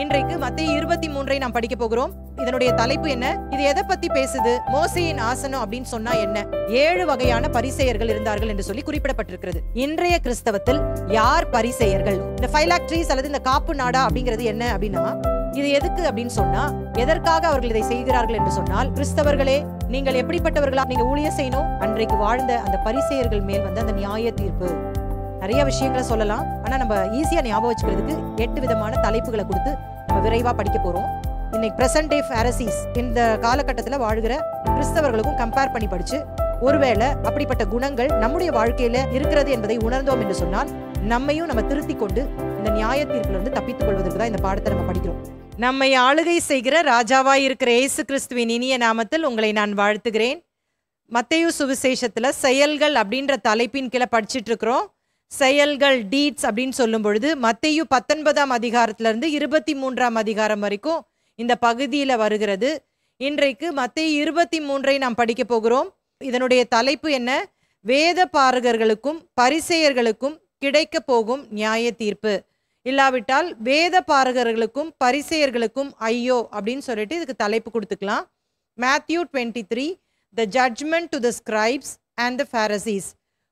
இன்றைக்கு மத்தேயு 23 நாம் படிக்க போகிறோம். இதனுடைய தலைப்பு என்ன? இது எதை பத்தி பேசுது? மோசேயின் ஆசனம் அப்படின்னு சொன்னா என்ன? 7 வகையான பரிசேயர்கள் இருந்தார்கள் என்று சொல்லி குறிப்பிடப்பட்டிருக்கிறது. இன்றைய கிறிஸ்தவத்தில் யார் பரிசேயர்கள்? இந்த 5 lakh trees அல்லது இந்த காப்பு நாடா அப்படிங்கிறது என்ன அப்படின்னா, இது எதுக்கு அப்படின்னு சொன்னா, எதற்காக அவர்கள் இதை செய்கிறார்கள் என்று சொன்னால், கிறிஸ்தவர்களே நீங்கள் எப்படிப்பட்டவர்களா நீங்க ஊழியம் செய்யணும்? அன்றைக்கு வாழ்ந்த அந்த பரிசேயர்கள் மேல் வந்த அந்த நியாய தீர்ப்பு. நிறைய விஷயங்களை சொல்லலாம், ஆனா நம்ம ஈஸியா ஞாபகம் வச்சுக்கிறதுக்கு 8 விதமான தலைப்புகளை கொடுத்து நம்ம விரைவா படிக்க போறோம். இன்னைக்கு பிரசன்ட் டே பாரசீஸ் இந்த காலகட்டத்தில் வாழ்கிற கிறிஸ்தவர்களுக்கும் கம்பேர் பண்ணி படிச்சு, ஒருவேளை அப்படிப்பட்ட குணங்கள் நம்முடைய வாழ்க்கையில இருக்கிறது என்பதை உணர்ந்தோம் என்று சொன்னால், நம்மையும் நம்ம திருத்திக் கொண்டு இந்த நியாய தீர்ப்புல இருந்து தப்பித்துக் கொள்வதற்கு தான் இந்த பாடத்தை நம்ம படிக்கிறோம். நம்மை ஆளுகை செய்கிற ராஜாவாய் இருக்கிற இயேசு கிறிஸ்துவின் இனிய நாமத்தில் உங்களை நான் வாழ்த்துகிறேன். மத்தேயு சுவிசேஷத்துல செயல்கள் அப்படின்ற தலைப்பின் கீழே படிச்சுட்டு இருக்கிறோம். செயல்கள், டீட்ஸ் அப்படின்னு சொல்லும் பொழுது மத்தேயு 19ஆம் அதிகாரத்துல இருந்து 23ஆம் அதிகாரம் வரைக்கும் இந்த பகுதியில வருகிறது. இன்றைக்கு மத்தேயு 23 நாம் படிக்க போகிறோம். இதனுடைய தலைப்பு என்ன? வேத பாரகர்களுக்கும் பரிசேயர்களுக்கும் கிடைக்க போகும் நியாய தீர்ப்பு. இல்லாவிட்டால் வேத பாரகர்களுக்கும் பரிசேயர்களுக்கும் ஐயோ அப்படின்னு சொல்லிட்டு இதுக்கு தலைப்பு கொடுத்துக்கலாம். Matthew 23, the judgment to the scribes and the Pharisees.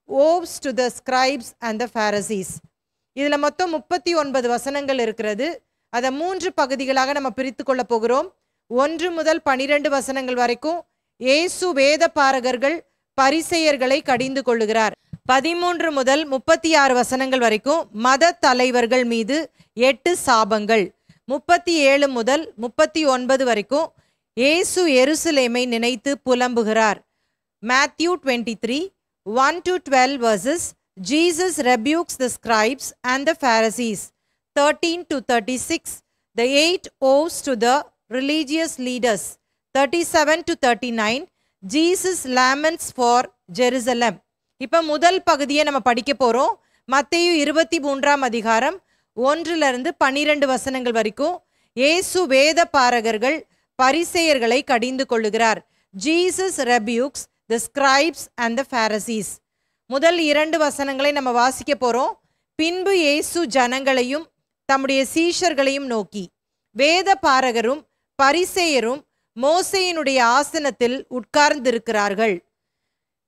Woes to the scribes and the Pharisees. இதுல மொத்தம் 39 வசனங்கள் இருக்கிறது. அதை 3 பகுதிகளாக நம்ம பிரித்து கொள்ள போகிறோம். 1 முதல் 12 வசனங்கள் வரைக்கும் இயேசு வேத பாரகர்கள் பரிசேயர்களை கடிந்து கொள்ளுகிறார். 13 முதல் 36 வசனங்கள் வரைக்கும் மத தலைவர்கள் மீது 8 சாபங்கள். 37 முதல் 39 வரைக்கும் இயேசு எருசலேமை நினைத்து புலம்புகிறார். Matthew 23, 1 to 12 verses, Jesus rebukes the scribes and the Pharisees. 13 to 36, the 8 woes to the religious leaders. 37 to 39, Jesus laments for Jerusalem. இப்ப முதல் பகுதியை நம்ம படிக்க போறோம். மத்தேயு 23ஆம் அதிகாரம் 1 to 12 வசனங்கள் வரைக்கும் இயேசு வேத பாரகர்கள் பரிசேயர்களை கடிந்து கொள்ளுகிறார். Jesus rebukes the scribes and the Pharisees. முதல் 2 வசனங்களை நம்ம வாசிக்க போறோம். பின்பு இயேசு ஜனங்களையும் தம்முடைய சீஷர்களையும் நோக்கி, வேத பாரகரும் பரிசேயரும் மோசேயினுடைய ஆசனத்தில் உட்கார்ந்திருக்கிறார்கள்.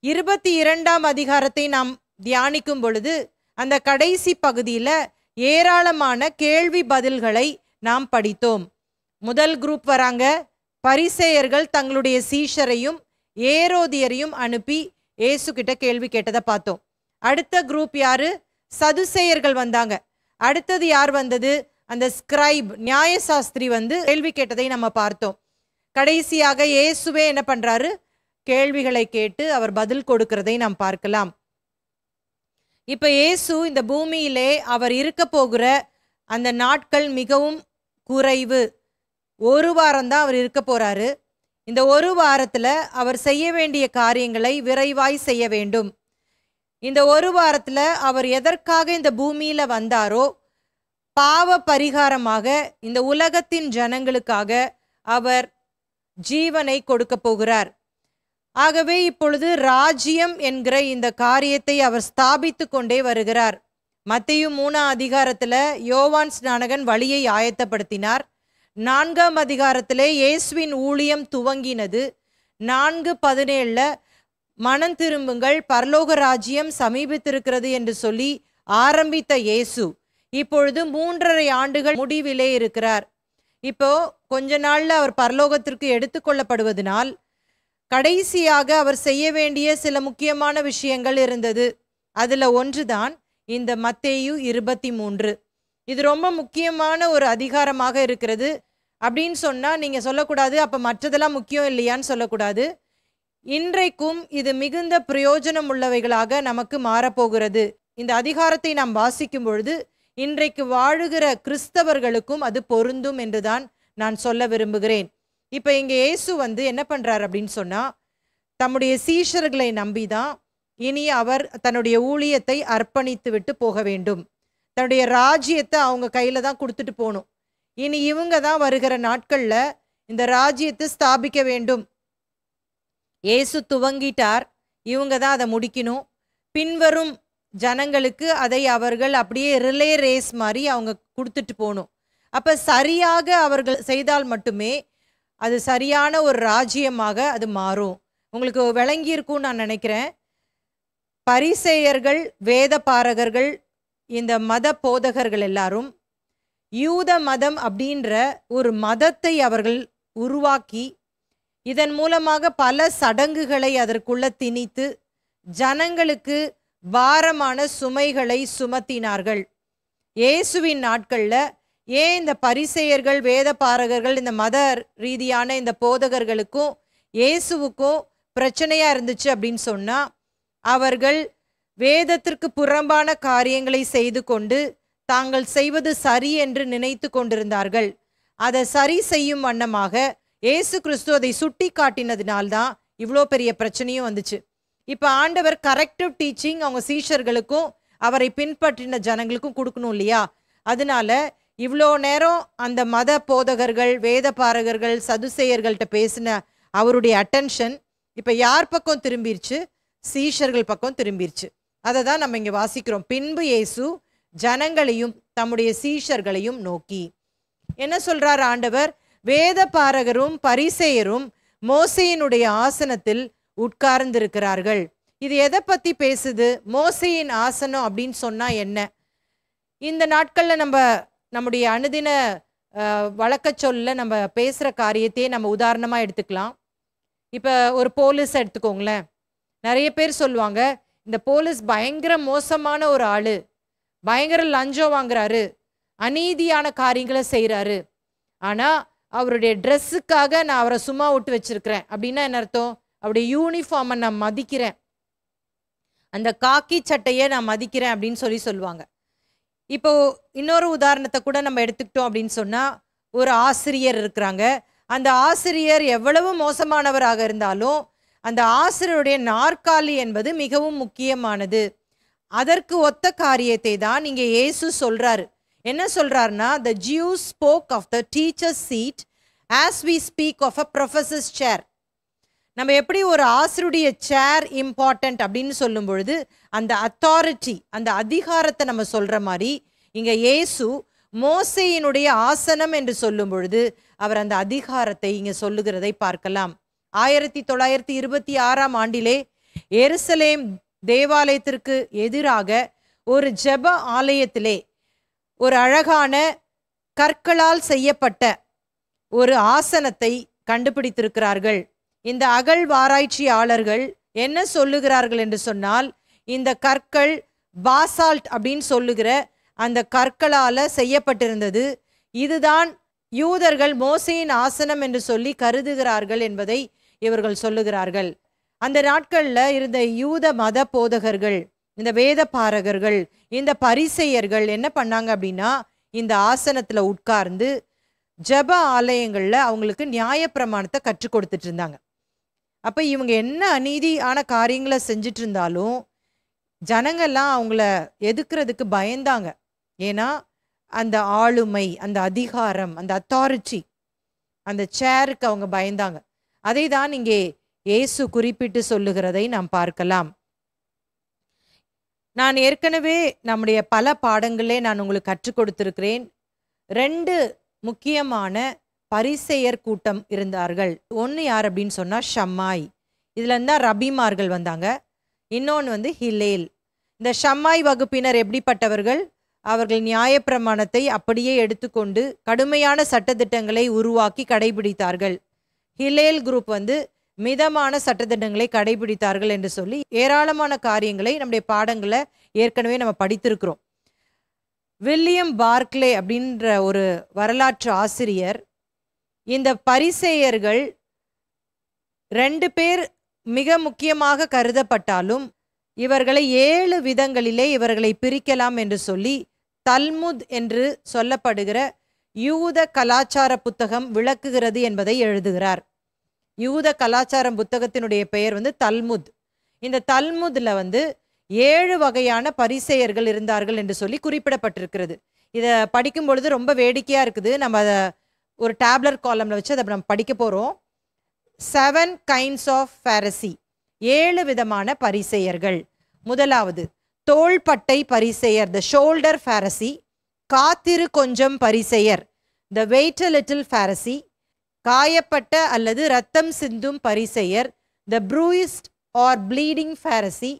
22ஆம் அதிகாரத்தை நாம் தியானிக்கும் பொழுது அந்த கடைசி பகுதியில ஏராளமான கேள்வி பதில்களை நாம் படித்தோம். முதல் குரூப் வராங்க. பரிசேயர்கள் தங்களுடைய சீஷரையும் ஏரோதியரையும் அனுப்பி இயேசு கிட்ட கேள்வி கேட்டதை பார்த்தோம். அடுத்த குரூப் யாரு? சதுசேயர்கள் வந்தாங்க. அடுத்தது யார் வந்தது? அந்த ஸ்கிரைப், நியாயசாஸ்திரி வந்து கேள்வி கேட்டதை நம்ம பார்த்தோம். கடைசியாக இயேசுவே என்ன பண்றாரு? கேள்விகளை கேட்டு அவர் பதில் கொடுக்கிறதை நாம் பார்க்கலாம். இப்ப இயேசு இந்த பூமியிலே அவர் இருக்க போகிற அந்த நாட்கள் மிகவும் குறைவு. 1 வாரம் தான் அவர் இருக்க போறாரு. இந்த 1 வாரத்துல அவர் செய்ய வேண்டிய காரியங்களை விரைவாய் செய்ய வேண்டும். இந்த 1 வாரத்துல அவர் எதற்காக இந்த பூமியில வந்தாரோ, பாவ பரிகாரமாக இந்த உலகத்தின் ஜனங்களுக்காக அவர் ஜீவனை கொடுக்க போகிறார். ஆகவே இப்பொழுது ராஜ்யம் என்கிற இந்த காரியத்தை அவர் ஸ்தாபித்து கொண்டே வருகிறார். மத்தேயு 3ஆம் அதிகாரத்துல யோவான் ஸ்நானகன் வழியை ஆயத்தப்படுத்தினார். 4ஆம் அதிகாரத்திலே இயேசுவின் ஊழியம் துவங்கினது. 4:17 மனம் திரும்புங்கள், பரலோக ராஜ்யம் சமீபித்திருக்கிறது என்று சொல்லி ஆரம்பித்த இயேசு இப்பொழுது 3.5 ஆண்டுகள் முடிவிலே இருக்கிறார். இப்போ கொஞ்ச நாள்ல அவர் பரலோகத்திற்கு எடுத்துக்கொள்ளப்படுவதனால் கடைசியாக அவர் செய்ய வேண்டிய சில முக்கியமான விஷயங்கள் இருந்தது. அதுல ஒன்றுதான் இந்த மத்தேயு 23. இது ரொம்ப முக்கியமான ஒரு அதிகாரமாக இருக்கிறது. அப்படின்னு சொன்னா நீங்க சொல்லக்கூடாது, அப்ப மற்றதெல்லாம் முக்கியம் இல்லையான்னு சொல்லக்கூடாது. இன்றைக்கும் இது மிகுந்த பிரயோஜனம் உள்ளவைகளாக நமக்கு மாறப்போகிறது. இந்த அதிகாரத்தை நாம் வாசிக்கும் பொழுது இன்றைக்கு வாழுகிற கிறிஸ்தவர்களுக்கும் அது பொருந்தும் என்றுதான் நான் சொல்ல விரும்புகிறேன். இப்ப இங்க இயேசு வந்து என்ன பண்றார் அப்படின்னு சொன்னா, தம்முடைய சீஷர்களை நம்பிதான் இனி அவர் தன்னுடைய ஊழியத்தை அர்ப்பணித்து விட்டு போக வேண்டும். தன்னுடைய ராஜ்யத்தை அவங்க கையில தான் கொடுத்துட்டு போகணும். இனி இவங்க தான் வருகிற நாட்கள்ல இந்த ராஜ்யத்தை ஸ்தாபிக்க வேண்டும். இயேசு துவங்கிட்டார், இவங்க தான் அதை முடிக்கணும். பின்வரும் ஜனங்களுக்கு அதை அவர்கள் அப்படியே ரிலே ரேஸ் மாதிரி அவங்க கொடுத்துட்டு போகணும். அப்ப சரியாக அவர்கள் செய்தால் மட்டுமே அது சரியான ஒரு ராஜ்யமாக அது மாறும். உங்களுக்கு விளங்கி இருக்கும்னு நான் நினைக்கிறேன். பரிசேயர்கள், வேத பாரகர்கள், இந்த மத போதகர்கள் எல்லாரும் யூத மதம் அப்படின்ற ஒரு மதத்தை அவர்கள் உருவாக்கி இதன் மூலமாக பல சடங்குகளை அதற்குள்ள திணித்து ஜனங்களுக்கு பாரமான சுமைகளை சுமத்தினார்கள். இயேசுவின் நாட்கள்ல ஏன் இந்த பரிசேயர்கள், வேத பாரகர்கள், இந்த மத ரீதியான இந்த போதகர்களுக்கும் இயேசுவுக்கும் பிரச்சனையா இருந்துச்சு அப்படின்னு சொன்னா, அவர்கள் வேதத்திற்கு புறம்பான காரியங்களை செய்து கொண்டு தாங்கள் செய்வது சரி என்று நினைத்து கொண்டிருந்தார்கள். அதை சரி செய்யும் வண்ணமாக இயேசு கிறிஸ்து அதை சுட்டி காட்டினதினால்தான் இவ்வளோ பெரிய பிரச்சனையும் வந்துச்சு. இப்போ ஆண்டவர் கரெக்டிவ் டீச்சிங் அவங்க சீஷர்களுக்கும் அவரை பின்பற்றின ஜனங்களுக்கும் கொடுக்கணும் இல்லையா? அதனால இவ்வளோ நேரம் அந்த மத போதகர்கள், வேத பாரகர்கள், சதுசேயர்கள்ட்ட பேசின அவருடைய அட்டென்ஷன் இப்போ யார் பக்கம் திரும்பிருச்சு? சீஷர்கள் பக்கம் திரும்பிருச்சு. அதை தான் நம்ம இங்கே வாசிக்கிறோம். பின்பு இயேசு ஜனங்களையும் தம்முடைய சீஷர்களையும் நோக்கி என்ன சொல்றார் ஆண்டவர்? வேத பாரகரும் பரிசேயரும் மோசேயினுடைய ஆசனத்தில் உட்கார்ந்திருக்கிறார்கள். இது எதை பத்தி பேசுது? மோசேயின் ஆசனம் அப்படின்னு சொன்னா என்ன? இந்த நாட்கள்ல நம்முடைய அனுதின வழக்க சொல்ல நம்ம பேசுற காரியத்தையே நம்ம உதாரணமா எடுத்துக்கலாம். இப்ப ஒரு போலீஸ் எடுத்துக்கோங்களேன். நிறைய பேர் சொல்லுவாங்க, இந்த போலீஸ் பயங்கர மோசமான ஒரு ஆளு, பயங்கர லஞ்சம் வாங்குறாரு, அநீதியான காரியங்களை செய்யறாரு, ஆனா அவருடைய ட்ரெஸ்ஸுக்காக நான் அவரை சும்மா விட்டு வச்சிருக்கிறேன் அப்படின்னா என்ன அர்த்தம்? அவருடைய யூனிஃபார்மை நான் மதிக்கிறேன், அந்த காக்கி சட்டையை நான் மதிக்கிறேன் அப்படின்னு சொல்லுவாங்க. இப்போ இன்னொரு உதாரணத்தை கூட நம்ம எடுத்துக்கிட்டோம் அப்படின்னு சொன்னா, ஒரு ஆசிரியர் இருக்கிறாங்க. அந்த ஆசிரியர் எவ்வளவு மோசமானவராக இருந்தாலும் அந்த ஆசிரியருடைய நாற்காலி என்பது மிகவும் முக்கியமானது. அதற்கு ஒத்த காரியத்தை தான் இங்க இயேசு சொல்றாரு. என்ன சொல்றாருன்னா, the Jews spoke of the teacher's seat as we speak of a professor's chair. நம்ம எப்படி ஒரு ஆசிரியருடைய சேர் இம்பார்ட்டன்ட் அப்படின்னு சொல்லும் பொழுது அந்த அத்தாரிட்டி, அந்த அதிகாரத்தை நம்ம சொல்ற மாதிரி இங்க இயேசு மோசேயினுடைய ஆசனம் என்று சொல்லும் பொழுது அவர் அந்த அதிகாரத்தை இங்க சொல்லுகிறதை பார்க்கலாம். 1926ஆம் ஆண்டிலே எருசலேம் தேவாலயத்திற்கு எதிராக ஒரு ஜெப ஆலயத்திலே ஒரு அழகான கற்களால் செய்யப்பட்ட ஒரு ஆசனத்தை கண்டுபிடித்திருக்கிறார்கள். இந்த அகழ்வாராய்ச்சியாளர்கள் என்ன சொல்லுகிறார்கள் என்று சொன்னால், இந்த கற்கள் பாசால்ட் அப்படின்னு சொல்லுகிற அந்த கற்களால செய்யப்பட்டிருந்தது. இதுதான் யூதர்கள் மோசேயின் ஆசனம் என்று சொல்லி கருதுகிறார்கள் என்பதை இவர்கள் சொல்லுகிறார்கள். அந்த நாட்கள்ல இருந்த யூத மத போதகர்கள், இந்த வேத பாரகர்கள், இந்த பரிசேயர்கள் என்ன பண்ணாங்க அப்படின்னா, இந்த ஆசனத்துல உட்கார்ந்து ஜெப ஆலயங்கள்ல அவங்களுக்கு நியாயப்பிரமாணத்தை கற்றுக் கொடுத்துட்டு இருந்தாங்க. அப்ப இவங்க என்ன அநீதியான காரியங்களை செஞ்சுட்டு இருந்தாலும் ஜனங்கள்லாம் அவங்கள எதுக்குறதுக்கு பயந்தாங்க. ஏன்னா அந்த ஆளுமை, அந்த அதிகாரம், அந்த அத்தாரிட்டி, அந்த சேருக்கு அவங்க பயந்தாங்க. அதை தான் இங்கே இயேசு குறிப்பிட்டு சொல்லுகிறதை நாம் பார்க்கலாம். நான் ஏற்கனவே நம்முடைய பல பாடங்களே நான் உங்களுக்கு கற்றுக் கொடுத்திருக்கிறேன். 2 முக்கியமான பரிசேயர் கூட்டம் இருந்தார்கள். ஒன்று யார் அப்படின்னு சொன்னா ஷம்மாய். இதுல இருந்தா ரபிமார்கள் வந்தாங்க. இன்னொன்று ஹிலேல். இந்த ஷம்மாய் வகுப்பினர் எப்படிப்பட்டவர்கள்? அவர்கள் நியாயப்பிரமாணத்தை அப்படியே எடுத்துக்கொண்டு கடுமையான சட்டத்திட்டங்களை உருவாக்கி கடைபிடித்தார்கள். ஹிலேல் குரூப் மிதமான சட்டத்திட்டங்களை கடைபிடித்தார்கள் என்று சொல்லி ஏராளமான காரியங்களை நம்முடைய பாடங்களை ஏற்கனவே நம்ம படித்திருக்கிறோம். வில்லியம் பார்க்லே அப்படின்ற ஒரு வரலாற்று ஆசிரியர், இந்த பரிசேயர்கள் 2 பேர் மிக முக்கியமாக கருதப்பட்டாலும் இவர்களை 7 விதங்களிலே இவர்களை பிரிக்கலாம் என்று சொல்லி தல்முத் என்று சொல்லப்படுகிற யூத கலாச்சார புத்தகம் விளக்குகிறது என்பதை எழுதுகிறார். யூத கலாச்சார புத்தகத்தினுடைய பெயர் தல்முத். இந்த தல்முத்ல 7 வகையான பரிசேயர்கள் இருந்தார்கள் என்று சொல்லி குறிப்பிடப்பட்டிருக்கிறது. இதை படிக்கும் பொழுது ரொம்ப வேடிக்கையா இருக்குது. நம்ம அதை ஒரு டேப்லர் காலம்ல வச்சு அதை நம்ம படிக்க போறோம். 7 kinds of Pharisee, 7 விதமான பரிசேயர்கள். முதலாவது தோள்பட்டை பரிசேயர், த ஷோல்டர் Pharisee. காத்திரு கொஞ்சம் பரிசேயர், the weight a little pharisee, காயப்பட்ட அல்லது ரத்தம் சிந்தும் பரிசேயர், த ப்ரூயிஸ்ட் ஆர் ப்ளீடிங் pharisee,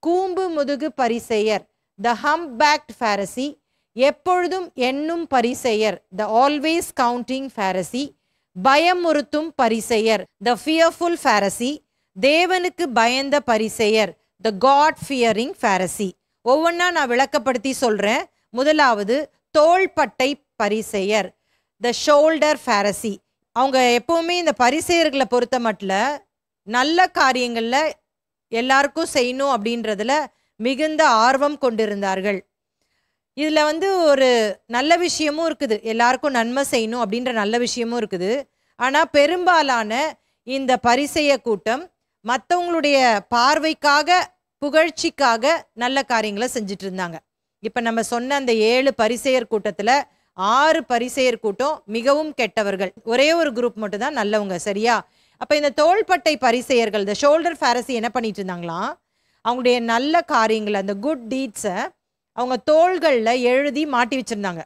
கூம்பு முதுகு பரிசேயர், த ஹம்ப்யாக்ட் pharisee, எப்பொழுதும் எண்ணும் பரிசேயர், த ஆல்வேஸ் கவுண்டிங் pharisee, பயமுறுத்தும் பரிசேயர், த ஃபியர்ஃபுல் pharisee, தேவனுக்கு பயந்த பரிசேயர், த காட் ஃபியரிங் pharisee. ஒவ்வொன்றா நான் விளக்கப்படுத்தி சொல்றேன். முதலாவது தோள்பட்டை பரிசேயர், த ஷோல்டர் pharisee. அவங்க எப்பவுமே இந்த பரிசேயர்களை பொறுத்த மட்டும் நல்ல காரியங்கள்ல எல்லாருக்கும் செய்யணும் அப்படின்றதுல மிகுந்த ஆர்வம் கொண்டிருந்தார்கள். இதுல ஒரு நல்ல விஷயமும் இருக்குது, எல்லாருக்கும் நன்மை செய்யணும் அப்படின்ற நல்ல விஷயமும் இருக்குது. ஆனா பெரும்பாலான இந்த பரிசேய கூட்டம் மற்றவங்களுடைய பார்வைக்காக, புகழ்ச்சிக்காக நல்ல காரியங்களை செஞ்சுட்டு இருந்தாங்க. இப்ப நம்ம சொன்ன அந்த 7 பரிசேயர் கூட்டத்துல 6 பரிசேயர் கூட்டம் மிகவும் கெட்டவர்கள், ஒரே ஒரு குரூப் மட்டும் தான் நல்லவங்க. சரியா? அப்ப இந்த தோள்பட்டை பரிசேயர்கள், இந்த ஷோல்டர் pharisee என்ன பண்ணிட்டு இருந்தாங்களாம், அவங்களுடைய நல்ல காரியங்களை, அந்த குட் டீட்ஸை அவங்க தோள்கள்ல எழுதி மாட்டி வச்சிருந்தாங்க.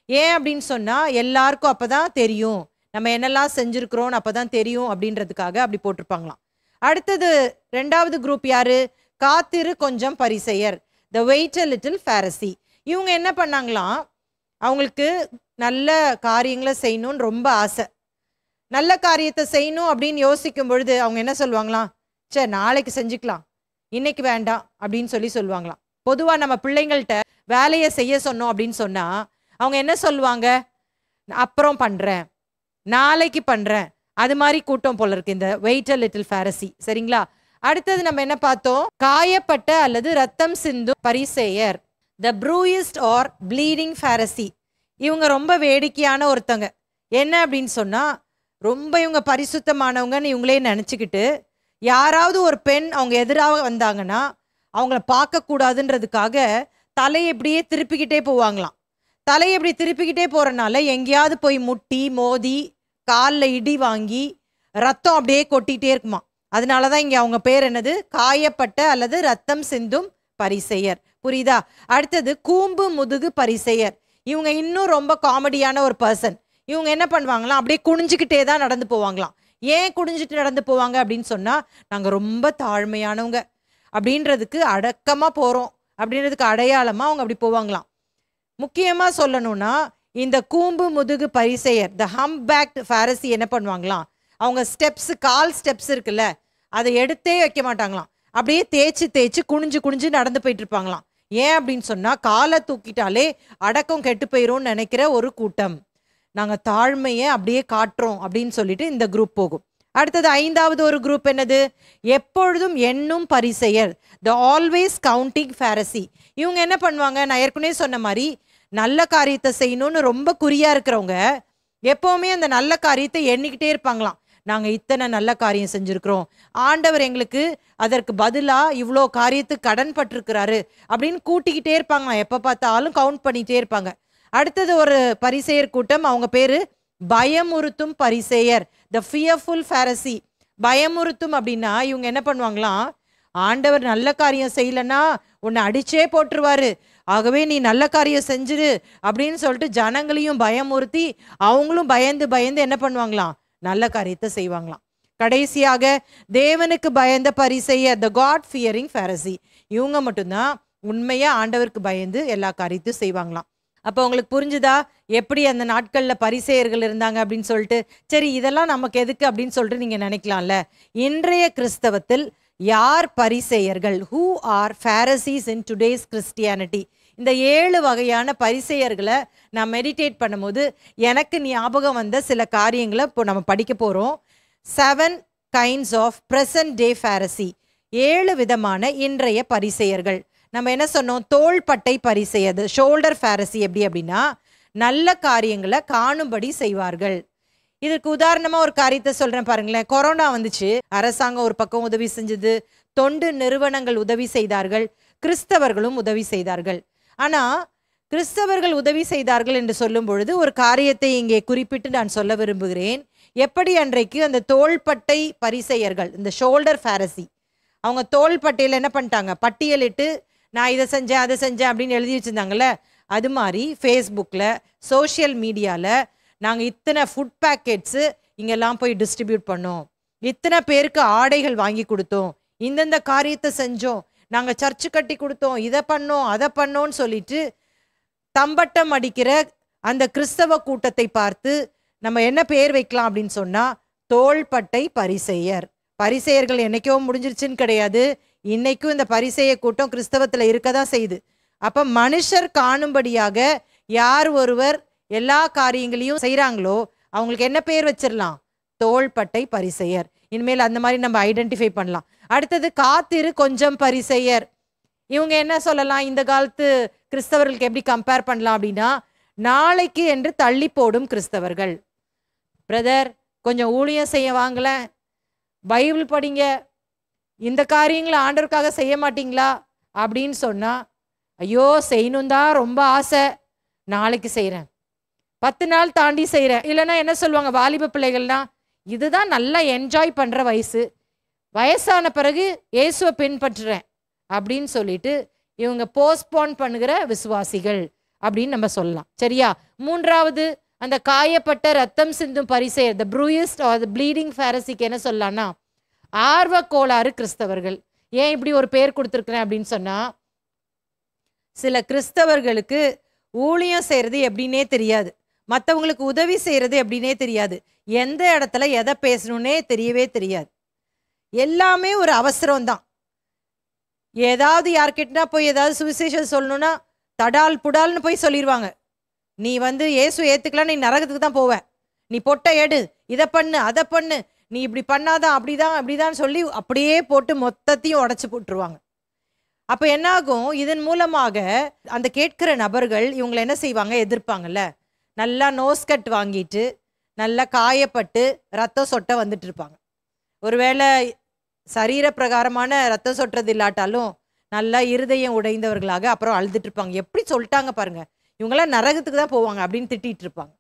ஏன் அப்படின்னு சொன்னா எல்லாருக்கும் அப்பதான் தெரியும் நம்ம என்னெல்லாம் செஞ்சிருக்கிறோம், அப்பதான் தெரியும் அப்படின்றதுக்காக அப்படி போட்டிருப்பாங்களாம். அடுத்தது 2வது குரூப் யாரு? காத்திரு கொஞ்சம் பரிசேயர், the weight a little pharisee. இவங்க என்ன பண்ணாங்களாம், அவங்களுக்கு நல்ல காரியங்களை செய்யணும்னு ரொம்ப ஆசை. நல்ல காரியத்தை செய்யணும் அப்படின்னு யோசிக்கும் பொழுது அவங்க என்ன சொல்லுவாங்களாம், சே நாளைக்கு செஞ்சுக்கலாம், இன்னைக்கு வேண்டாம் அப்படின்னு சொல்லுவாங்களாம். பொதுவாக நம்ம பிள்ளைங்கள்ட்ட வேலையை செய்ய சொன்னோம் அப்படின்னு சொன்னா அவங்க என்ன சொல்லுவாங்க, அப்புறம் பண்றேன், நாளைக்கு பண்றேன். அது மாதிரி கூட்டம் போல இருக்கு இந்த வெயிட் a little pharisee. சரிங்களா? அடுத்தது நம்ம என்ன பார்த்தோம், காயப்பட்ட அல்லது ரத்தம் சிந்தும் பரிசேயர், த ப்ரூயிஸ்ட் ஆர் ப்ளீடிங் pharisee. இவங்க ரொம்ப வேடிக்கையான ஒருத்தங்க. என்ன அப்படின்னு சொன்னா, ரொம்ப இவங்க பரிசுத்தமானவங்கன்னு இவங்களே நினச்சிக்கிட்டு யாராவது ஒரு பெண் அவங்க எதிராக வந்தாங்கன்னா அவங்கள பார்க்கக்கூடாதுன்றதுக்காக தலையை இப்படியே திருப்பிக்கிட்டே போவாங்களாம். தலையை இப்படி திருப்பிக்கிட்டே போகிறனால எங்கேயாவது போய் முட்டி மோதி காலில் இடி வாங்கி ரத்தம் அப்படியே கொட்டிகிட்டே இருக்குமா. அதனால தான் இங்கே அவங்க பேர் என்னது, காயப்பட்ட அல்லது ரத்தம் சிந்தும் பரிசேயர். புரியுதா? அடுத்தது கூம்பு முதுகு பரிசேயர். இவங்க இன்னும் ரொம்ப காமெடியான ஒரு பர்சன். இவங்க என்ன பண்ணுவாங்களாம், அப்படியே குனிஞ்சுக்கிட்டே தான் நடந்து போவாங்களாம். ஏன் குனிஞ்சிட்டு நடந்து போவாங்க அப்படின்னு சொன்னால், நாங்கள் ரொம்ப தாழ்மையானவங்க அப்படின்றதுக்கு, அடக்கமாக போகிறோம் அப்படின்றதுக்கு அடையாளமாக அவங்க அப்படி போவாங்களாம். முக்கியமாக சொல்லணும்னா இந்த கூம்பு முதுகு பரிசேயர், த ஹம்ப்யாக்ட் pharisee என்ன பண்ணுவாங்களாம், அவங்க ஸ்டெப்ஸு, கால் ஸ்டெப்ஸ் இருக்குல்ல, அதை எடுத்தே வைக்க மாட்டாங்களாம். அப்படியே தேய்ச்சி தேய்ச்சி குனிஞ்சு குனிஞ்சு நடந்து போயிட்டு இருப்பாங்களாம். ஏன் அப்படின்னு சொன்னால், காலை தூக்கிட்டாலே அடக்கம் கெட்டு போயிடும்னு நினைக்கிற ஒரு கூட்டம். நாங்கள் தாழ்மையை அப்படியே காட்டுறோம் அப்படின்னு சொல்லிட்டு இந்த குரூப் போகும். அடுத்தது 5வது ஒரு குரூப் என்னது, எப்பொழுதும் எண்ணும் பரிசேயர், த ஆல்வேஸ் கவுண்டிங் pharisee. இவங்க என்ன பண்ணுவாங்க, நான் ஏற்கனவே சொன்ன மாதிரி நல்ல காரியத்தை செய்யணும்னு ரொம்ப குறியா இருக்கிறவங்க எப்பவுமே அந்த நல்ல காரியத்தை எண்ணிக்கிட்டே இருப்பாங்களாம். நாங்கள் இத்தனை நல்ல காரியம் செஞ்சுருக்கிறோம், ஆண்டவர் எங்களுக்கு அதற்கு பதிலாக இவ்வளோ காரியத்துக்கு கடன் பட்டிருக்கிறாரு அப்படின்னு கூட்டிக்கிட்டே இருப்பாங்களாம். எப்போ பார்த்தாலும் கவுண்ட் பண்ணிகிட்டே இருப்பாங்க. அடுத்தது ஒரு பரிசேயர் கூட்டம், அவங்க பேரு பயமுறுத்தும் பரிசேயர், த ஃபியர்ஃபுல் pharisee. பயமுறுத்தும் அப்படின்னா இவங்க என்ன பண்ணுவாங்களாம், ஆண்டவர் நல்ல காரியம் செய்யலைன்னா உன்னை அடிச்சே போட்டுருவாரு, ஆகவே நீ நல்ல காரியம் செஞ்சிரு அப்படின்னு சொல்லிட்டு ஜனங்களையும் பயமுறுத்தி அவங்களும் பயந்து பயந்து என்ன பண்ணுவாங்களாம், நல்ல காரியத்தை செய்வாங்களாம். கடைசியாக தேவனுக்கு பயந்த பரிசேயர், த காட் ஃபியரிங் pharisee. இவங்க மட்டும்தான் உண்மையா ஆண்டவருக்கு பயந்து எல்லா காரியத்தையும் செய்வாங்களாம். அப்போ உங்களுக்கு புரிஞ்சுதா எப்படி அந்த நாட்களில் பரிசேயர்கள் இருந்தாங்க அப்படின்னு சொல்லிட்டு? சரி, இதெல்லாம் நமக்கு எதுக்கு அப்படின்னு சொல்லிட்டு நீங்கள் நினைக்கலாம்ல. இன்றைய கிறிஸ்தவத்தில் யார் பரிசேயர்கள்? Who are pharisees in today's Christianity? இந்த 7 வகையான பரிசேயர்களை நான் மெடிடேட் பண்ணும்போது எனக்கு ஞாபகம் வந்த சில காரியங்களை இப்போ நம்ம படிக்க போகிறோம். 7 kinds of present day Pharisee. 7 விதமான இன்றைய பரிசேயர்கள். நம்ம என்ன சொன்னோம், தோள்பட்டை பரிசேயர், ஷோல்டர் pharisee. எப்படி அப்படின்னா நல்ல காரியங்களை காணும்படி செய்வார்கள். இதுக்கு உதாரணமா ஒரு காரியத்தை சொல்றேன் பாருங்களேன். கொரோனா வந்துச்சு, அரசாங்கம் ஒரு பக்கம் உதவி செஞ்சது, தொண்டு நிறுவனங்கள் உதவி செய்தார்கள், கிறிஸ்தவர்களும் உதவி செய்தார்கள். ஆனா கிறிஸ்தவர்கள் உதவி செய்தார்கள் என்று சொல்லும் பொழுது ஒரு காரியத்தை இங்கே குறிப்பிட்டு நான் சொல்ல விரும்புகிறேன். எப்படி அன்றைக்கு அந்த தோள்பட்டை பரிசேயர்கள், இந்த ஷோல்டர் pharisee, அவங்க தோள்பட்டையில் என்ன பண்ணிட்டாங்க, பட்டியலிட்டு நான் இதை செஞ்சேன் அதை செஞ்சேன் அப்படின்னு எழுதி வச்சிருந்தாங்கல்ல. அது மாதிரி ஃபேஸ்புக்கில், சோஷியல் மீடியாவில் நாங்கள் இத்தனை ஃபுட் பேக்கெட்ஸு இங்கெல்லாம் போய் டிஸ்ட்ரிபியூட் பண்ணோம், இத்தனை பேருக்கு ஆடைகள் வாங்கி கொடுத்தோம், இந்தந்த காரியத்தை செஞ்சோம், நாங்கள் சர்ச்சு கட்டி கொடுத்தோம், இதை பண்ணோம் அதை பண்ணோன்னு சொல்லிட்டு தம்பட்டம் அடிக்கிற அந்த கிறிஸ்தவ கூட்டத்தை பார்த்து நம்ம என்ன பேர் வைக்கலாம் அப்படின்னு சொன்னால் தோள்பட்டை பரிசேயர். பரிசேயர்கள் என்னைக்கோ முடிஞ்சிருச்சுன்னு கிடையாது, இன்னைக்கும் இந்த பரிசேய கூட்டம் கிறிஸ்தவத்தில் இருக்க தான் செய்யுது. அப்போ மனுஷர் காணும்படியாக யார் ஒருவர் எல்லா காரியங்களையும் செய்கிறாங்களோ அவங்களுக்கு என்ன பேர் வச்சிடலாம்? தோள்பட்டை பரிசேயர். இனிமேல் அந்த மாதிரி நம்ம ஐடென்டிஃபை பண்ணலாம். அடுத்தது காத்திரு கொஞ்சம் பரிசேயர். இவங்க என்ன சொல்லலாம்? இந்த காலத்து கிறிஸ்தவர்களுக்கு எப்படி கம்பேர் பண்ணலாம் அப்படின்னா, நாளைக்கு என்று தள்ளி போடும் கிறிஸ்தவர்கள். பிரதர் கொஞ்சம் ஊழியம் செய்ய வாங்கல, பைபிள் படிங்க, இந்த காரியங்களை ஆண்டவருக்காக செய்ய மாட்டீங்களா அப்படின்னு சொன்னா, ஐயோ செய்யணும் தான் ரொம்ப ஆசை, நாளைக்கு செய்கிறேன், 10 நாள் தாண்டி செய்கிறேன். இல்லைன்னா என்ன சொல்லுவாங்க வாலிப பிள்ளைகள்னா, இதுதான் நல்லா என்ஜாய் பண்ணுற வயசான பிறகு இயேசுவை பின்பற்றுறேன் அப்படின்னு சொல்லிட்டு இவங்க போஸ்ட்போன் பண்ணுகிற விசுவாசிகள் அப்படின்னு நம்ம சொல்லலாம். சரியா? மூன்றாவது, அந்த காயப்பட்ட ரத்தம் சிந்தும் பரிசேயர், த ப்ரூயிஸ்ட் ஆர் த ப்ளீடிங் ஃபேரசிக்கு என்ன சொல்லலாம்னா ஆர்வ கோளாறு கிறிஸ்தவர்கள். ஏன் இப்படி ஒரு பேர் கொடுத்துருக்குறேன் அப்படின்னு சொன்னால், சில கிறிஸ்தவர்களுக்கு ஊழியம் செய்கிறது எப்படின்னே தெரியாது, மற்றவங்களுக்கு உதவி செய்கிறது எப்படின்னே தெரியாது, எந்த இடத்துல எதை பேசணுன்னே தெரியவே தெரியாது. எல்லாமே ஒரு அவசரம்தான். ஏதாவது யார்கிட்டனா போய் ஏதாவது சுவிசேஷம் சொல்லணும்னா தடால் புடால்னு போய் சொல்லிடுவாங்க. நீ இயேசு ஏற்றுக்கலாம், நீ நரகத்துக்கு தான் போவ, நீ பொட்டை எடு, இதை பண்ணு அதை பண்ணு, நீ இப்படி பண்ணாதான் அப்படிதான் சொல்லி அப்படியே போட்டு மொத்தத்தையும் உடச்சி போட்டுருவாங்க. அப்போ என்னாகும்? இதன் மூலமாக அந்த கேட்கிற நபர்கள் இவங்களை என்ன செய்வாங்க? எதிர்ப்பாங்கல்ல. நல்லா நோஸ்கட் வாங்கிட்டு நல்லா காயப்பட்டு ரத்தம் சொட்ட வந்துட்டு இருப்பாங்க. ஒருவேளை சரீர பிரகாரமான ரத்தம் சொட்டுறது இல்லாட்டாலும் நல்லா இருதயம் உடைந்தவர்களாக அப்புறம் அழுதுட்டு இருப்பாங்க. எப்படி சொல்லிட்டாங்க பாருங்க, இவங்களாம் நரகத்துக்கு தான் போவாங்க அப்படின்னு திட்டிட்டு இருப்பாங்க.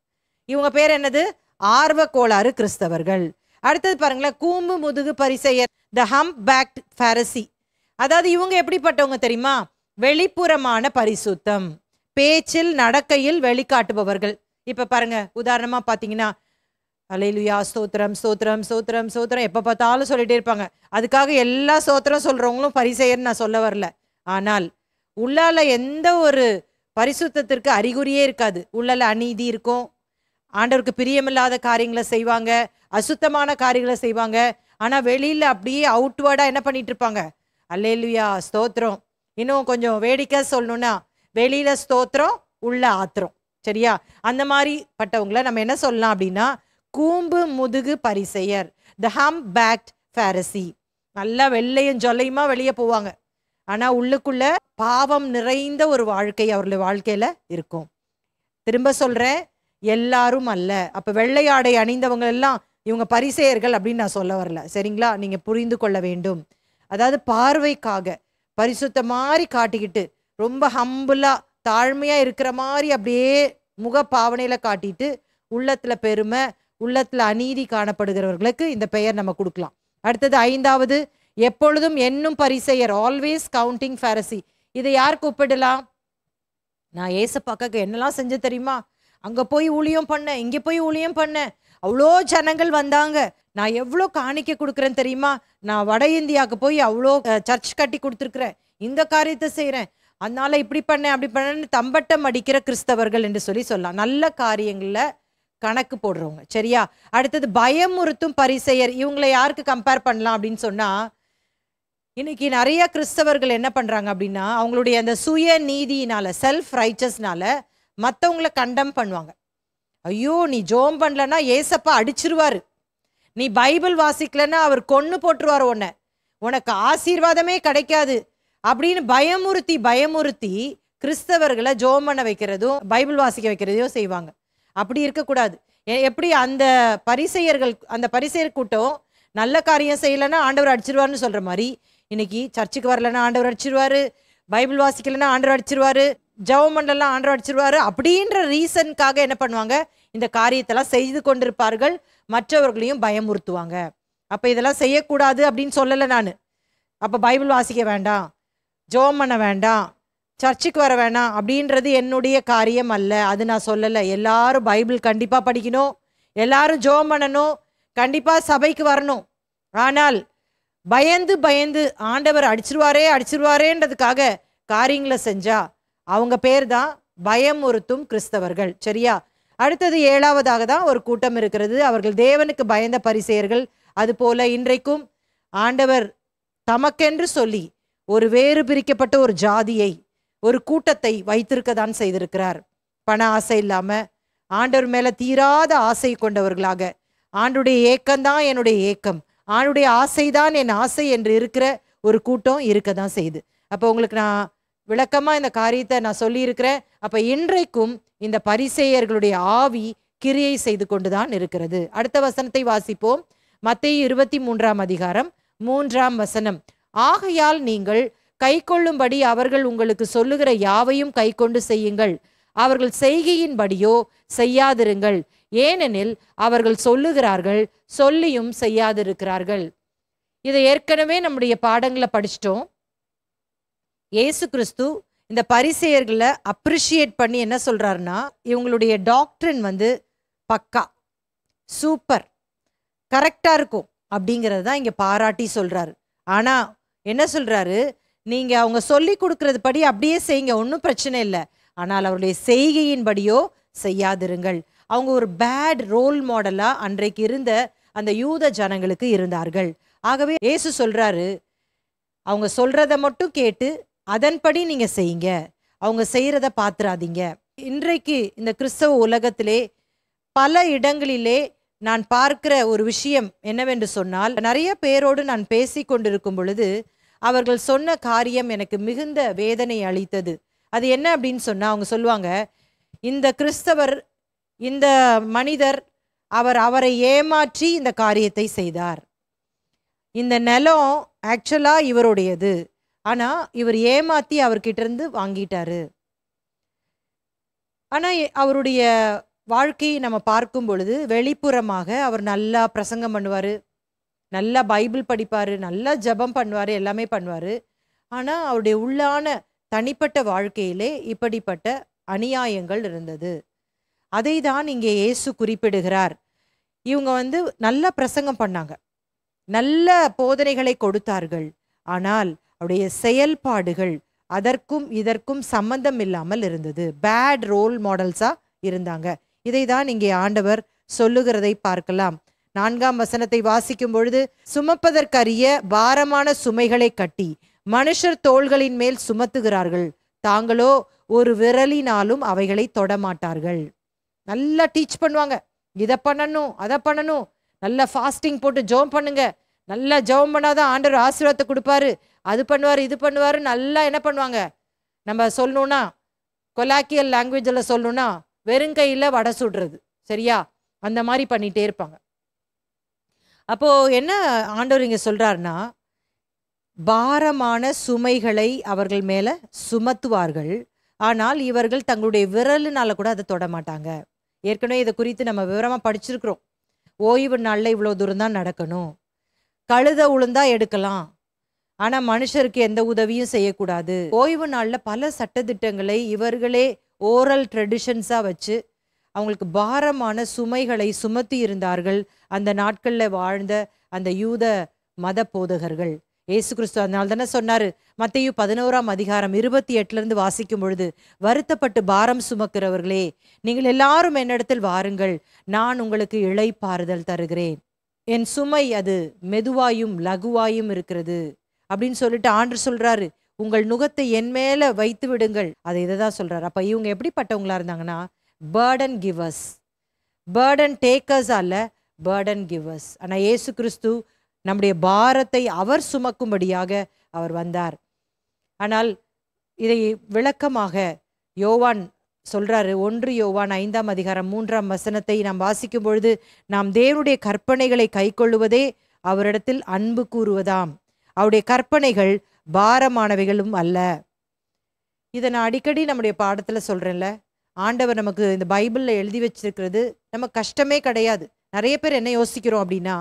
இவங்க பேர் என்னது? ஆர்வ கோளாறு கிறிஸ்தவர்கள். அடுத்தது பாருங்களேன், கூம்பு முதுகு பரிசேயர், த ஹம்ப் பேக்ட் ஃபேரசி. அதாவது இவங்க எப்படிப்பட்டவங்க தெரியுமா? வெளிப்புறமான பரிசுத்தம், பேச்சில் நடக்கையில் வெளிக்காட்டுபவர்கள். இப்போ பாருங்க, உதாரணமா பார்த்தீங்கன்னா, அல்லேலூயா ஸ்தோத்திரம் ஸ்தோத்திரம் ஸ்தோத்திரம் ஸ்தோத்திரம் எப்போ பார்த்தாலும் சொல்லிட்டே இருப்பாங்க. அதுக்காக எல்லா ஸ்தோத்திரம் சொல்றவங்களும் பரிசேயர்னு நான் சொல்ல வரல. ஆனால் உள்ளால எந்த ஒரு பரிசுத்தத்திற்கு அறிகுறியே இருக்காது. உள்ளால அநீதி இருக்கும், ஆண்டவருக்கு பிரியமில்லாத காரியங்களை செய்வாங்க, அசுத்தமான காரியங்களை செய்வாங்க. ஆனால் வெளியில் அப்படியே அவுட்வேர்டாக என்ன பண்ணிட்டு இருப்பாங்க? அல்லேலூயா ஸ்தோத்திரம். இன்னும் கொஞ்சம் வேடிக்கை சொல்லணும்னா, வெளியில ஸ்தோத்திரம் உள்ள ஆத்திரம். சரியா? அந்த மாதிரி பட்டவங்களை நம்ம என்ன சொல்லலாம் அப்படின்னா, கூம்பு முதுகு பரிசேயர், த ஹம்ப் பேக்ட் ஃபேரசி. நல்லா வெள்ளையும் ஜொல்லையுமா வெளியே போவாங்க, ஆனால் உள்ளுக்குள்ள பாவம் நிறைந்த ஒரு வாழ்க்கை அவர்களுடைய வாழ்க்கையில இருக்கும். திரும்ப சொல்றேன், எல்லாரும் அல்ல. அப்போ வெள்ளை ஆடை அணிந்தவங்க எல்லாம் இவங்க பரிசேயர்கள் அப்படின்னு நான் சொல்ல வரல. சரிங்களா? நீங்க புரிந்து கொள்ள வேண்டும். அதாவது பார்வைக்காக பரிசுத்த மாதிரி காட்டிக்கிட்டு ரொம்ப ஹம்புலா தாழ்மையா இருக்கிற மாதிரி அப்படியே முக பாவனையில காட்டிட்டு உள்ளத்துல பெருமை, உள்ளத்துல அநீதி காணப்படுகிறவர்களுக்கு இந்த பெயர் நம்ம கொடுக்கலாம். அடுத்தது ஐந்தாவது, எப்பொழுதும் என்னும் பரிசேயர், ஆல்வேஸ் கவுண்டிங் ஃபேரசி. இதை யாருக்கு ஒப்பிடலாம்? நான் ஏசப்பாக்கு என்னெல்லாம் செஞ்ச தெரியுமா? அங்க போய் ஊழியம் பண்ணேன், இங்க போய் ஊழியம் பண்ணேன், அவ்வளோ ஜனங்கள் வந்தாங்க, நான் எவ்வளோ காணிக்க கொடுக்குறேன் தெரியுமா, நான் வட இந்தியாவுக்கு போய் அவ்வளோ சர்ச் கட்டி கொடுத்துருக்குறேன், இந்த காரியத்தை செய்கிறேன், அதனால இப்படி பண்ணேன் அப்படி பண்ணேன்னு தம்பட்டம் அடிக்கிற கிறிஸ்தவர்கள் என்று சொல்லலாம். நல்ல காரியங்களில் கணக்கு போடுறவங்க. சரியா? அடுத்தது பயமுறுத்தும் பரிசேயர். இவங்களை யாருக்கு கம்பேர் பண்ணலாம் அப்படின்னு சொன்னா, இன்னைக்கு நிறைய கிறிஸ்தவர்கள் என்ன பண்றாங்க அப்படின்னா, அவங்களுடைய அந்த சுய நீதியினால, செல்ஃப் ரைச்சஸ்னால மற்றவங்களை கண்டம் பண்ணுவாங்க. ஐயோ நீ ஜோம் பண்ணலன்னா ஏசப்பா அடிச்சிருவாரு, நீ பைபிள் வாசிக்கலன்னா அவர் கொன்னு போட்டுருவார், உனக்கு ஆசீர்வாதமே கிடைக்காது அப்படின்னு பயமுறுத்தி பயமுறுத்தி கிறிஸ்தவர்களை ஜோம் பண்ண வைக்கிறதும் பைபிள் வாசிக்க வைக்கிறதையும் செய்வாங்க. அப்படி இருக்கக்கூடாது. எப்படி அந்த பரிசேயர் கூட்டம் நல்ல காரியம் செய்யலைன்னா ஆண்டவர் அடிச்சிருவாருன்னு சொல்ற மாதிரி, இன்னைக்கு சர்ச்சுக்கு வரலன்னா ஆண்டவர் அடிச்சிருவாரு, பைபிள் வாசிக்கலன்னா ஆண்டவர் அடிச்சிருவாரு, ஜெபம் பண்ணலாம் ஆண்டவர் அடிச்சிருவாரு அப்படின்ற ரீசனுக்காக என்ன பண்ணுவாங்க, இந்த காரியத்தெல்லாம் செய்து கொண்டிருப்பார்கள், மற்றவர்களையும் பயமுறுத்துவாங்க. அப்போ இதெல்லாம் செய்யக்கூடாது அப்படின்னு சொல்லலை நான். அப்போ பைபிள் வாசிக்க வேண்டாம், ஜெபம் பண்ண வேண்டாம், சர்ச்சுக்கு வர வேணாம் அப்படின்றது என்னுடைய காரியம் அல்ல. அது நான் சொல்லலை. எல்லாரும் பைபிள் கண்டிப்பாக படிக்கணும், எல்லாரும் ஜெபம் பண்ணணும், கண்டிப்பாக சபைக்கு வரணும். ஆனால் பயந்து பயந்து ஆண்டவர் அடிச்சிருவாரேன்றதுக்காக காரியங்களை செஞ்சா அவங்க பேர் தான் பயமுறுத்தும் கிறிஸ்தவர்கள். சரியா? அடுத்தது 7வதாக தான் ஒரு கூட்டம் இருக்கிறது. அவர்கள் தேவனுக்கு பயந்த பரிசேயர்கள். அதுபோல இன்றைக்கும் ஆண்டவர் தமக்கென்று சொல்லி ஒரு வேறு பிரிக்கப்பட்ட ஒரு ஜாதியை, ஒரு கூட்டத்தை வைத்திருக்க தான் செய்திருக்கிறார். பண ஆசை இல்லாம ஆண்டவர் மேல தீராத ஆசை கொண்டவர்களாக, ஆண்டுடைய ஏக்கம்தான் என்னுடைய ஏக்கம், ஆண்டுடைய ஆசைதான் என் ஆசை என்று இருக்கிற ஒரு கூட்டம் இருக்க தான் செய்யுது. அப்போ உங்களுக்கு நான் விளக்கமா இந்த காரியத்தை நான் சொல்லியிருக்கிறேன். அப்ப இன்றைக்கும் இந்த பரிசேயர்களுடைய ஆவி கிரியை செய்து கொண்டுதான் இருக்கிறது. அடுத்த வசனத்தை வாசிப்போம். மத்தேயு 23ஆம் அதிகாரம் 3ஆம் வசனம். ஆகையால் நீங்கள் கை கொள்ளும்படி அவர்கள் உங்களுக்கு சொல்லுகிற யாவையும் கை கொண்டு செய்யுங்கள், அவர்கள் செய்கையின்படியோ செய்யாதிருங்கள், ஏனெனில் அவர்கள் சொல்லுகிறார்கள், சொல்லியும் செய்யாதிருக்கிறார்கள். இதை ஏற்கனவே நம்முடைய பாடங்களை படிச்சிட்டோம். இயேசு கிறிஸ்து இந்த பரிசேயர்களை அப்ரிஷியேட் பண்ணி என்ன சொல்றாருன்னா, இவங்களுடைய டாக்ட்ரின் பக்கா, சூப்பர், கரெக்டா இருக்கும் அப்படிங்கிறது தான் இங்க பாராட்டி சொல்றாரு. ஆனா என்ன சொல்றாரு, நீங்க அவங்க சொல்லி கொடுக்கறது படி அப்படியே செய்யுங்க, ஒன்றும் பிரச்சனை இல்லை, ஆனால் அவருடைய செய்கையின்படியோ செய்யாதிருங்கள். அவங்க ஒரு பேட் ரோல் மாடலா அன்றைக்கு இருந்த அந்த யூத ஜனங்களுக்கு இருந்தார்கள். ஆகவே இயேசு சொல்றாரு, அவங்க சொல்றத மட்டும் கேட்டு அதன்படி நீங்க செய்யுங்க, அவங்க செய்யறத பாத்துறாதீங்க. இன்றைக்கு இந்த கிறிஸ்தவ உலகத்திலே பல இடங்களிலே நான் பார்க்கிற ஒரு விஷயம் என்னவென்று சொன்னால், நிறைய பேரோடு நான் பேசி கொண்டிருக்கும் பொழுது அவர்கள் சொன்ன காரியம் எனக்கு மிகுந்த வேதனை அளித்தது. அது என்ன அப்படின்னு சொன்னா, அவங்க சொல்லுவாங்க, இந்த கிறிஸ்தவர், இந்த மனிதர், அவரை ஏமாற்றி இந்த காரியத்தை செய்தார், இந்த நிலம் ஆக்சுவலா இவருடையது, ஆனா இவர் ஏமாத்தி அவர்கிட்ட இருந்து வாங்கிட்டாரு. ஆனா அவருடைய வாழ்க்கையை நம்ம பார்க்கும் பொழுது வெளிப்புறமாக அவர் நல்லா பிரசங்கம் பண்ணுவாரு, நல்லா பைபிள் படிப்பாரு, நல்லா ஜெபம் பண்ணுவாரு, எல்லாமே பண்ணுவாரு. ஆனா அவருடைய உள்ளான தனிப்பட்ட வாழ்க்கையிலே இப்படிப்பட்ட அநியாயங்கள் இருந்தது. அதை தான் இங்கே இயேசு குறிப்பிடுகிறார். இவங்க நல்ல பிரசங்கம் பண்ணாங்க, நல்ல போதனைகளை கொடுத்தார்கள், ஆனால் அவருடைய செயல்பாடுகள் அதற்கும் இதற்கும் சம்பந்தம் இல்லாமல் இருந்தது. பேட் ரோல் மாடல்ஸா இருந்தாங்க. இதை தான் இங்கே ஆண்டவர் சொல்லுகிறதை பார்க்கலாம். 4ஆம் வசனத்தை வாசிக்கும் பொழுது, சுமப்பதற்கரிய பாரமான சுமைகளை கட்டி மனுஷர் தோள்களின் மேல் சுமத்துகிறார்கள், தாங்களோ ஒரு விரலினாலும் அவைகளை தொடமாட்டார்கள். நல்லா டீச் பண்ணுவாங்க, இதை பண்ணணும் அதை பண்ணணும், நல்லா ஃபாஸ்டிங் போட்டு ஜெபம் பண்ணுங்க, நல்லா ஜெபம் பண்ணாதான் ஆண்டவர் ஆசீர்வாதத்தை கொடுப்பாரு, அது பண்ணுவார் இது பண்ணுவாரு, நல்லா என்ன பண்ணுவாங்க, நம்ம சொல்லணும்னா கொலாக்கியல் லாங்குவேஜில் சொல்லணும்னா வெறுங்கையில் வடை சுடுறது, சரியா, அந்த மாதிரி பண்ணிகிட்டே இருப்பாங்க. அப்போ என்ன ஆண்டவர் இங்கே சொல்றாருன்னா, பாரமான சுமைகளை அவர்கள் மேல சுமத்துவார்கள், ஆனால் இவர்கள் தங்களுடைய விரலுனால கூட அதை தொட மாட்டாங்க. ஏற்கனவே இதை குறித்து நம்ம விவரமா படிச்சிருக்கிறோம். ஓய்வு நாளில் இவ்வளோ தூரம் தான் நடக்கணும், கழுத உளுந்தா எடுக்கலாம், ஆனா மனுஷருக்கு எந்த உதவியும் செய்யக்கூடாது. ஓய்வு நாளில் பல சட்டதிட்டங்களை இவர்களே ஓரல் ட்ரெடிஷன்ஸா வச்சு அவங்களுக்கு பாரமான சுமைகளை சுமத்தி இருந்தார்கள் அந்த நாட்கள்ல வாழ்ந்த அந்த யூத மத போதகர்கள். இயேசு கிறிஸ்து அதனால தானே சொன்னாரு, மத்தேயு 11ஆம் அதிகாரம் 28 வாசிக்கும் பொழுது, வருத்தப்பட்டு பாரம் சுமக்கிறவர்களே, நீங்கள் எல்லாரும் என்னிடத்தில் வாருங்கள், நான் உங்களுக்கு இளைப்பாறுதல் தருகிறேன், என் சுமை அது மெதுவாயும் லகுவாயும் இருக்கிறது அப்படின்னு சொல்லிட்டு ஆண்டவர் சொல்றாரு, உங்கள் நுகத்தை என் மேல வைத்து விடுங்கள். அதை இதை தான் சொல்றாரு. அப்ப இவங்க எப்படிப்பட்டவங்களா இருந்தாங்கன்னா, பேர்டன் கிவர்ஸ், பேர்டன் டேக்கர்ஸ் அல்ல, பேர்டன் கிவர்ஸ். ஆனா இயேசு கிறிஸ்து நம்முடைய பாரத்தை அவர் சுமக்கும்படியாக அவர் வந்தார். ஆனால் இதை விளக்கமாக யோவான் சொல்றாரு. 1 யோவான் 5ஆம் அதிகாரம் 3ஆம் வசனத்தை நாம் வாசிக்கும் பொழுது, நாம் தேவனுடைய கற்பனைகளை கை கொள்ளுவதே அவரிடத்தில் அன்பு கூறுவதாம், அவருடைய கற்பனைகள் பாரமானவைகளும் அல்ல. இதை நான் அடிக்கடி நம்முடைய பாடத்துல சொல்றேன்ல, ஆண்டவர் நமக்கு இந்த பைபிள்ல எழுதி வச்சிருக்கிறது நம்ம கஷ்டமே கிடையாது. நிறைய பேர் என்ன யோசிக்கிறோம் அப்படின்னா,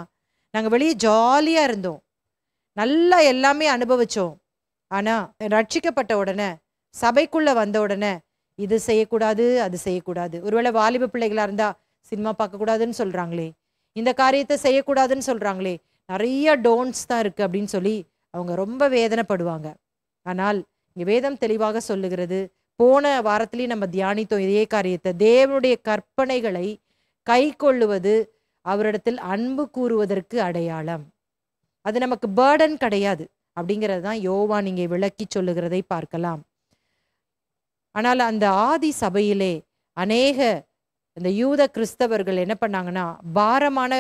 நாங்க வெளியே ஜாலியா இருந்தோம், நல்லா எல்லாமே அனுபவிச்சோம், ஆனா ரட்சிக்கப்பட்ட உடனே சபைக்குள்ள வந்த உடனே இது செய்யக்கூடாது, அது செய்யக்கூடாது. ஒருவேளை வாலிப பிள்ளைகளா இருந்தா சினிமா பார்க்கக்கூடாதுன்னு சொல்றாங்களே, இந்த காரியத்தை செய்யக்கூடாதுன்னு சொல்றாங்களே, நிறைய டோன்ட்ஸ் தான் இருக்கு அப்படின்னு சொல்லி அவங்க ரொம்ப வேதனைப்படுவாங்க. ஆனால் இங்க வேதம் தெளிவாக சொல்லுகிறது, போன வாரத்திலேயே நம்ம தியானித்தோம் இதே காரியத்தை, தேவனுடைய கற்பனைகளை கை கொள்ளுவது அவரிடத்தில் அன்பு கூறுவதற்கு அடையாளம். அது நமக்கு பேர்டன் கிடையாது அப்படிங்கிறது தான் யோவான் இங்கே விளக்கி சொல்லுகிறதை பார்க்கலாம். ஆனால் அந்த ஆதி சபையிலே அநேக இந்த யூத கிறிஸ்தவர்கள் என்ன பண்ணாங்கன்னா, பாரமான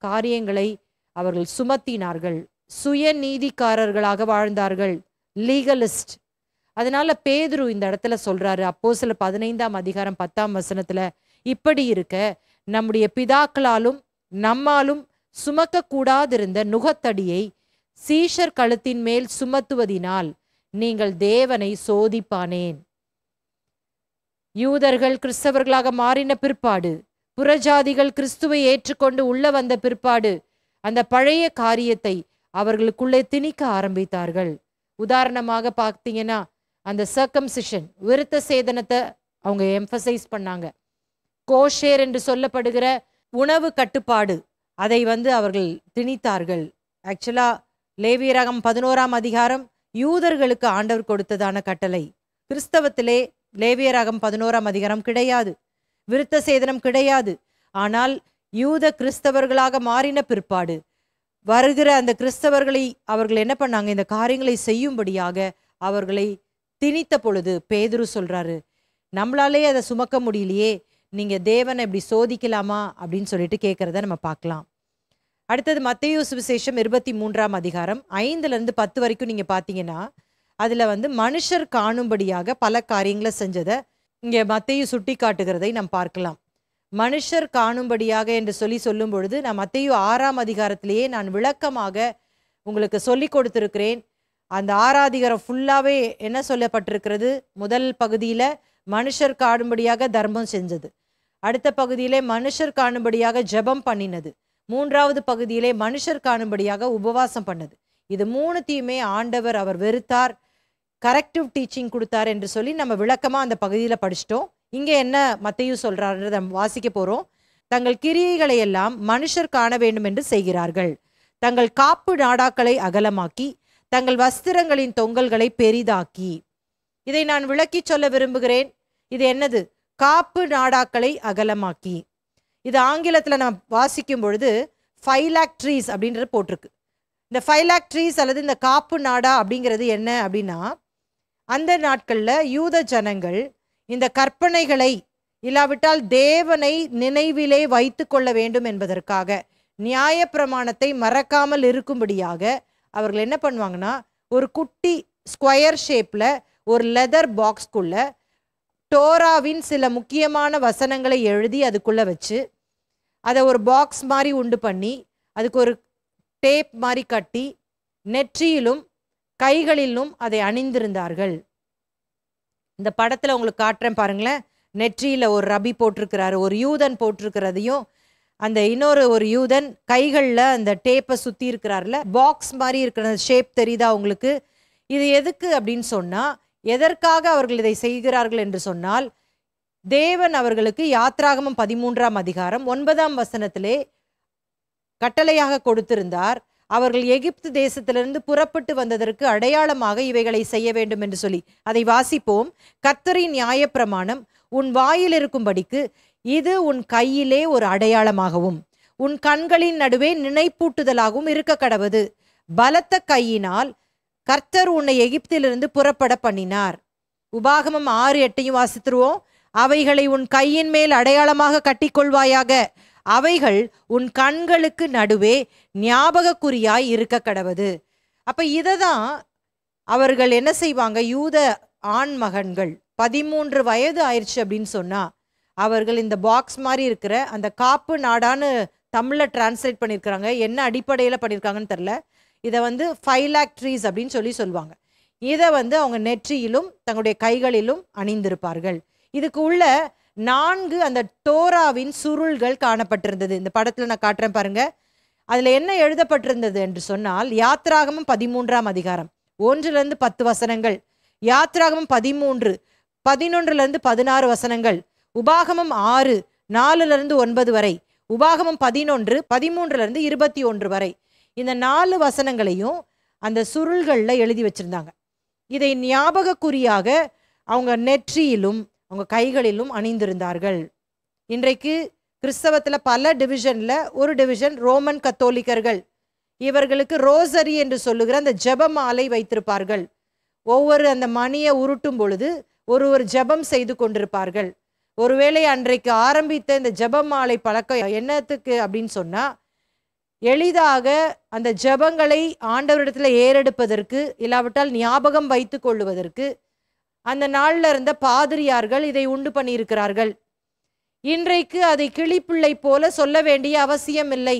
காரியங்களை அவர்கள் சுமத்தினார்கள், சுய நீதிக்காரர்களாக வாழ்ந்தார்கள், லீகலிஸ்ட். அதனால பேதுரு இந்த இடத்துல சொல்றாரு, அப்போஸ்தலர் 15ஆம் அதிகாரம் 10ஆம் வசனத்துல, இப்படி இருக்க நம்முடைய பிதாக்களாலும் நம்மாலும் சுமக்க கூடாதிருந்த நுகத்தடியை சீஷர் கழுத்தின் மேல் சுமத்துவதினால் நீங்கள் தேவனை சோதிப்பானேன். யூதர்கள் கிறிஸ்தவர்களாக மாறின பிற்பாடு, புறஜாதிகள் கிறிஸ்துவை ஏற்றுக்கொண்டு உள்ள வந்த பிற்பாடு அந்த பழைய காரியத்தை அவர்களுக்குள்ளே திணிக்க ஆரம்பித்தார்கள். உதாரணமாக பார்த்தீங்கன்னா, அந்த சர்க்கம்சிஷன், விருத்த சேதனத்தை அவங்க எம்பசைஸ் பண்ணாங்க. கோஷேர் என்று சொல்லப்படுகிற உணவு கட்டுப்பாடு, அதை அவர்கள் திணித்தார்கள். ஆக்சுவலா லேவியராகம் 11ஆம் அதிகாரம் யூதர்களுக்கு ஆண்டவர் கொடுத்ததான கட்டளை. கிறிஸ்தவத்திலே லேவியராகம் 11ஆம் அதிகாரம் கிடையாது, விருத்த சேதனம் கிடையாது. ஆனால் யூத கிறிஸ்தவர்களாக மாறின பிற்பாடு வருகிற அந்த கிறிஸ்தவர்களை அவர்கள் என்ன பண்ணாங்க, இந்த காரியங்களை செய்யும்படியாக அவர்களை திணித்த பொழுது பேதுரு சொல்றாரு, நம்மளாலே அதை சுமக்க முடியலையே, நீங்க தேவனை இப்படி சோதிக்கலாமா அப்படின்னு சொல்லிட்டு கேட்கறத நம்ம பார்க்கலாம். அடுத்தது மத்தேயு சுவிசேஷம் 23ஆம் அதிகாரம் 5-10 வரைக்கும் நீங்க பார்த்தீங்கன்னா, அதுல மனுஷர் காணும்படியாக பல காரியங்களை செஞ்சதை இங்க மத்தேயு சுட்டி காட்டுகிறதை நாம் பார்க்கலாம். மனுஷர் காணும்படியாக என்று சொல்லும் பொழுது, நான் மத்தேயு 6ஆம் அதிகாரத்திலேயே நான் விளக்கமாக உங்களுக்கு சொல்லி கொடுத்திருக்கிறேன். அந்த 6ஆம் அதிகாரம் ஃபுல்லாவே என்ன சொல்லப்பட்டிருக்கிறது, முதல் பகுதியில மனுஷர் காணும்படியாக தர்மம் செஞ்சது, அடுத்த பகுதியிலே மனுஷர் காணும்படியாக ஜெபம் பண்ணினது, 3வது பகுதியிலே மனுஷர் காணும்படியாக உபவாசம் பண்ணது. இது 3த்தையுமே ஆண்டவர் அவர் வெறுத்தார், கரெக்டிவ் டீச்சிங் கொடுத்தார் என்று சொல்லி நம்ம விளக்கமா அந்த பகுதியில் படிச்சிட்டோம். இங்க என்ன மத்தேயு சொல்றாருன்றத வாசிக்க போறோம். தங்கள் கிரியைகளை எல்லாம் மனுஷர் காண வேண்டும் என்று செய்கிறார்கள், தங்கள் காப்பு நாடாக்களை அகலமாக்கி தங்கள் வஸ்திரங்களின் தொங்கல்களை பெரிதாக்கி. இதை நான் விளக்கி சொல்ல விரும்புகிறேன். இது என்னது? காப்பு நாடாக்களை அகலமாக்கி. இது ஆங்கிலத்தில் நம்ம வாசிக்கும் பொழுது ஃபைலாக்ட்ரீஸ் அப்படின்றது போட்டிருக்கு. இந்த ஃபைலாக்ட்ரீஸ் அல்லது இந்த காப்பு நாடா அப்படிங்கிறது என்ன அப்படின்னா, அந்த நாட்களில் யூத ஜனங்கள் இந்த கற்பனைகளை இல்லாவிட்டால் தேவனை நினைவிலே வைத்து கொள்ள வேண்டும் என்பதற்காக, நியாயப்பிரமாணத்தை மறக்காமல் இருக்கும்படியாக அவர்கள் என்ன பண்ணுவாங்கன்னா, ஒரு குட்டி ஸ்கொயர் ஷேப்பில் ஒரு லெதர் பாக்ஸ்குள்ள டோராவின் சில முக்கியமான வசனங்களை எழுதி அதுக்குள்ளே வச்சு அதை ஒரு பாக்ஸ் மாதிரி உண்டு பண்ணி அதுக்கு ஒரு டேப் மாதிரி கட்டி நெற்றியிலும் கைகளிலும் அதை அணிந்திருந்தார்கள். இந்த படத்தில் உங்களுக்கு காட்டுறேன் பாருங்களேன். நெற்றியில் ஒரு ரபி போட்டிருக்கிறாரு, ஒரு யூதன் போட்டிருக்கிறதையும் அந்த ஒரு யூதன் கைகளில் அந்த டேப்பை சுற்றி இருக்கிறார்ல, பாக்ஸ் மாதிரி இருக்கிற ஷேப் தெரியுதா உங்களுக்கு? இது எதுக்கு அப்படின்னு சொன்னால், எதற்காக அவர்கள் இதை செய்கிறார்கள் என்று சொன்னால், தேவன் அவர்களுக்கு யாத்ராகமம் 13ஆம் அதிகாரம் 9ஆம் வசனத்திலே கட்டளையாக கொடுத்திருந்தார். அவர்கள் எகிப்து தேசத்திலிருந்து புறப்பட்டு வந்ததற்கு அடையாளமாக இவைகளை செய்ய வேண்டும் என்று சொல்லி. அதை வாசிப்போம். கர்த்தரின் நியாயப்பிரமாணம் உன் வாயில் இருக்கும்படிக்கு இது உன் கையிலே ஒரு அடையாளமாகவும் உன் கண்களின் நடுவே நினைப்பூட்டுதலாகவும் இருக்க கடவது. பலத்த கையினால் கர்த்தர் உன்னை எகிப்திலிருந்து புறப்பட பண்ணினார். உபாகமம் 6:8 வாசித்துருவோம். அவைகளை உன் கையின் மேல் அடையாளமாக கட்டிக்கொள்வாயாக, அவைகள் உன் கண்களுக்கு நடுவே ஞாபக குறியாய் இருக்க கடவது. அப்ப இதை தான் அவர்கள் என்ன செய்வாங்க, யூத ஆண் மகன்கள் 13 வயது ஆயிடுச்சு அப்படின்னு சொன்னா அவர்கள் இந்த பாக்ஸ் மாதிரி இருக்கிற அந்த காப்பு நாடான்னு தமிழில் டிரான்ஸ்லேட் பண்ணியிருக்கிறாங்க. என்ன அடிப்படையில் பண்ணியிருக்காங்கன்னு தெரில. இதை ஃபைலாக்ட்ரீஸ் அப்படின்னு சொல்லுவாங்க. இதை அவங்க நெற்றியிலும் தங்களுடைய கைகளிலும் அணிந்திருப்பார்கள். இதுக்கு உள்ள 4 அந்த டோராவின் சுருள்கள் காணப்பட்டிருந்தது. இந்த படத்தில் நான் காட்டுறேன் பாருங்க. அதில் என்ன எழுதப்பட்டிருந்தது என்று சொன்னால், யாத்ராகமம் 13ஆம் அதிகாரம் 1-10 வசனங்கள். யாத்ராகமம் 13:11-16 வசனங்கள், உபாகமம் 6:4-9 வரை, உபாகமம் 11:13-21 வரை. இந்த 4 வசனங்களையும் அந்த சுருள்களில் எழுதி வச்சிருந்தாங்க. இதை ஞாபகக்குறியாக அவங்க நெற்றியிலும் அவங்க கைகளிலும் அணிந்திருந்தார்கள். இன்றைக்கு கிறிஸ்தவத்தில் பல டிவிஷனில் ஒரு டிவிஷன் ரோமன் கத்தோலிக்கர்கள். இவர்களுக்கு ரோசரி என்று சொல்லுகிற அந்த ஜெபமாலை வைத்திருப்பார்கள். ஒவ்வொரு அந்த மணியை உருட்டும் பொழுது ஒரு ஜெபம் செய்து கொண்டிருப்பார்கள். ஒருவேளை அன்றைக்கு ஆரம்பித்த இந்த ஜெபமாலை பழக்கம் என்னத்துக்கு அப்படின்னு சொன்னால், எளிதாக அந்த ஜெபங்களை ஆண்டவரிடத்தில் ஏறெடுப்பதற்கு, இல்லாவிட்டால் ஞாபகம் வைத்து கொள்ளுவதற்கு அந்த நாளில் இருந்த பாதிரியார்கள் இதை உண்டு பண்ணியிருக்கிறார்கள். இன்றைக்கு அதை கிளிப்பிள்ளை போல சொல்ல வேண்டிய அவசியம் இல்லை.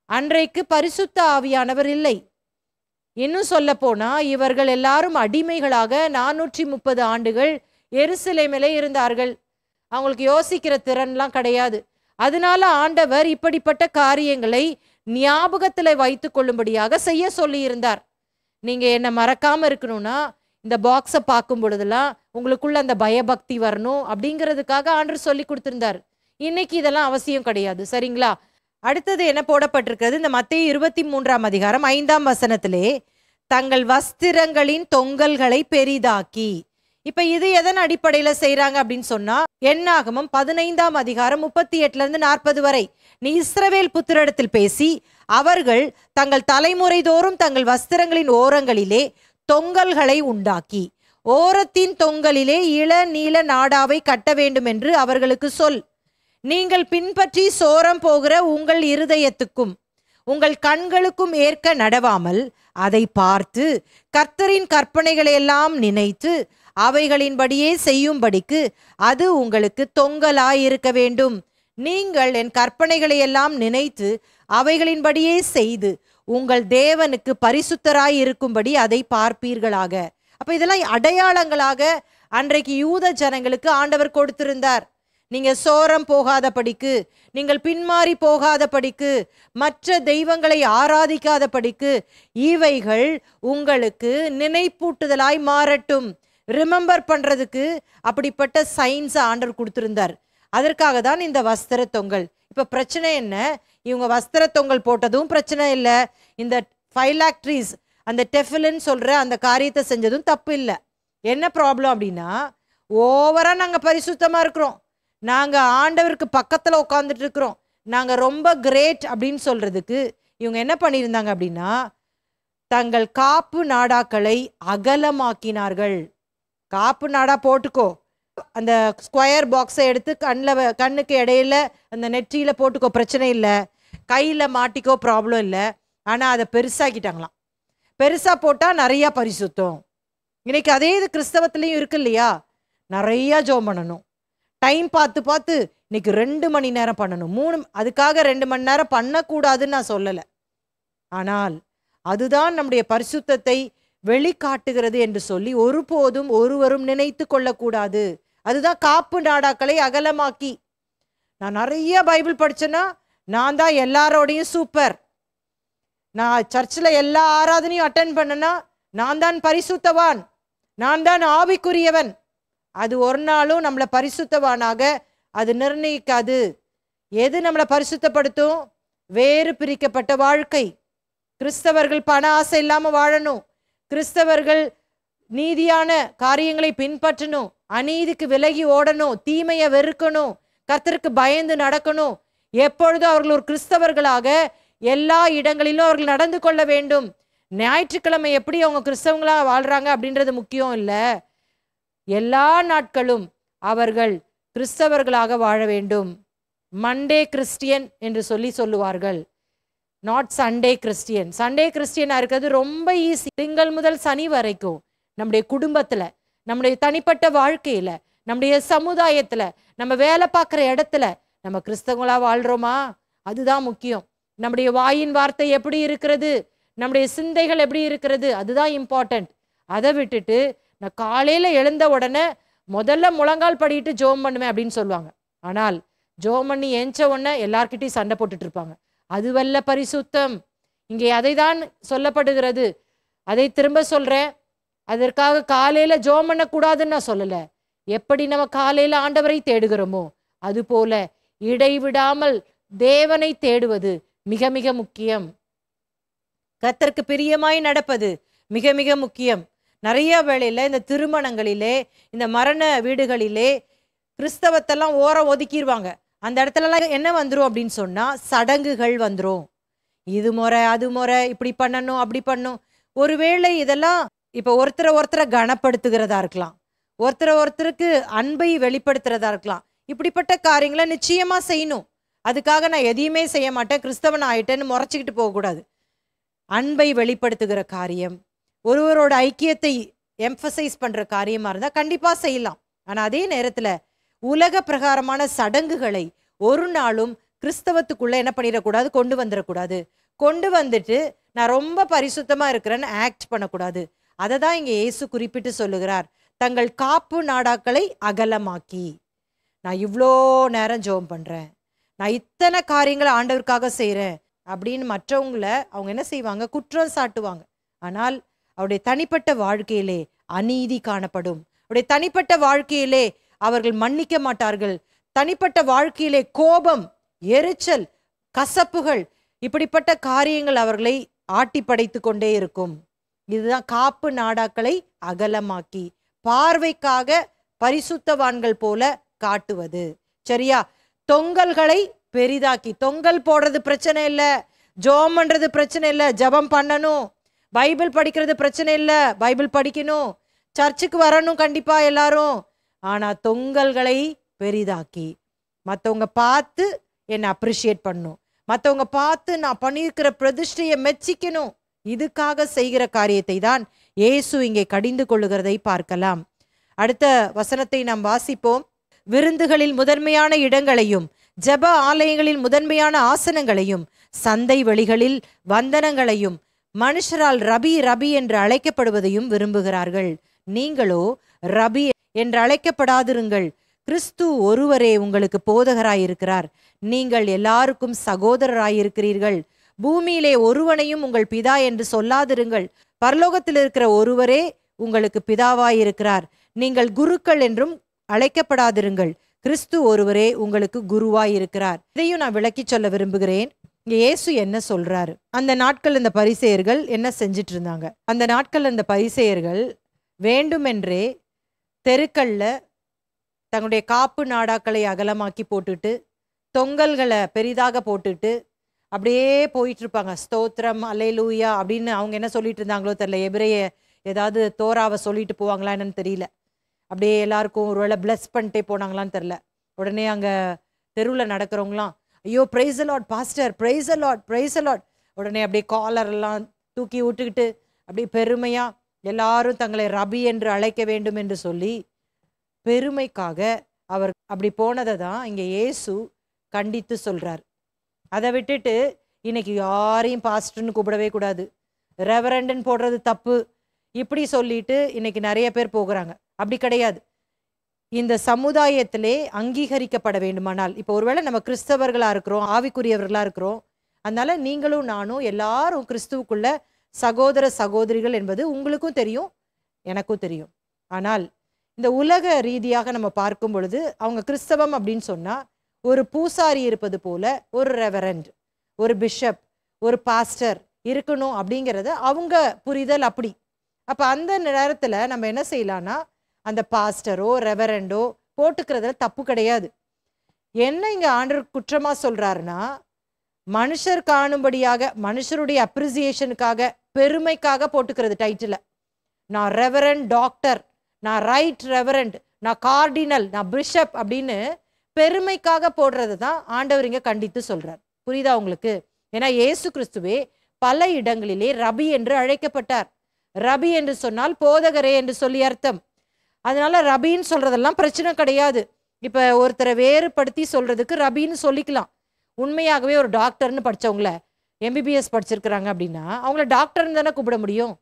அன்றைக்கு பரிசுத்த ஆவியானவர் இல்லை. இன்னும் சொல்ல போனா இவர்கள் எல்லாரும் அடிமைகளாக 430 ஆண்டுகள் எருசலேமிலே இருந்தார்கள். அவங்களுக்கு யோசிக்கிற திறன்லாம் கிடையாது. அதனால ஆண்டவர் இப்படிப்பட்ட காரியங்களை ஞாபகத்தில் வைத்து கொள்ளும்படியாக செய்ய சொல்லி இருந்தார். நீங்க என்ன மறக்காம இருக்கணும்னா இந்த பாக்ஸை பார்க்கும் பொழுதெல்லாம் உங்களுக்குள்ள அந்த பயபக்தி வரணும் அப்படிங்கிறதுக்காக ஆண்டவர் சொல்லி கொடுத்திருந்தார். இன்னைக்கு இதெல்லாம் அவசியம் கிடையாது. சரிங்களா? அடுத்தது என்ன போடப்பட்டிருக்கிறது? இந்த மத்தேயு 23:5 வசனத்திலே தங்கள் வஸ்திரங்களின் தொங்கல்களை பெரிதாக்கி. இப்ப இது எதன் அடிப்படையில செய்யறாங்க அப்படின்னு சொன்னா, என்னாகமம் 15:38-40 வரை, நீ இஸ்ரவேல் புத்திரரிடத்தில் பேசி அவர்கள் தங்கள் தலைமுறை தோறும் தங்கள் வஸ்திரங்களின் ஓரங்களிலே தொங்கல்களை உண்டாக்கி ஓரத்தின் தொங்கலிலே இள நீல நாடாவை கட்ட வேண்டும் என்று அவர்களுக்கு சொல். நீங்கள் பின்பற்றி சோரம் போகிற உங்கள் இருதயத்துக்கும் உங்கள் கண்களுக்கும் ஏற்க நடவாமல் அதை பார்த்து கர்த்தரின் கற்பனைகளை எல்லாம் நினைத்து அவைகளின்படியே செய்யும்படிக்கு அது உங்களுக்கு தொங்கலாயிருக்க வேண்டும். நீங்கள் என் கற்பனைகளை எல்லாம் நினைத்து அவைகளின்படியே செய்து உங்கள் தேவனுக்கு பரிசுத்தராய் இருக்கும்படி அதை பார்ப்பீர்களாக. அப்ப இதெல்லாம் அடையாளங்களாக அன்றைக்கு யூத ஜனங்களுக்கு ஆண்டவர் கொடுத்திருந்தார். நீங்க சோரம் போகாதபடிக்கு, நீங்கள் பின்மாறி போகாதபடிக்கு, மற்ற தெய்வங்களை ஆராதிக்காதபடிக்கு இவைகள் உங்களுக்கு நினைப்பூட்டுதலாய் மாறட்டும். ரிமெம்பர் பண்றதுக்கு அப்படிப்பட்ட சைன்ஸ் ஆண்டவர் கொடுத்திருந்தார். அதற்காக தான் இந்த வஸ்திர தொங்கல். இப்ப பிரச்சனை என்ன? இவங்க வஸ்திர தொங்கல் போட்டதும் பிரச்சனை இல்லை, இந்த ஃபைலாக்ட்ரிஸ் அந்த டெஃபிலின்னு சொல்ற அந்த காரியத்தை செஞ்சதும் தப்பு இல்லை. என்ன ப்ராப்ளம் அப்படின்னா, ஓவரா நாங்க பரிசுத்தமா இருக்கிறோம், நாங்க ஆண்டவருக்கு பக்கத்துல உட்காந்துட்டு இருக்கிறோம், நாங்க ரொம்ப கிரேட் அப்படின்னு சொல்றதுக்கு இவங்க என்ன பண்ணியிருந்தாங்க அப்படின்னா, தங்கள் காப்பு நாடாக்களை அகலமாக்கினார்கள். காப்பு நாடா போட்டுக்கோ, அந்த ஸ்கொயர் பாக்ஸை எடுத்து கண்ணுக்கு இடையில அந்த நெற்றியில போட்டுக்கோ, பிரச்சனை இல்லை, கையில மாட்டிக்கோ, ப்ராப்ளம் இல்லை. ஆனா அதை பெருசாக்கிட்டாங்களாம். பெருசா போட்டா நிறைய பரிசுத்தம். இன்னைக்கு அதே இது கிறிஸ்தவத்திலையும் இருக்கு இல்லையா? நிறைய ஜெபம் பண்ணணும், டைம் பார்த்து பார்த்து இன்னைக்கு 2 மணி நேரம் பண்ணணும், 3, அதுக்காக 2 மணி நேரம் பண்ணக்கூடாதுன்னு நான் சொல்லலை. ஆனால் அதுதான் நம்முடைய பரிசுத்தத்தை வெளிக்காட்டுகிறது என்று சொல்லி ஒருபோதும் ஒருவரும் நினைத்து கொள்ளக்கூடாது. அதுதான் காப்பு நாடாக்களை அகலமாக்கி. நான் நிறைய பைபிள் படிச்சேன்னா நான் தான் எல்லாரோடையும் சூப்பர், நான் சர்ச்சில் எல்லா ஆராதனையும் அட்டென்ட் பண்ணனா நான் தான் பரிசுத்தவான், நான் தான் ஆவிக்குரியவன். அது ஒரு நாளும் நம்மளை பரிசுத்தவானாக அது நிர்ணயிக்காது. எது நம்மளை பரிசுத்தப்படுத்தும்? வேறு பிரிக்கப்பட்ட வாழ்க்கை. கிறிஸ்தவர்கள் பண ஆசை இல்லாம வாழணும், கிறிஸ்தவர்கள் நீதியான காரியங்களை பின்பற்றணும், அநீதிக்கு விலகி ஓடணும், தீமையை வெறுக்கணும், கர்த்தருக்கு பயந்து நடக்கணும். எப்பொழுதும் அவர்கள் ஒரு கிறிஸ்தவர்களாக எல்லா இடங்களிலும் அவர்கள் நடந்து கொள்ள வேண்டும். ஞாயிற்றுக்கிழமை எப்படி அவங்க கிறிஸ்தவங்களா வாழ்றாங்க அப்படின்றது முக்கியம் இல்லை, எல்லா நாட்களும் அவர்கள் கிறிஸ்தவர்களாக வாழ வேண்டும். மண்டே கிறிஸ்டியன் என்று சொல்லுவார்கள், நாட் சண்டே கிறிஸ்டியன். சண்டே கிறிஸ்டியனா இருக்கிறது ரொம்ப ஈஸி. திங்கள் முதல் சனி வரைக்கும் நம்முடைய குடும்பத்துல, நம்முடைய தனிப்பட்ட வாழ்க்கையில, நம்முடைய சமுதாயத்துல, நம்ம வேலை பார்க்குற இடத்துல நம்ம கிறிஸ்தவங்களா வாழ்றோமா? அதுதான் முக்கியம். நம்முடைய வாயின் வார்த்தை எப்படி இருக்கிறது, நம்முடைய சிந்தைகள் எப்படி இருக்கிறது, அதுதான் இம்பார்ட்டன்ட். அதை விட்டுட்டு நான் காலையில எழுந்த உடனே முதல்ல முழங்கால் படிட்டு ஜோம் பண்ணுவேன் அப்படின்னு சொல்லுவாங்க. ஆனால் ஜோம் பண்ணி ஏஞ்ச உடனே எல்லார்கிட்டையும் சண்டை போட்டுட்டு இருப்பாங்க. அதுவல்ல பரிசுத்தம். இங்கே அதை தான் சொல்லப்படுகிறது. அதை திரும்ப சொல்றேன், அதற்காக காலையில ஜெபம் பண்ணக்கூடாதுன்னு நான் சொல்லல. எப்படி நம்ம காலையில ஆண்டவரை தேடுகிறோமோ அது போல இடைவிடாமல் தேவனை தேடுவது மிக மிக முக்கியம். கர்த்தருக்கு பிரியமாய் நடப்பது மிக மிக முக்கியம். நிறைய வேளையில இந்த திருமணங்களிலே, இந்த மரண வீடுகளிலே கிறிஸ்தவத்தெல்லாம் ஓரம் ஒதுக்கிடுவாங்க. அந்த இடத்துலலாம் என்ன வந்துடும் அப்படின்னு சொன்னா சடங்குகள் வந்துடும். இது முறை அது முறை, இப்படி பண்ணணும் அப்படி பண்ணும். ஒருவேளை இதெல்லாம் இப்போ ஒருத்தரை கனப்படுத்துகிறதா இருக்கலாம், ஒருத்தருக்கு அன்பை வெளிப்படுத்துறதா இருக்கலாம். இப்படிப்பட்ட காரியங்களை நிச்சயமா செய்யணும். அதுக்காக நான் எதையுமே செய்ய மாட்டேன், கிறிஸ்தவன் ஆயிட்டேன்னு முறைச்சிக்கிட்டு போகக்கூடாது. அன்பை வெளிப்படுத்துகிற காரியம், ஒருவரோட ஐக்கியத்தை எம்பசைஸ் பண்ற காரியமா இருந்தா கண்டிப்பா செய்யலாம். ஆனா அதே நேரத்துல உலக பிரகாரமான சடங்குகளை ஒரு நாளும் கிறிஸ்தவத்துக்குள்ள என்ன பண்ணிடக்கூடாது, கொண்டு வந்துடக்கூடாது. கொண்டு வந்துட்டு நான் ரொம்ப பரிசுத்தமா இருக்கிறேன்னு ஆக்ட் பண்ணக்கூடாது. அதை தான் இங்க இயேசு குறிப்பிட்டு சொல்லுகிறார். தங்கள் காப்பு நாடாக்களை அகலமாக்கி, நான் இவ்வளோ நேரம் ஜெபம் பண்றேன், நான் இத்தனை காரியங்களை ஆண்டவருக்காக செய்கிறேன் அப்படின்னு மற்றவங்களை அவங்க என்ன செய்வாங்க, குற்றம் சாட்டுவாங்க. ஆனால் அவருடைய தனிப்பட்ட வாழ்க்கையிலே அநீதி காணப்படும். அவருடைய தனிப்பட்ட வாழ்க்கையிலே அவர்கள் மன்னிக்க மாட்டார்கள். தனிப்பட்ட வாழ்க்கையிலே கோபம், எரிச்சல், கசப்புகள், இப்படிப்பட்ட காரியங்கள் அவர்களை ஆட்டி படைத்து கொண்டே இருக்கும். இதுதான் காப்பு நாடாக்களை அகலமாக்கி, பார்வைக்காக பரிசுத்தவான்கள் போல காட்டுவது. சரியா? தொங்கல்களை பெரிதாக்கி, தொங்கல் போடுறது பிரச்சனை இல்லை, ஜெபம் பண்றது பிரச்சனை இல்லை, ஜெபம் பண்ணணும். பைபிள் படிக்கிறது பிரச்சனை இல்லை, பைபிள் படிக்கணும். சர்ச்சுக்கு வரணும் கண்டிப்பா எல்லாரும். ஆனா தொங்கல்களை பெரிதாக்கி மற்றவங்க பார்த்து என்னை அப்ரிஷியேட் பண்ணணும், மற்றவங்க பார்த்து நான் பண்ணியிருக்கிற பிரதிஷ்டையை மெச்சிக்கணும். இதுக்காக செய்கிற காரியத்தை தான் இயேசு இங்கே கடிந்து கொள்ளுகிறதை பார்க்கலாம். அடுத்த வசனத்தை நாம் வாசிப்போம். விருந்துகளில் முதன்மையான இடங்களையும் ஜெப ஆலயங்களில் முதன்மையான ஆசனங்களையும் சந்தை வெளிகளில் வந்தனங்களையும் மனுஷரால் ரபி ரபி என்று அழைக்கப்படுவதையும் விரும்புகிறார்கள். நீங்களோ ரபி என்று அழைக்கப்படாதிருங்கள், கிறிஸ்து ஒருவரே உங்களுக்கு போதகராயிருக்கிறார். நீங்கள் எல்லாருக்கும் சகோதரராயிருக்கிறீர்கள். பூமியிலே ஒருவனையும் உங்கள் பிதா என்று சொல்லாதிருங்கள், பரலோகத்தில் இருக்கிற ஒருவரே உங்களுக்கு பிதாவாயிருக்கிறார். நீங்கள் குருக்கள் என்றும் அழைக்கப்படாதிருங்கள், கிறிஸ்து ஒருவரே உங்களுக்கு குருவாயிருக்கிறார். இதையும் நான் விளக்கி சொல்ல விரும்புகிறேன். இங்க இயேசு என்ன சொல்றாரு? அந்த நாட்கள் இந்த பரிசேயர்கள் என்ன செஞ்சிட்டு இருந்தாங்க? அந்த நாட்கள் இந்த பரிசேயர்கள் வேண்டுமென்றே தெருக்கள்ல தங்களுடைய காப்பு நாடாக்களை அகலமாக்கி போட்டுட்டு, தொங்கல்களை பெரிதாக போட்டுட்டு அப்படியே போயிட்டு இருப்பாங்க. ஸ்தோத்திரம் அல்லேலூயா அப்படின்னு அவங்க என்ன சொல்லிட்டு இருந்தாங்களோ தெரியல. எபிரேய ஏதாவது தோராவை சொல்லிட்டு போவாங்களா என்னன்னு தெரியல. அப்படியே எல்லாருக்கும் ஒருவேளை பிளஸ் பண்ணிட்டே போனாங்களான்னு தெரில. உடனே அங்கே தெருவில் நடக்கிறவங்களாம், ஐயோ praise Lord pastor, praise Lord, praise Lord. உடனே அப்படியே காலரெல்லாம் தூக்கி விட்டுக்கிட்டு அப்படியே பெருமையாக எல்லாரும் தங்களை ரபி என்று அழைக்க வேண்டும் என்று சொல்லி பெருமைக்காக அவர் அப்படி போனதை தான் இங்கே இயேசு கண்டித்து சொல்கிறார். அதை விட்டுட்டு இன்னைக்கு யாரையும் பாஸ்டர்னு கூப்பிடவே கூடாது, ரெவரண்டுன்னு போடுறது தப்பு, இப்படி சொல்லிட்டு இன்னைக்கு நிறைய பேர் போகிறாங்க. அப்படி கிடையாது. இந்த சமுதாயத்திலே அங்கீகரிக்கப்பட வேண்டுமானால், இப்போ ஒருவேளை நம்ம கிறிஸ்தவர்களாக இருக்கிறோம், ஆவிக்குரியவர்களாக இருக்கிறோம், அதனால நீங்களும் நானும் எல்லாரும் கிறிஸ்துவுக்குள்ள சகோதர சகோதரிகள் என்பது உங்களுக்கும் தெரியும், எனக்கும் தெரியும். ஆனால் இந்த உலக ரீதியாக நம்ம பார்க்கும் பொழுது அவங்க கிறிஸ்தவம் அப்படின்னு சொன்னால் ஒரு பூசாரி இருப்பது போல ஒரு ரெவரண்ட், ஒரு பிஷப், ஒரு பாஸ்டர் இருக்கணும் அப்படிங்கிறத அவங்க புரிதல் அப்படி. அப்போ அந்த நேரத்தில் நம்ம என்ன செய்யலான்னா, அந்த பாஸ்டரோ ரெவரண்டோ போட்டுக்கிறதுல தப்பு கிடையாது. என்ன இங்கே ஆண்டவர் குற்றமாக சொல்கிறாருன்னா, மனுஷர் காணும்படியாக, மனுஷருடைய அப்ரிசியேஷனுக்காக, பெருமைக்காக போட்டுக்கிறது டைட்டில். நான் ரெவரண்ட் டாக்டர், நான் ரைட் ரெவரண்ட், நான் கார்டினல், நான் பிஷப் அப்படின்னு பெருமைக்காக போடுறது தான் ஆண்டவர் இங்கே கண்டித்து சொல்கிறார். புரியுதா உங்களுக்கு? ஏன்னா இயேசு கிறிஸ்துவே பல இடங்களிலே ரபி என்று அழைக்கப்பட்டார். ரபி என்று சொன்னால் போதகரே என்று சொல்லி அர்த்தம். அதனால ரபின்னு சொல்றதெல்லாம் பிரச்சனை கிடையாது. இப்போ ஒருத்தரை வேறுபடுத்தி சொல்றதுக்கு ரபின்னு சொல்லிக்கலாம். உண்மையாகவே ஒரு டாக்டர்னு படித்தவங்கள, எம்பிபிஎஸ் படிச்சிருக்கிறாங்க அப்படின்னா அவங்கள டாக்டர்னு தானே கூப்பிட முடியும்.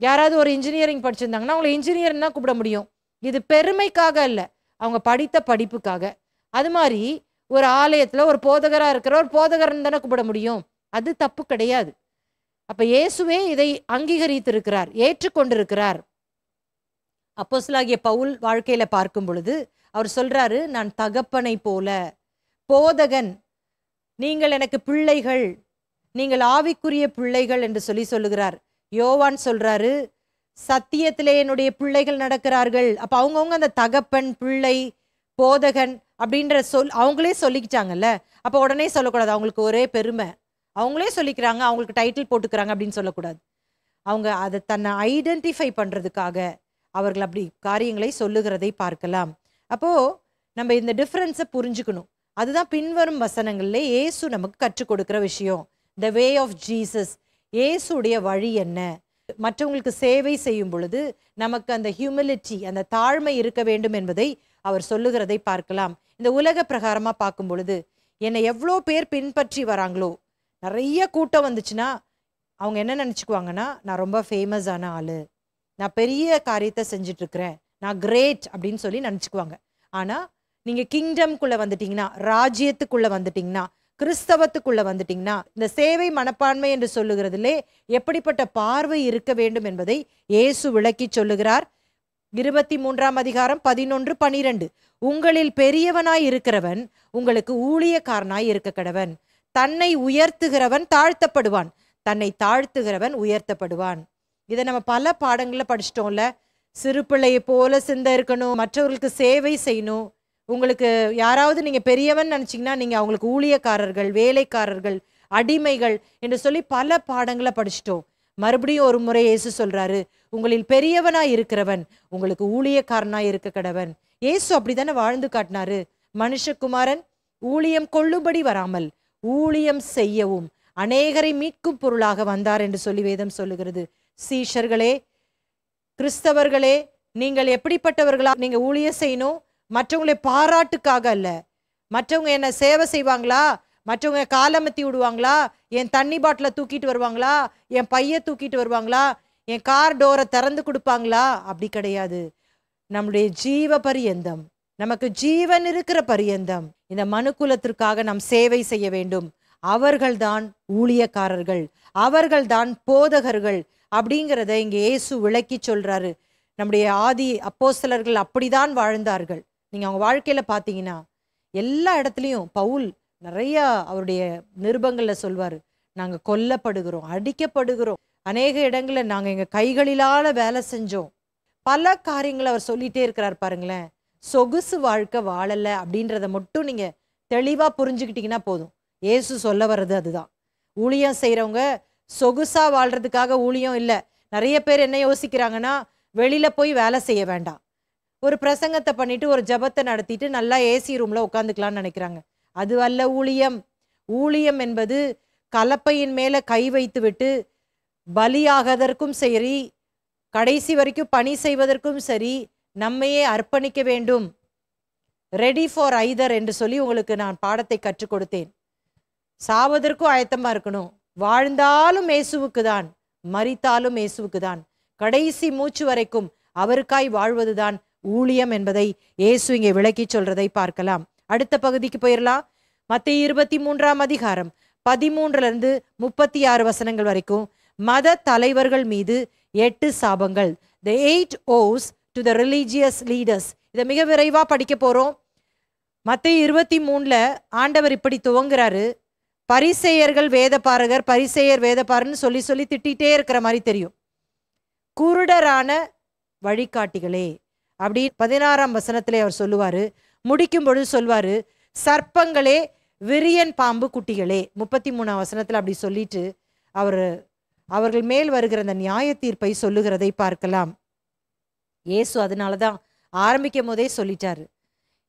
யாராவது ஒரு இன்ஜினியரிங் படிச்சிருந்தாங்கன்னா அவங்கள இன்ஜினியர்னு தான் கூப்பிட முடியும். இது பெருமைக்காக இல்லை, அவங்க படித்த படிப்புக்காக. அது மாதிரி ஒரு ஆலயத்தில் ஒரு போதகராக இருக்கிற ஒரு போதகர்னு தானே கூப்பிட முடியும். அது தப்பு கிடையாது. அப்போ இயேசுவே இதை அங்கீகரித்திருக்கிறார், ஏற்றுக்கொண்டிருக்கிறார். அப்போஸ்தலனாகிய பவுல் வாழ்க்கையில பார்க்கும் பொழுது அவர் சொல்றாரு, நான் தகப்பனை போல, போதகன், நீங்கள் எனக்கு பிள்ளைகள், நீங்கள் ஆவிக்குரிய பிள்ளைகள் என்று சொல்லுகிறார். யோவான் சொல்றாரு, சத்தியத்திலே என்னுடைய பிள்ளைகள் நடக்கிறார்கள். அப்ப அவங்கவுங்க அந்த தகப்பன், பிள்ளை, போதகன் அப்படின்ற அவங்களே சொல்லிக்கிட்டாங்கல்ல. அப்ப உடனே சொல்லக்கூடாது அவங்களுக்கு ஒரே பெருமை, அவங்களே சொல்லிக்கிறாங்க, அவங்களுக்கு டைட்டில் போட்டுக்கிறாங்க அப்படின்னு சொல்லக்கூடாது. அவங்க அதை தன்னை ஐடென்டிஃபை பண்றதுக்காக அவர்கள் அப்படி காரியங்களை சொல்லுகிறதை பார்க்கலாம். அப்போ நம்ம இந்த டிஃபரன்ஸை புரிஞ்சுக்கணும். அதுதான் பின்வரும் வசனங்கள்ல இயேசு நமக்கு கற்றுக் கொடுக்கிற விஷயம். த வே ஆஃப் ஜீசஸ், இயேசுடைய வழி என்ன? மற்றவங்களுக்கு சேவை செய்யும் பொழுது நமக்கு அந்த ஹியூமிலிட்டி, அந்த தாழ்மை இருக்க வேண்டும் என்பதை அவர் சொல்லுகிறதை பார்க்கலாம். இந்த உலக பிரகாரமா பார்க்கும் பொழுது என்னை எவ்வளோ பேர் பின்பற்றி வராங்களோ, நிறைய கூட்டம் வந்துச்சுன்னா அவங்க என்ன நினச்சிக்குவாங்கன்னா, நான் ரொம்ப ஃபேமஸான ஆளு, நான் பெரிய காரியத்தை செஞ்சுட்டு இருக்கிறேன், நான் கிரேட் அப்படின்னு சொல்லி நினச்சிக்குவாங்க. ஆனால் நீங்கள் கிங்டம்குள்ளே வந்துட்டீங்கன்னா, ராஜ்யத்துக்குள்ளே வந்துட்டீங்கன்னா, கிறிஸ்தவத்துக்குள்ளே வந்துட்டீங்கன்னா, இந்த சேவை மனப்பான்மை என்று சொல்லுகிறதிலே எப்படிப்பட்ட பார்வை இருக்க வேண்டும் என்பதை இயேசு விளக்கி சொல்லுகிறார். 23ஆம் அதிகாரம் 11-12. உங்களில் பெரியவனாய் இருக்கிறவன் உங்களுக்கு ஊழியக்காரனாய் இருக்க கடவன். தன்னை உயர்த்துகிறவன் தாழ்த்தப்படுவான், தன்னை தாழ்த்துகிறவன் உயர்த்தப்படுவான். இதை நம்ம பல பாடங்களில் படிச்சிட்டோம்ல. சிறு பிள்ளையை போல சிந்தை இருக்கணும், மற்றவர்களுக்கு சேவை செய்யணும். உங்களுக்கு யாராவது நீங்கள் பெரியவன் நினச்சிங்கன்னா நீங்கள் அவங்களுக்கு ஊழியக்காரர்கள், வேலைக்காரர்கள், அடிமைகள் என்று சொல்லி பல பாடங்களை படிச்சிட்டோம். மறுபடியும் ஒரு முறை இயேசு சொல்றாரு, உங்களில் பெரியவனாய் இருக்கிறவன் உங்களுக்கு ஊழியக்காரனாய் இருக்க கடவன். இயேசு அப்படித்தானே வாழ்ந்து காட்டினாரு. மனுஷகுமாரன் ஊழியம் கொள்ளும்படி வராமல் ஊழியம் செய்யவும் அநேகரை மீட்கும் பொருளாக வந்தார் என்று சொல்லி வேதம் சொல்லுகிறது. சீஷர்களே, கிறிஸ்தவர்களே, நீங்கள் எப்படிப்பட்டவர்களா நீங்க ஊழியம் செய்யணும்? மற்றவங்களை பாராட்டுக்காக அல்ல. மற்றவங்க என்ன சேவை செய்வாங்களா, மற்றவங்க காலமத்தி விடுவாங்களா, என் தண்ணி பாட்டில தூக்கிட்டு வருவாங்களா, என் பைய தூக்கிட்டு வருவாங்களா, என் கார் டோரை திறந்து கொடுப்பாங்களா, அப்படி கிடையாது. நம்முடைய ஜீவ பரியந்தம், நமக்கு ஜீவன் இருக்கிற பரியந்தம் இந்த மனுக்குலத்திற்காக நாம் சேவை செய்ய வேண்டும். அவர்கள்தான் ஊழியக்காரர்கள், அவர்கள்தான் போதகர்கள் அப்படிங்கிறத இங்கே இயேசு விளக்கி சொல்றாரு. நம்முடைய ஆதி அப்போஸ்தலர்கள் அப்படிதான் வாழ்ந்தார்கள். நீங்க அவங்க வாழ்க்கையில பார்த்தீங்கன்னா எல்லா இடத்துலையும் பவுல் நிறைய அவருடைய நிருபங்கள்ல சொல்வாரு, நாங்க கொல்லப்படுகிறோம், அடிக்கப்படுகிறோம், அநேக இடங்களில் நாங்க எங்க கைகளிலால வேலை செஞ்சோம், பல காரியங்களை அவர் சொல்லிட்டே இருக்கிறார். பாருங்களேன், சொகுசு வாழ்க்கை வாழல அப்படின்றத மட்டும் நீங்க தெளிவா புரிஞ்சுக்கிட்டீங்கன்னா போதும். இயேசு சொல்ல வர்றது அதுதான். ஊழியம் செய்யறவங்க சொகுசா வாழ்றதுக்காக ஊழியம் இல்லை. நிறைய பேர் என்ன யோசிக்கிறாங்கன்னா, வெளியில போய் வேலை செய்ய வேண்டாம், ஒரு பிரசங்கத்தை பண்ணிட்டு ஒரு ஜபத்தை நடத்திட்டு நல்லா ஏசி ரூம்ல உட்காந்துக்கலாம்னு நினைக்கிறாங்க. அது அல்ல ஊழியம். ஊழியம் என்பது கலப்பையின் மேல கை வைத்து விட்டு பலியாகதற்கும் சரி, கடைசி வரைக்கும் பணி செய்வதற்கும் சரி, நம்மையே அர்ப்பணிக்க வேண்டும். ரெடி ஃபார் ஐதர் என்று சொல்லி உங்களுக்கு நான் பாடத்தை கற்றுக் கொடுத்தேன். சாவதற்கும் ஆயத்தமா இருக்கணும். வாழ்ந்தாலும் இயேசுவுக்கு தான், மரித்தாலும் இயேசுவுக்கு தான், கடைசி மூச்சு வரைக்கும் அவருக்காய் வாழ்வதுதான் ஊழியம் என்பதை இயேசு இங்கே விளக்கி சொல்றதை பார்க்கலாம். அடுத்த பகுதிக்கு போயிடலாம். மத்தேயு 23ஆம் அதிகாரம் 13-36 வசனங்கள் வரைக்கும் மத தலைவர்கள் மீது 8 சாபங்கள். The 8 oaths to the religious leaders. இதை மிக விரைவா படிக்க போறோம். மத்தேயு 23ல ஆண்டவர் இப்படி துவங்குறாரு. பரிசேயர்கள் வேதபாரகர், பரிசேயர் வேதபாரன்னு சொல்லி சொல்லி திட்டிகிட்டே இருக்கிற மாதிரி தெரியும். குருடரான வழிகாட்டிகளே அப்படி 16ஆம் வசனத்திலே அவர் சொல்லுவாரு. முடிக்கும் பொழுது சொல்வாரு, சர்ப்பங்களே, விரியன் பாம்பு குட்டிகளே. 33ஆம் வசனத்துல அப்படி சொல்லிட்டு அவர்கள் மேல் வருகிற அந்த நியாய தீர்ப்பை சொல்லுகிறதை பார்க்கலாம். இயேசு அதனாலதான் ஆரம்பிக்கும் போதே சொல்லிட்டாரு,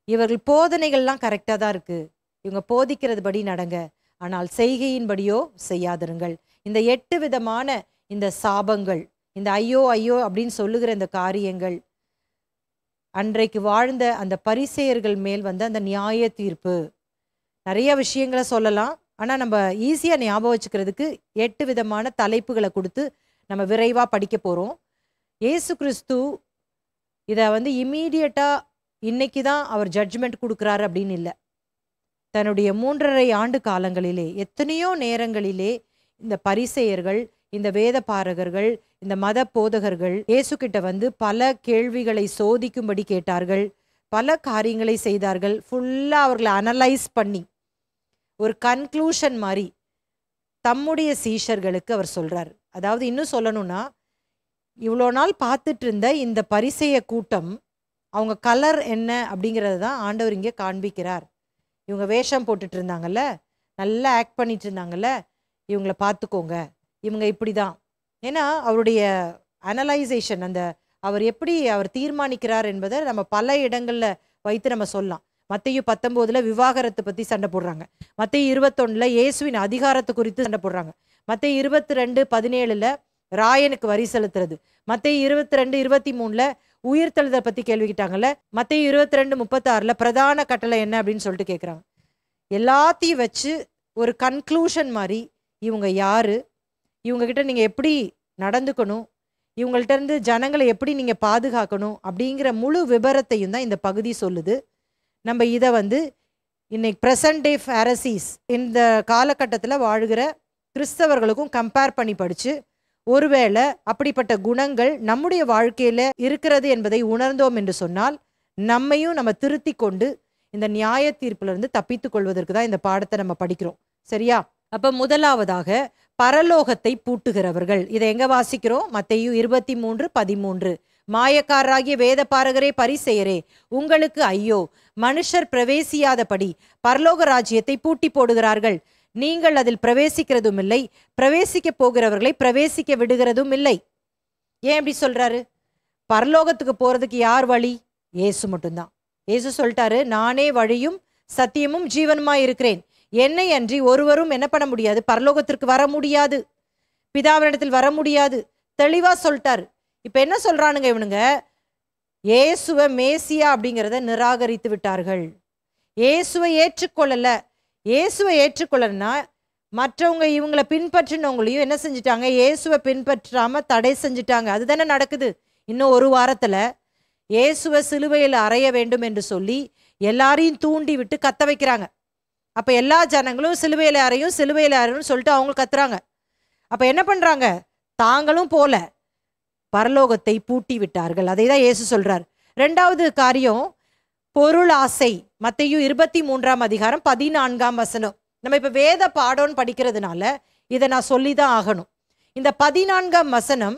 இவர்கள் போதனைகள்லாம் கரெக்டா தான் இருக்கு, இவங்க போதிக்கிறது படி நடங்க, ஆனால் செய்கையின்படியோ செய்யாதிருங்கள். இந்த 8 விதமான இந்த சாபங்கள், இந்த ஐயோ ஐயோ அப்படின்னு சொல்லுகிற இந்த காரியங்கள் அன்றைக்கு வாழ்ந்த அந்த பரிசேயர்கள் மேல் வந்த அந்த நியாய தீர்ப்பு. நிறைய விஷயங்களை சொல்லலாம், ஆனால் நம்ம ஈஸியாக ஞாபகம் வச்சுக்கிறதுக்கு 8 விதமான தலைப்புகளை கொடுத்து நம்ம விரைவாக படிக்க போகிறோம். இயேசு கிறிஸ்து இதை இம்மீடியட்டாக இன்னைக்கு தான் அவர் ஜட்ஜ்மெண்ட் கொடுக்குறாரு அப்படின்னு இல்லை. தன்னுடைய 3½ ஆண்டு காலங்களிலே எத்தனையோ நேரங்களிலே இந்த பரிசேயர்கள் இந்த வேத பாரகர்கள், இந்த மத போதகர்கள் இயேசு கிட்ட வந்து பல கேள்விகளை சோதிக்கும்படி கேட்டார்கள். பல காரியங்களை செய்தார்கள். ஃபுல்லா அவர்களை அனலைஸ் பண்ணி ஒரு கன்க்ளூஷன் மாதிரி தம்முடைய சீஷர்களுக்கு அவர் சொல்றார். அதாவது இன்னும் சொல்லணும்னா, இவ்வளோ நாள் பார்த்துட்டு இருந்த இந்த பரிசேய கூட்டம், அவங்க கலர் என்ன அப்படிங்கிறத தான் ஆண்டவர் இங்கே காண்பிக்கிறார். இவங்க வேஷம் போட்டுட்டு இருந்தாங்கல்ல, நல்லா ஆக்ட் பண்ணிட்டு இருந்தாங்கல்ல, இவங்கள பார்த்துக்கோங்க, இவங்க இப்படி தான். ஏன்னா அவருடைய அனலைசேஷன், அவர் எப்படி அவர் தீர்மானிக்கிறார் என்பதை நம்ம பல இடங்களில் வைத்து நம்ம சொல்லலாம். மத்தேயு 19 விவாகரத்தை பற்றி சண்டை போடுறாங்க. மத்தேயு 21 இயேசுவின் அதிகாரத்தை குறித்து சண்டை போடுறாங்க. மத்தேயு 22:17 ராயனுக்கு வரி செலுத்துறது. மத்தேயு 22:23 உயிர்த்தெழுதலை பற்றி கேள்விக்கிட்டாங்கல்ல. மத்தேயு 22:36 பிரதான கட்டளை என்ன அப்படின்னு சொல்லிட்டு கேட்குறாங்க. எல்லாத்தையும் வச்சு ஒரு கன்க்ளூஷன் மாதிரி இவங்க யாரு, இவங்ககிட்ட நீங்கள் எப்படி நடந்துக்கணும், இவங்கள்ட்ட இருந்து ஜனங்களை எப்படி நீங்கள் பாதுகாக்கணும் அப்படிங்கிற முழு விபரத்தையும் தான் இந்த பகுதி சொல்லுது. நம்ம இதை வந்து இன்னைக்கு ப்ரெசன்ட் டே ஃபேரசீஸ், இந்த காலகட்டத்தில் வாழ்கிற கிறிஸ்தவர்களுக்கும் கம்பேர் பண்ணி படித்து, ஒருவேளை அப்படிப்பட்ட குணங்கள் நம்முடைய வாழ்க்கையில் இருக்கிறது என்பதை உணர்ந்தோம் என்று சொன்னால், நம்மையும் நம்ம திருத்தி கொண்டு இந்த நியாய தீர்ப்பிலிருந்து தப்பித்து கொள்வதற்கு தான் இந்த பாடத்தை நம்ம படிக்கிறோம். சரியா? அப்போ முதலாவதாக பரலோகத்தை பூட்டுகிறவர்கள். இதை எங்க வாசிக்கிறோம்? மத்தேயு 23:13. மாயக்காரராகிய வேத பாரகரே, பரிசேயரே, உங்களுக்கு ஐயோ! மனுஷர் பிரவேசியாதபடி பரலோக ராஜ்யத்தை பூட்டி போடுகிறார்கள். நீங்கள் அதில் பிரவேசிக்கிறதும் இல்லை, பிரவேசிக்க போகிறவர்களை பிரவேசிக்க விடுகிறதும் இல்லை. ஏன் அப்படி சொல்றாரு? பரலோகத்துக்கு போறதுக்கு யார் வழி? இயேசு மட்டும்தான். இயேசு சொல்லிட்டாரு, நானே வழியும் சத்தியமும் ஜீவனுமாய் இருக்கிறேன், என்னை அன்றி ஒருவரும் என்ன பண்ண முடியாது, பரலோகத்திற்கு வர முடியாது, பிதாவினிடத்தில் வர முடியாது, தெளிவா சொல்லிட்டாரு. இப்ப என்ன சொல்றானுங்க இவனுங்க? இயேசுவை மேசியா அப்படிங்கிறத நிராகரித்து விட்டார்கள். இயேசுவை ஏற்றுக்கொள்ளல. இயேசுவை ஏற்றுக்கொள்ளனா மற்றவங்க இவங்களை பின்பற்றினவங்களையும் என்ன செஞ்சுட்டாங்க? இயேசுவை பின்பற்றாம தடை செஞ்சுட்டாங்க. அதுதானே நடக்குது. இன்னும் ஒரு வாரத்துல இயேசுவை சிலுவையில் அறைய வேண்டும் என்று சொல்லி எல்லாரையும் தூண்டி விட்டு கத்த வைக்கிறாங்க. அப்ப எல்லா ஜனங்களும் சிலுவையில் அறையும் சிலுவையில் அறையும் சொல்லிட்டு அவங்க கத்துறாங்க. அப்ப என்ன பண்றாங்க? தாங்களும் போல பரலோகத்தை பூட்டி விட்டார்கள். அதை தான் இயேசு சொல்றார். ரெண்டாவது காரியம் பொருள் ஆசை. மத்தேயு 23:14. நம்ம இப்ப வேத பாடம்னு படிக்கிறதுனால இதை நான் சொல்லிதான் ஆகணும். இந்த 14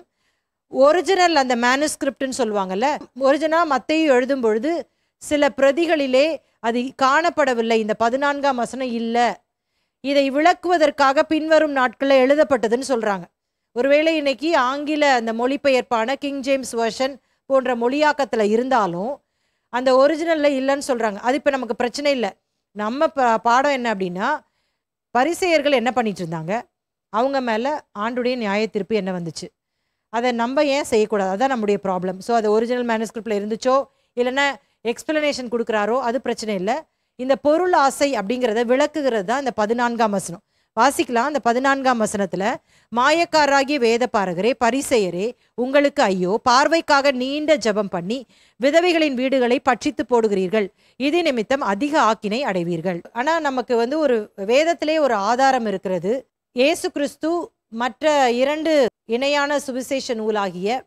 ஒரிஜினல், அந்த மேனுஸ்கிரிப்ட்னு சொல்லுவாங்கல்ல, ஒரிஜினல் மத்தேயு எழுதும் பொழுது சில பிரதிகளிலே அது காணப்படவில்லை. இந்த 14 இல்லை, இதை விளக்குவதற்காக பின்வரும் நாட்களில் எழுதப்பட்டதுன்னு சொல்றாங்க. ஒருவேளை இன்னைக்கு ஆங்கில அந்த மொழிபெயர்ப்பான கிங் ஜேம்ஸ் வெர்ஷன் போன்ற மொழியாக்கத்தில் இருந்தாலும் அந்த ஒரிஜினல்ல இல்லைன்னு சொல்றாங்க. அது இப்போ நமக்கு பிரச்சனை இல்லை. நம்ம பாடம் என்ன அப்படின்னா, பரிசேயர்கள் என்ன பண்ணிட்டு இருந்தாங்க, அவங்க மேலே ஆண்டுடைய நியாய தீர்ப்பு என்ன வந்துச்சு, அதை நம்ம ஏன் செய்யக்கூடாது, அதுதான் நம்முடைய ப்ராப்ளம். ஸோ அது ஒரிஜினல் மேனுஸ்கிரிப்டில் இருந்துச்சோ இல்லைன்னா எக்ஸ்பிளனேஷன் கொடுக்குறாரோ அது பிரச்சனை இல்லை. இந்த பொருள் ஆசை அப்படிங்கிறத விளக்குகிறது தான் இந்த 14 வாசிக்கலாம். அந்த 14 மாயக்காரராகிய வேத பாரகரே, பரிசேயரே, உங்களுக்கு ஐயோ! பார்வைக்காக நீண்ட ஜெபம் பண்ணி விதவைகளின் வீடுகளை பட்சித்து போடுகிறீர்கள், இது நிமித்தம் அதிக ஆக்கினை அடைவீர்கள். ஆனா நமக்கு வந்து ஒரு வேதத்திலே ஒரு ஆதாரம் இருக்கிறது. இயேசு கிறிஸ்து மற்ற 2 இணையான சுவிசேஷ நூலாகிய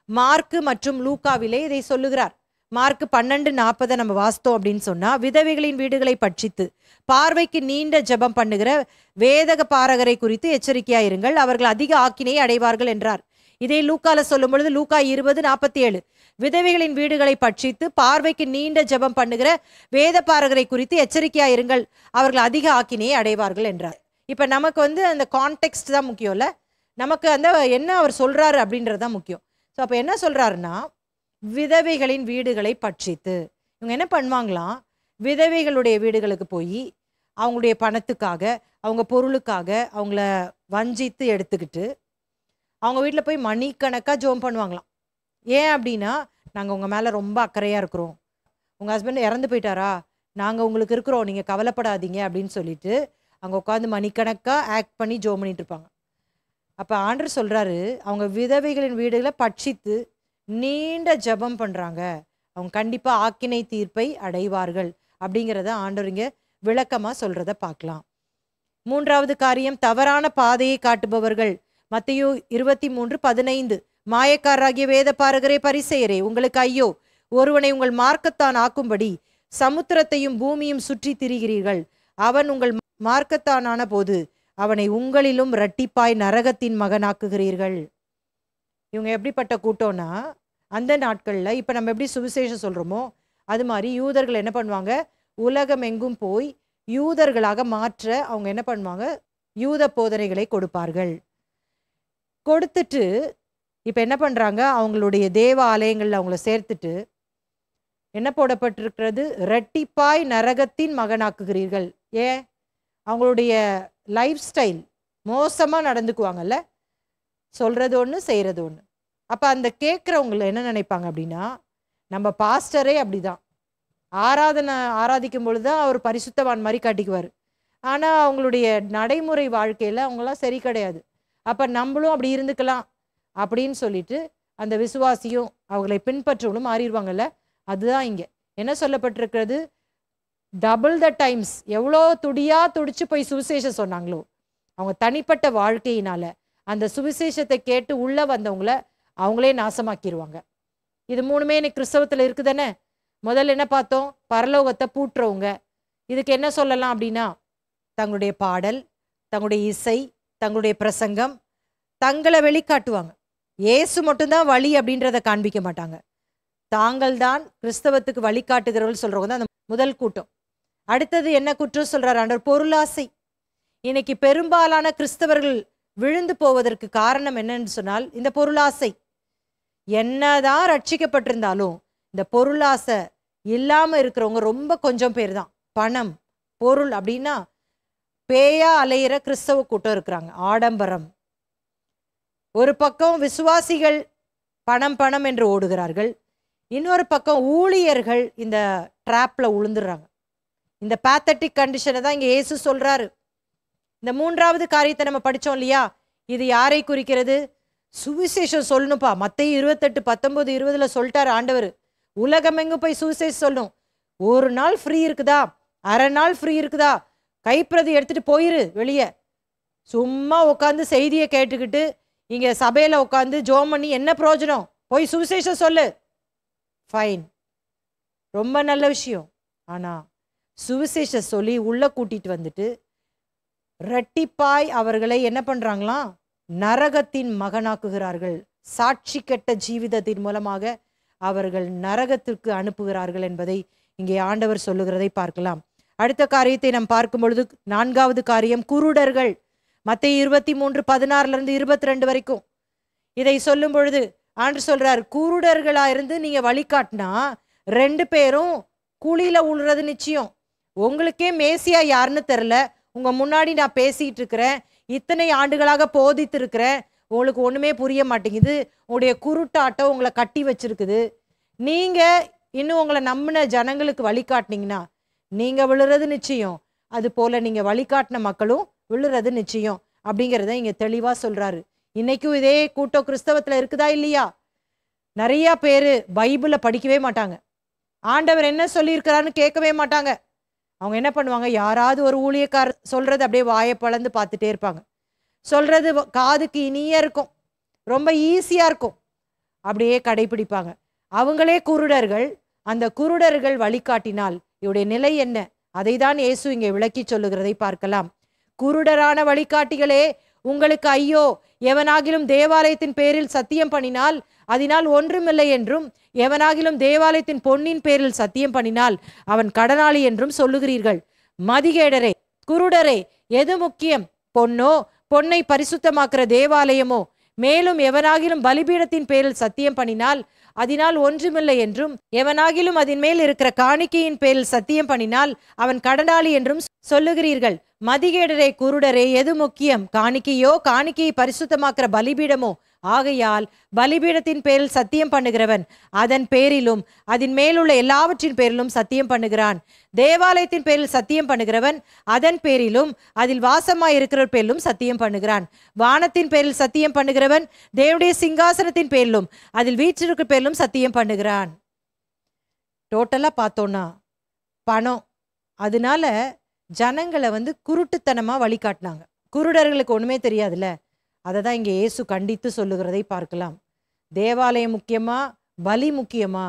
மார்க்கு மற்றும் லூக்காவிலே இதை சொல்லுகிறார். மார்க் 12:40 நம்ம வாசித்தோம் அப்படின்னு சொன்னா, விதவைகளின் வீடுகளை பட்சித்து பார்வைக்கு நீண்ட ஜெபம் பண்ணுகிற வேதக பாரகரை குறித்து எச்சரிக்கையாயிருங்கள், அவர்கள் அதிக ஆக்கினையை அடைவார்கள் என்றார். இதே லூக்கால சொல்லும் பொழுது லூக்கா 20:47 விதவைகளின் வீடுகளை பட்சித்து பார்வைக்கு நீண்ட ஜெபம் பண்ணுகிற வேத பாரகரை குறித்து எச்சரிக்கையாயிருங்கள், அவர்கள் அதிக ஆக்கினையை அடைவார்கள் என்றார். இப்ப நமக்கு வந்து அந்த கான்டெக்ஸ்ட் தான் முக்கியம் இல்ல, நமக்கு அந்த என்ன அவர் சொல்றாரு அப்படின்றது தான் முக்கியம். ஸோ அப்ப என்ன சொல்றாருன்னா, விதவைகளின் வீடுகளை பட்சித்து, இவங்க என்ன பண்ணுவாங்களாம், விதவைகளுடைய வீடுகளுக்கு போய் அவங்களுடைய பணத்துக்காக, அவங்க பொருளுக்காக அவங்கள வஞ்சித்து எடுத்துக்கிட்டு அவங்க வீட்டில் போய் மணிக்கணக்காக ஜோம் பண்ணுவாங்களாம். ஏன் அப்படின்னா, நாங்கள் உங்கள் மேலே ரொம்ப அக்கறையாக இருக்கிறோம், உங்கள் ஹஸ்பண்ட் இறந்து போயிட்டாரா, நாங்கள் உங்களுக்கு இருக்கிறோம், நீங்கள் கவலைப்படாதீங்க அப்படின்னு சொல்லிட்டு அங்கே உட்காந்து மணிக்கணக்காக ஆக்ட் பண்ணி ஜோம் பண்ணிட்டு இருப்பாங்க. அப்போ ஆண்டவர் சொல்கிறாரு, அவங்க விதவைகளின் வீடுகளை பட்சித்து நீண்ட ஜெபம் பண்ணுறாங்க, அவங்க கண்டிப்பாக ஆக்கினை தீர்ப்பை அடைவார்கள் அப்படிங்கிறத ஆண்டவர் இங்கே விளக்கமாக சொல்கிறத பார்க்கலாம். மூன்றாவது காரியம், தவறான பாதையை காட்டுபவர்கள். மத்தேயு 23:15, மாயக்காரராகிய வேத பாரகரே பரிசேயரே உங்களுக்கு ஐயோ, ஒருவனை உங்கள் மார்க்கத்தான் ஆக்கும்படி சமுத்திரத்தையும் பூமியும் சுற்றி திரிகிறீர்கள். அவன் உங்கள் மார்க்கத்தானான போது அவனை உங்களிலும் இரட்டிப்பாய் நரகத்தின் மகனாக்குகிறீர்கள். இவங்க எப்படிப்பட்ட கூட்டம்னா, அந்த நாட்கள்ல இப்ப நம்ம எப்படி சுவிசேஷம் சொல்றோமோ அது மாதிரி யூதர்கள் என்ன பண்ணுவாங்க, உலகம் எங்கும் போய் யூதர்களாக மாற்ற அவங்க என்ன பண்ணுவாங்க, யூத போதனைகளை கொடுப்பார்கள். கொடுத்துட்டு இப்ப என்ன பண்றாங்க, அவங்களுடைய தேவ ஆலயங்கள்ல அவங்கள சேர்த்துட்டு என்ன போடப்பட்டிருக்கிறது, இரட்டிப்பாய் நரகத்தின் மகனாக்குகிறீர்கள். ஏன்? அவங்களுடைய லைஃப் ஸ்டைல் மோசமா நடந்துக்குவாங்கல்ல, சொல்றது ஒன்று செய்யறது ஒன்று. அப்ப அந்த கேட்குறவங்களை என்ன நினைப்பாங்க அப்படின்னா, நம்ம பாஸ்டரே அப்படிதான், ஆராதிக்கும் பொழுதுதான் அவர் பரிசுத்தவான் மாதிரி காட்டிக்குவார். ஆனா அவங்களுடைய நடைமுறை வாழ்க்கையில அவங்களாம் சரி கிடையாது. அப்ப நம்மளும் அப்படி இருந்துக்கலாம் அப்படின்னு சொல்லிட்டு அந்த விசுவாசியும் அவங்களை பின்பற்றவங்களும் மாறிடுவாங்கல்ல. அதுதான் இங்க என்ன சொல்லப்பட்டிருக்கிறது, டபுள் த டைம்ஸ். எவ்வளோ துடிச்சு போய் சுவிசேஷம் சொன்னாங்களோ, அவங்க தனிப்பட்ட வாழ்க்கையினால அந்த சுவிசேஷத்தை கேட்டு உள்ள வந்தவங்கள அவங்களே நாசமாக்கிடுவாங்க. இது மூணுமே இன்னைக்கு கிறிஸ்தவத்தில் இருக்குதானே. முதல்ல என்ன பார்த்தோம், பரலோகத்தை பூட்டுறவங்க. இதுக்கு என்ன சொல்லலாம் அப்படின்னா, தங்களுடைய பாடல், தங்களுடைய இசை, தங்களுடைய பிரசங்கம், தங்களை வெளிக்காட்டுவாங்க. இயேசு மட்டும்தான் வழி அப்படின்றத காண்பிக்க மாட்டாங்க. தாங்கள் தான் கிறிஸ்தவத்துக்கு வழிகாட்டுகிறவர்கள் சொல்றவங்க தான் அந்த முதல் கூட்டம். அடுத்தது என்ன குற்றம் சொல்றாரு ஆண்டவர், பொருளாசை. இன்னைக்கு பெரும்பாலான கிறிஸ்தவர்கள் விழுந்து போவதற்கு காரணம் என்னன்னு சொன்னால் இந்த பொருளாசை. என்னதான் ரட்சிக்கப்பட்டிருந்தாலும் இந்த பொருளாசை இல்லாம இருக்கிறவங்க ரொம்ப கொஞ்சம் பேர் தான். பணம் பொருள் அப்படின்னா பேயா அலையிற கிறிஸ்தவ கூட்டம் இருக்கிறாங்க. ஆடம்பரம் ஒரு பக்கம், விசுவாசிகள் பணம் பணம் என்று ஓடுகிறார்கள். இன்னொரு பக்கம் ஊழியர்கள் இந்த ட்ராப்ல உளுந்துடுறாங்க. இந்த பேத்தட்டிக் கண்டிஷனை தான் இங்க இயேசு சொல்றாரு. இந்த மூன்றாவது காரியத்தை நம்ம படிச்சோம் இல்லையா, இது யாரை குறிக்கிறது, சுவிசேஷம் சொல்லணும்ப்பா. மத்தேயு 28:19-20 சொல்லிட்டாரு ஆண்டவர், உலகமெங்கும் போய் சுவிசேஷம் சொல்லணும். ஒரு நாள் ஃப்ரீ இருக்குதா, அரை நாள் ஃப்ரீ இருக்குதா, கைப்பிரதி எடுத்துட்டு போயிரு வெளியே. சும்மா உட்காந்து செய்தியை கேட்டுக்கிட்டு இங்க சபையில உட்காந்து ஜோம் பண்ணி என்ன பிரயோஜனம், போய் சுவிசேஷம் சொல்லு, ஃபைன், ரொம்ப நல்ல விஷயம். ஆனா சுவிசேஷம் சொல்லி உள்ள கூட்டிட்டு வந்துட்டு இரட்டிப்பாய் அவர்களை என்ன பண்றாங்களாம், நரகத்தின் மகனாக்குகிறார்கள். சாட்சி கெட்ட ஜீவிதத்தின் மூலமாக அவர்கள் நரகத்திற்கு அனுப்புகிறார்கள் என்பதை இங்கே ஆண்டவர் சொல்லுகிறதை பார்க்கலாம். அடுத்த காரியத்தை நாம் பார்க்கும் பொழுது, நான்காவது காரியம் குருடர்கள். மத்தேயு 23:16-22 வரைக்கும் இதை சொல்லும் பொழுது ஆண்டவர் சொல்றார், குருடர்களா இருந்து நீங்க வழிகாட்டினா 2 பேரும் குழியில உழுறது நிச்சயம். உங்களுக்கே மேசியா யாருன்னு தெரில, உங்க முன்னாடி நான் பேசிட்டு இருக்கிறேன், இத்தனை ஆண்டுகளாக போதித்து இருக்கிறேன், உங்களுக்கு ஒண்ணுமே புரிய மாட்டேங்குது, உங்களுடைய குருட்டாட்டம் உங்களை கட்டி வச்சிருக்குது. நீங்க இன்னும் உங்களை நம்பின ஜனங்களுக்கு வழிகாட்டினீங்கன்னா நீங்க விழுறது நிச்சயம், அது போல நீங்க வழிகாட்டின மக்களும் விழுறது நிச்சயம் அப்படிங்கிறத இங்க தெளிவா சொல்றாரு. இன்னைக்கும் இதே கூட்டம் கிறிஸ்தவத்துல இருக்குதா இல்லையா? நிறைய பேரு பைபிளை படிக்கவே மாட்டாங்க, ஆண்டவர் என்ன சொல்லியிருக்கிறான்னு கேட்கவே மாட்டாங்க. அவங்க என்ன பண்ணுவாங்க, யாராவது ஒரு ஊழியக்காரர் சொல்றது அப்படியே வாயை பழந்து பார்த்துட்டே இருப்பாங்க. சொல்றது காதுக்கு இனிய இருக்கும், ரொம்ப ஈஸியா இருக்கும், அப்படியே கடைபிடிப்பாங்க. அவங்களே குருடர்கள். அந்த குருடர்கள் வழிகாட்டினால் இவருடைய நிலை என்ன, அதை தான் இயேசு இங்கே விளக்கி சொல்லுகிறதை பார்க்கலாம். குருடரான வழிகாட்டிகளே உங்களுக்கு ஐயோ, எவனாகிலும் தேவாலயத்தின் பேரில் சத்தியம் பண்ணினால் அதனால் ஒன்றுமில்லை என்றும், எவனாகிலும் தேவாலயத்தின் பொன்னின் பேரில் சத்தியம் பண்ணினால் அவன் கடனாளி என்றும் சொல்லுகிறீர்கள். மதிகேடரே, குருடரே, எது முக்கியம், பொன்னோ, பொன்னை பரிசுத்தமாக்குற தேவாலயமோ? மேலும் எவனாகிலும் பலிபீடத்தின் பேரில் சத்தியம் பண்ணினால் அதனால் ஒன்றுமில்லை என்றும், எவனாகிலும் அதன் மேல் இருக்கிற காணிக்கையின் பேரில் சத்தியம் பண்ணினால் அவன் கடனாளி என்றும் சொல்லுகிறீர்கள். மதிகேடரே, குருடரே, எது முக்கியம், காணிக்கையோ, காணிக்கையை பரிசுத்தமாக்குற பலிபீடமோ? ஆகையால் பலிபீடத்தின் பேரில் சத்தியம் பண்ணுகிறவன் அதன் பேரிலும் அதன் மேலுள்ள எல்லாவற்றின் பேரிலும் சத்தியம் பண்ணுகிறான். தேவாலயத்தின் பேரில் சத்தியம் பண்ணுகிறவன் அதன் பேரிலும் அதில் வாசமாய் இருக்கிற பேரிலும் சத்தியம் பண்ணுகிறான். வானத்தின் பேரில் சத்தியம் பண்ணுகிறவன் தேவனுடைய சிங்காசனத்தின் பேரிலும் அதில் வீற்றிருக்கிற பேரிலும் சத்தியம் பண்ணுகிறான். டோட்டலா பார்த்தோம்னா பணம், அதனால ஜனங்களை குருட்டுத்தனமா வழிகாட்டினாங்க. குருடர்களுக்கு ஒண்ணுமே தெரியாதுல்ல, அதை தான் இங்கே இயேசு கண்டித்து சொல்லுகிறதை பார்க்கலாம். தேவாலயம் முக்கியமா, பலி முக்கியமா?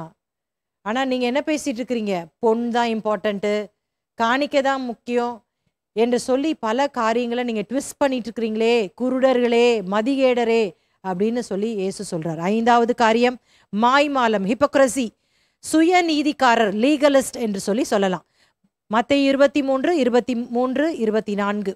ஆனால் நீங்கள் என்ன பேசிகிட்டு இருக்கிறீங்க? பொன் தான் இம்பார்ட்டண்ட்டு, காணிக்கை தான் முக்கியம் என்று சொல்லி பல காரியங்களை நீங்கள் ட்விஸ்ட் பண்ணிட்டு இருக்கிறீங்களே, குருடர்களே, மதிகேடரே அப்படின்னு சொல்லி இயேசு சொல்கிறார். 5வது காரியம் மாய்மாலம், ஹிப்போக்ரசி, சுயநீதிக்காரர், லீகலிஸ்ட் என்று சொல்லலாம். மத்தேயு 23:23-24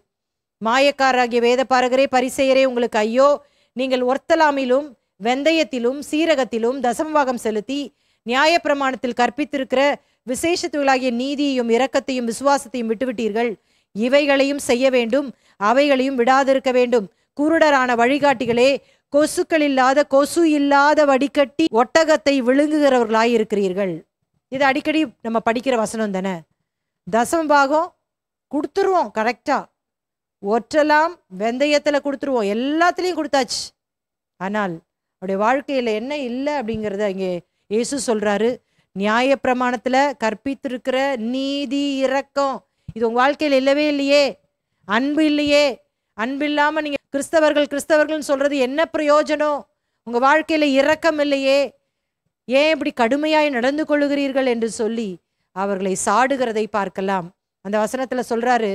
மாயக்காரராகிய வேதபாரகரே, பரிசேயரே, உங்களுக்கு ஐயோ! நீங்கள் ஒர்த்தலாமிலும் வெந்தயத்திலும் சீரகத்திலும் தசமபாகம் செலுத்தி நியாயப்பிரமாணத்தில் கற்பித்திருக்கிற விசேஷத்துகளாகிய நீதியையும் இரக்கத்தையும் விசுவாசத்தையும் விட்டுவிட்டீர்கள். இவைகளையும் செய்ய வேண்டும், அவைகளையும் விடாதிருக்க வேண்டும். குருடரான வழிகாட்டிகளே, கொசுக்கள் இல்லாத, கொசு இல்லாத வடிகட்டி ஒட்டகத்தை விழுங்குகிறவர்களாய் இருக்கிறீர்கள். இது அடிக்கடி நம்ம படிக்கிற வசனம் தானே. தசமபாகம் கொடுத்துருவோம், கரெக்டாக ஒற்றலாம் வெந்தயத்தில் கொடுத்துருவோம், எல்லாத்துலேயும் கொடுத்தாச்சு. ஆனால் அவருடைய வாழ்க்கையில் என்ன இல்லை அப்படிங்கிறத இங்கே இயேசு சொல்கிறாரு. நியாயப்பிரமாணத்தில் கற்பித்திருக்கிற நீதி, இரக்கம், இது உங்கள் வாழ்க்கையில் இல்லவே இல்லையே. அன்பு இல்லையே. அன்பு இல்லாமல் நீங்கள் கிறிஸ்தவர்கள்னு சொல்கிறது என்ன பிரயோஜனம்? உங்கள் வாழ்க்கையில் இரக்கம் இல்லையே. ஏன் இப்படி கடுமையாய் நடந்து கொள்ளுகிறீர்கள் என்று சொல்லி அவர்களை சாடுகிறதை பார்க்கலாம். அந்த வசனத்தில் சொல்கிறாரு,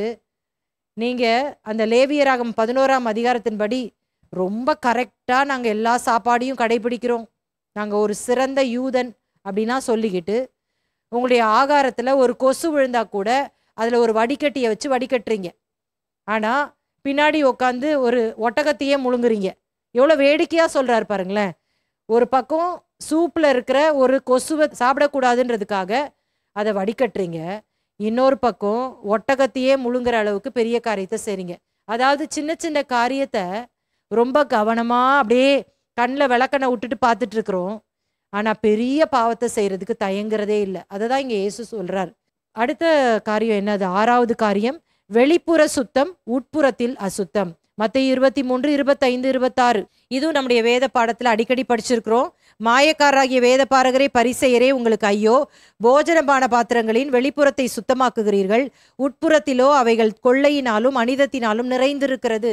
நீங்கள் அந்த லேவியராகம் 11ஆம் அதிகாரத்தின்படி ரொம்ப கரெக்டாக நாங்கள் எல்லா சாப்பாடையும் கடைபிடிக்கிறோம், நாங்கள் ஒரு சிறந்த யூதன் அப்படின்னா சொல்லிக்கிட்டு உங்களுடைய ஆகாரத்தில் ஒரு கொசு விழுந்தா கூட அதில் ஒரு வடிகட்டியை வச்சு வடிகட்டுறீங்க. ஆனால் பின்னாடி உட்காந்து ஒரு ஒட்டகத்தையே முழுங்குறீங்க. எவ்வளோ வேடிக்கையாக சொல்கிறாரு பாருங்களேன். ஒரு பக்கம் சூப்பில் இருக்கிற ஒரு கொசுவை சாப்பிடக்கூடாதுன்றதுக்காக அதை வடிகட்டுறீங்க, இன்னொரு பக்கம் ஒட்டகத்தையே முழுங்குற அளவுக்கு பெரிய காரியத்தை செய்றீங்க. அதாவது சின்ன சின்ன காரியத்தை ரொம்ப கவனமாக அப்படியே கண்ணில் விளக்கண்ணை விட்டுட்டு பார்த்துட்டு இருக்கிறோம். ஆனால் பெரிய பாவத்தை செய்கிறதுக்கு தயங்குறதே இல்லை. அதை தான் இங்கே இயேசு சொல்கிறார். அடுத்த காரியம் என்னது? 6வது காரியம் வெளிப்புற சுத்தம், உட்புறத்தில் அசுத்தம். மத்தேயு 23:25-26 இதுவும் நம்முடைய வேத பாடத்தில் அடிக்கடி படிச்சிருக்கிறோம். மாயக்காரராகிய வேதபாரகரே, பரிசேயரே, உங்களுக்கு ஐயோ! போஜனபான பாத்திரங்களின் வெளிப்புறத்தை சுத்தமாக்குகிறீர்கள், உட்புறத்திலோ அவைகள் கொள்ளையினாலும் அனிதத்தினாலும் நிறைந்திருக்கிறது.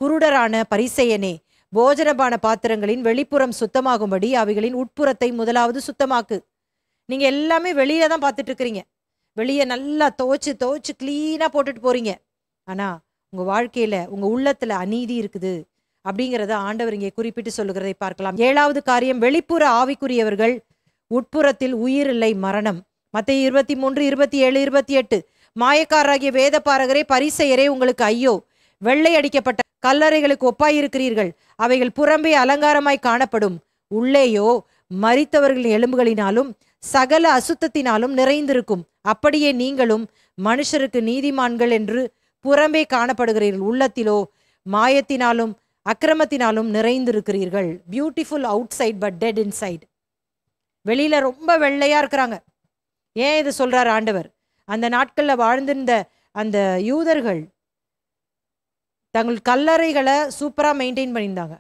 குருடரான பரிசேயனே, போஜனபான பாத்திரங்களின் வெளிப்புறம் சுத்தமாகும்படி அவைகளின் உட்புறத்தை முதலாவது சுத்தமாக்கு. நீங்க எல்லாமே வெளியே தான் பார்த்துட்டு இருக்கிறீங்க. வெளியே நல்லா துவைச்சு கிளீனாக போட்டுட்டு போறீங்க. ஆனா உங்க வாழ்க்கையில, உங்க உள்ளத்துல அநீதி இருக்குது அப்படிங்கிறத ஆண்டவர் இங்கே குறிப்பிட்டு சொல்லுகிறதை பார்க்கலாம். 7வது காரியம் வெளிப்புற ஆவிக்குரியவர்கள், உட்புறத்தில் உயிர் இல்லை, மரணம். மத்தேயு 23:27-28 மாயக்காரராகிய வேதபாரகரே, பரிசேயரே, உங்களுக்கு ஐயோ! வெள்ளை அடிக்கப்பட்ட கல்லறைகளுக்கு ஒப்பாயிருக்கிறீர்கள். அவைகள் புறம்பே அலங்காரமாய் காணப்படும், உள்ளேயோ மரித்தவர்களின் எலும்புகளினாலும் சகல அசுத்தத்தினாலும் நிறைந்திருக்கும். அப்படியே நீங்களும் மனுஷருக்கு நீதிமான்கள் என்று புறம்பே காணப்படுகிறீர்கள், உள்ளத்திலோ மாயத்தினாலும் அக்கிரமத்தினாலும் நிறைந்திருக்கிறீர்கள். Beautiful outside but dead inside. வெளியில ரொம்ப வெள்ளையா இருக்கிறாங்க. ஏன் இது சொல்றார் ஆண்டவர்? அந்த நாட்களில் வாழ்ந்திருந்த அந்த யூதர்கள் தங்கள் கல்லறைகளை சூப்பராக மெயின்டைன் பண்ணியிருந்தாங்க.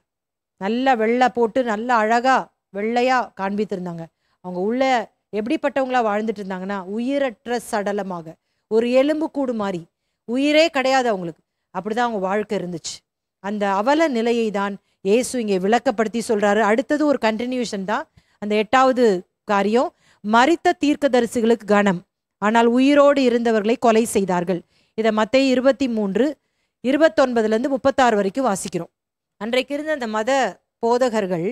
நல்லா வெள்ளை போட்டு நல்லா அழகாக வெள்ளையாக காண்பித்திருந்தாங்க. அவங்க உள்ள எப்படிப்பட்டவங்களா வாழ்ந்துட்டு இருந்தாங்கன்னா, உயிரற்ற சடலமாக, ஒரு எலும்பு கூடு மாதிரி, உயிரே கிடையாது அவங்களுக்கு. அப்படிதான் அவங்க வாழ்க்கை இருந்துச்சு. அந்த அவல நிலையை தான் இயேசு இங்கே விளக்கப்படுத்தி சொல்றாரு. அடுத்தது ஒரு கண்டினியூஷன் தான். அந்த 8வது காரியம் மரித்த தீர்க்கதரிசிகளுக்கு கனம், ஆனால் உயிரோடு இருந்தவர்களை கொலை செய்தார்கள். இதை மத்தேயு 23:29-36 வரைக்கும் வாசிக்கிறோம். அன்றைக்கு இருந்த அந்த மத போதகர்கள்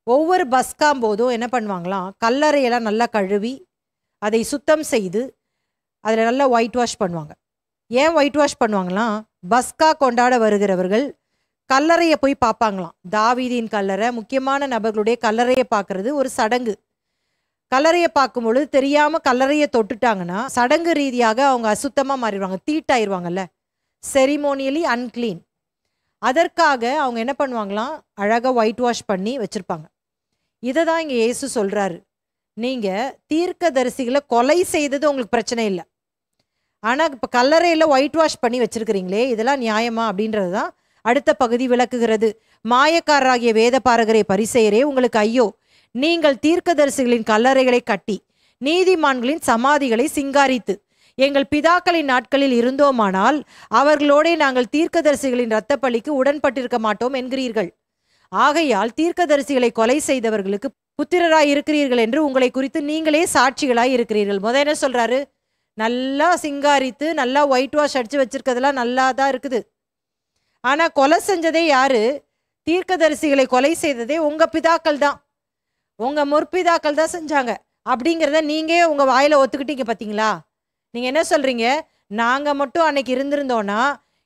ஒவ்வொரு பஸ்காம் போதும் என்ன பண்ணுவாங்களாம், கல்லறையெல்லாம் நல்லா கழுவி அதை சுத்தம் செய்து அதில் நல்லா ஒயிட் வாஷ் பண்ணுவாங்க. ஏன் ஒயிட் வாஷ் பண்ணுவாங்களாம்? பஸ்கா கொண்டாட வருகிறவர்கள் கல்லறையை போய் பார்ப்பாங்களாம். தாவீதின் கல்லறை, முக்கியமான நபர்களுடைய கல்லறையை பார்க்கறது ஒரு சடங்கு. கல்லறையை பார்க்கும் பொழுது தெரியாமல் கல்லறையை தொட்டுட்டாங்கன்னா சடங்கு ரீதியாக அவங்க அசுத்தமாக மாறிடுவாங்க, தீட்டாயிருவாங்கல்ல, செரிமோனியலி அன்கிளீன். அதற்காக அவங்க என்ன பண்ணுவாங்களாம், அழகாக ஒயிட் வாஷ் பண்ணி வச்சுருப்பாங்க. இதை தான் இங்கே இயேசு சொல்கிறாரு. நீங்கள் தீர்க்கதரிசிகளை கொலை செய்தது உங்களுக்கு பிரச்சனை இல்லை, ஆனால் இப்போ கல்லறையில் ஒயிட் வாஷ் பண்ணி வச்சுருக்கிறீங்களே, இதெல்லாம் நியாயமா அப்படின்றது தான் அடுத்த பகுதி விளக்குகிறது. மாயக்காரராகிய வேதபாரகரே, பரிசேயரே, உங்களுக்கு ஐயோ! நீங்கள் தீர்க்கதரிசிகளின் கல்லறைகளை கட்டி நீதிமான்களின் சமாதிகளை சிங்காரித்து எங்கள் பிதாக்களின் நாட்களில் இருந்தோமானால் அவர்களோடே நாங்கள் தீர்க்கதரிசிகளின் இரத்த பலிக்கு உடன்பட்டிருக்க மாட்டோம் என்கிறீர்கள். ஆகையால் தீர்க்கதரிசிகளை கொலை செய்தவர்களுக்கு புத்திரராய் இருக்கிறீர்கள் என்று உங்களை குறித்து நீங்களே சாட்சிகளாய் இருக்கிறீர்கள். என்ன சொல்றாரு? நல்லா சிங்காரித்து நல்லா ஒயிட் வாஷ் அடிச்சு வச்சிருக்கிறதுலாம் நல்லா தான் இருக்குது. ஆனா கொலை செஞ்சதே யாரு? தீர்க்கதரிசிகளை கொலை செய்ததே உங்க பிதாக்கள் தான், உங்க முற்பிதாக்கள் தான் செஞ்சாங்க அப்படிங்கிறத நீங்க உங்க வாயில ஒத்துக்கிட்டீங்க. பார்த்தீங்களா? நீங்க என்ன சொல்றீங்க? நாங்க மட்டும் அன்னைக்கு இருந்திருந்தோம்னா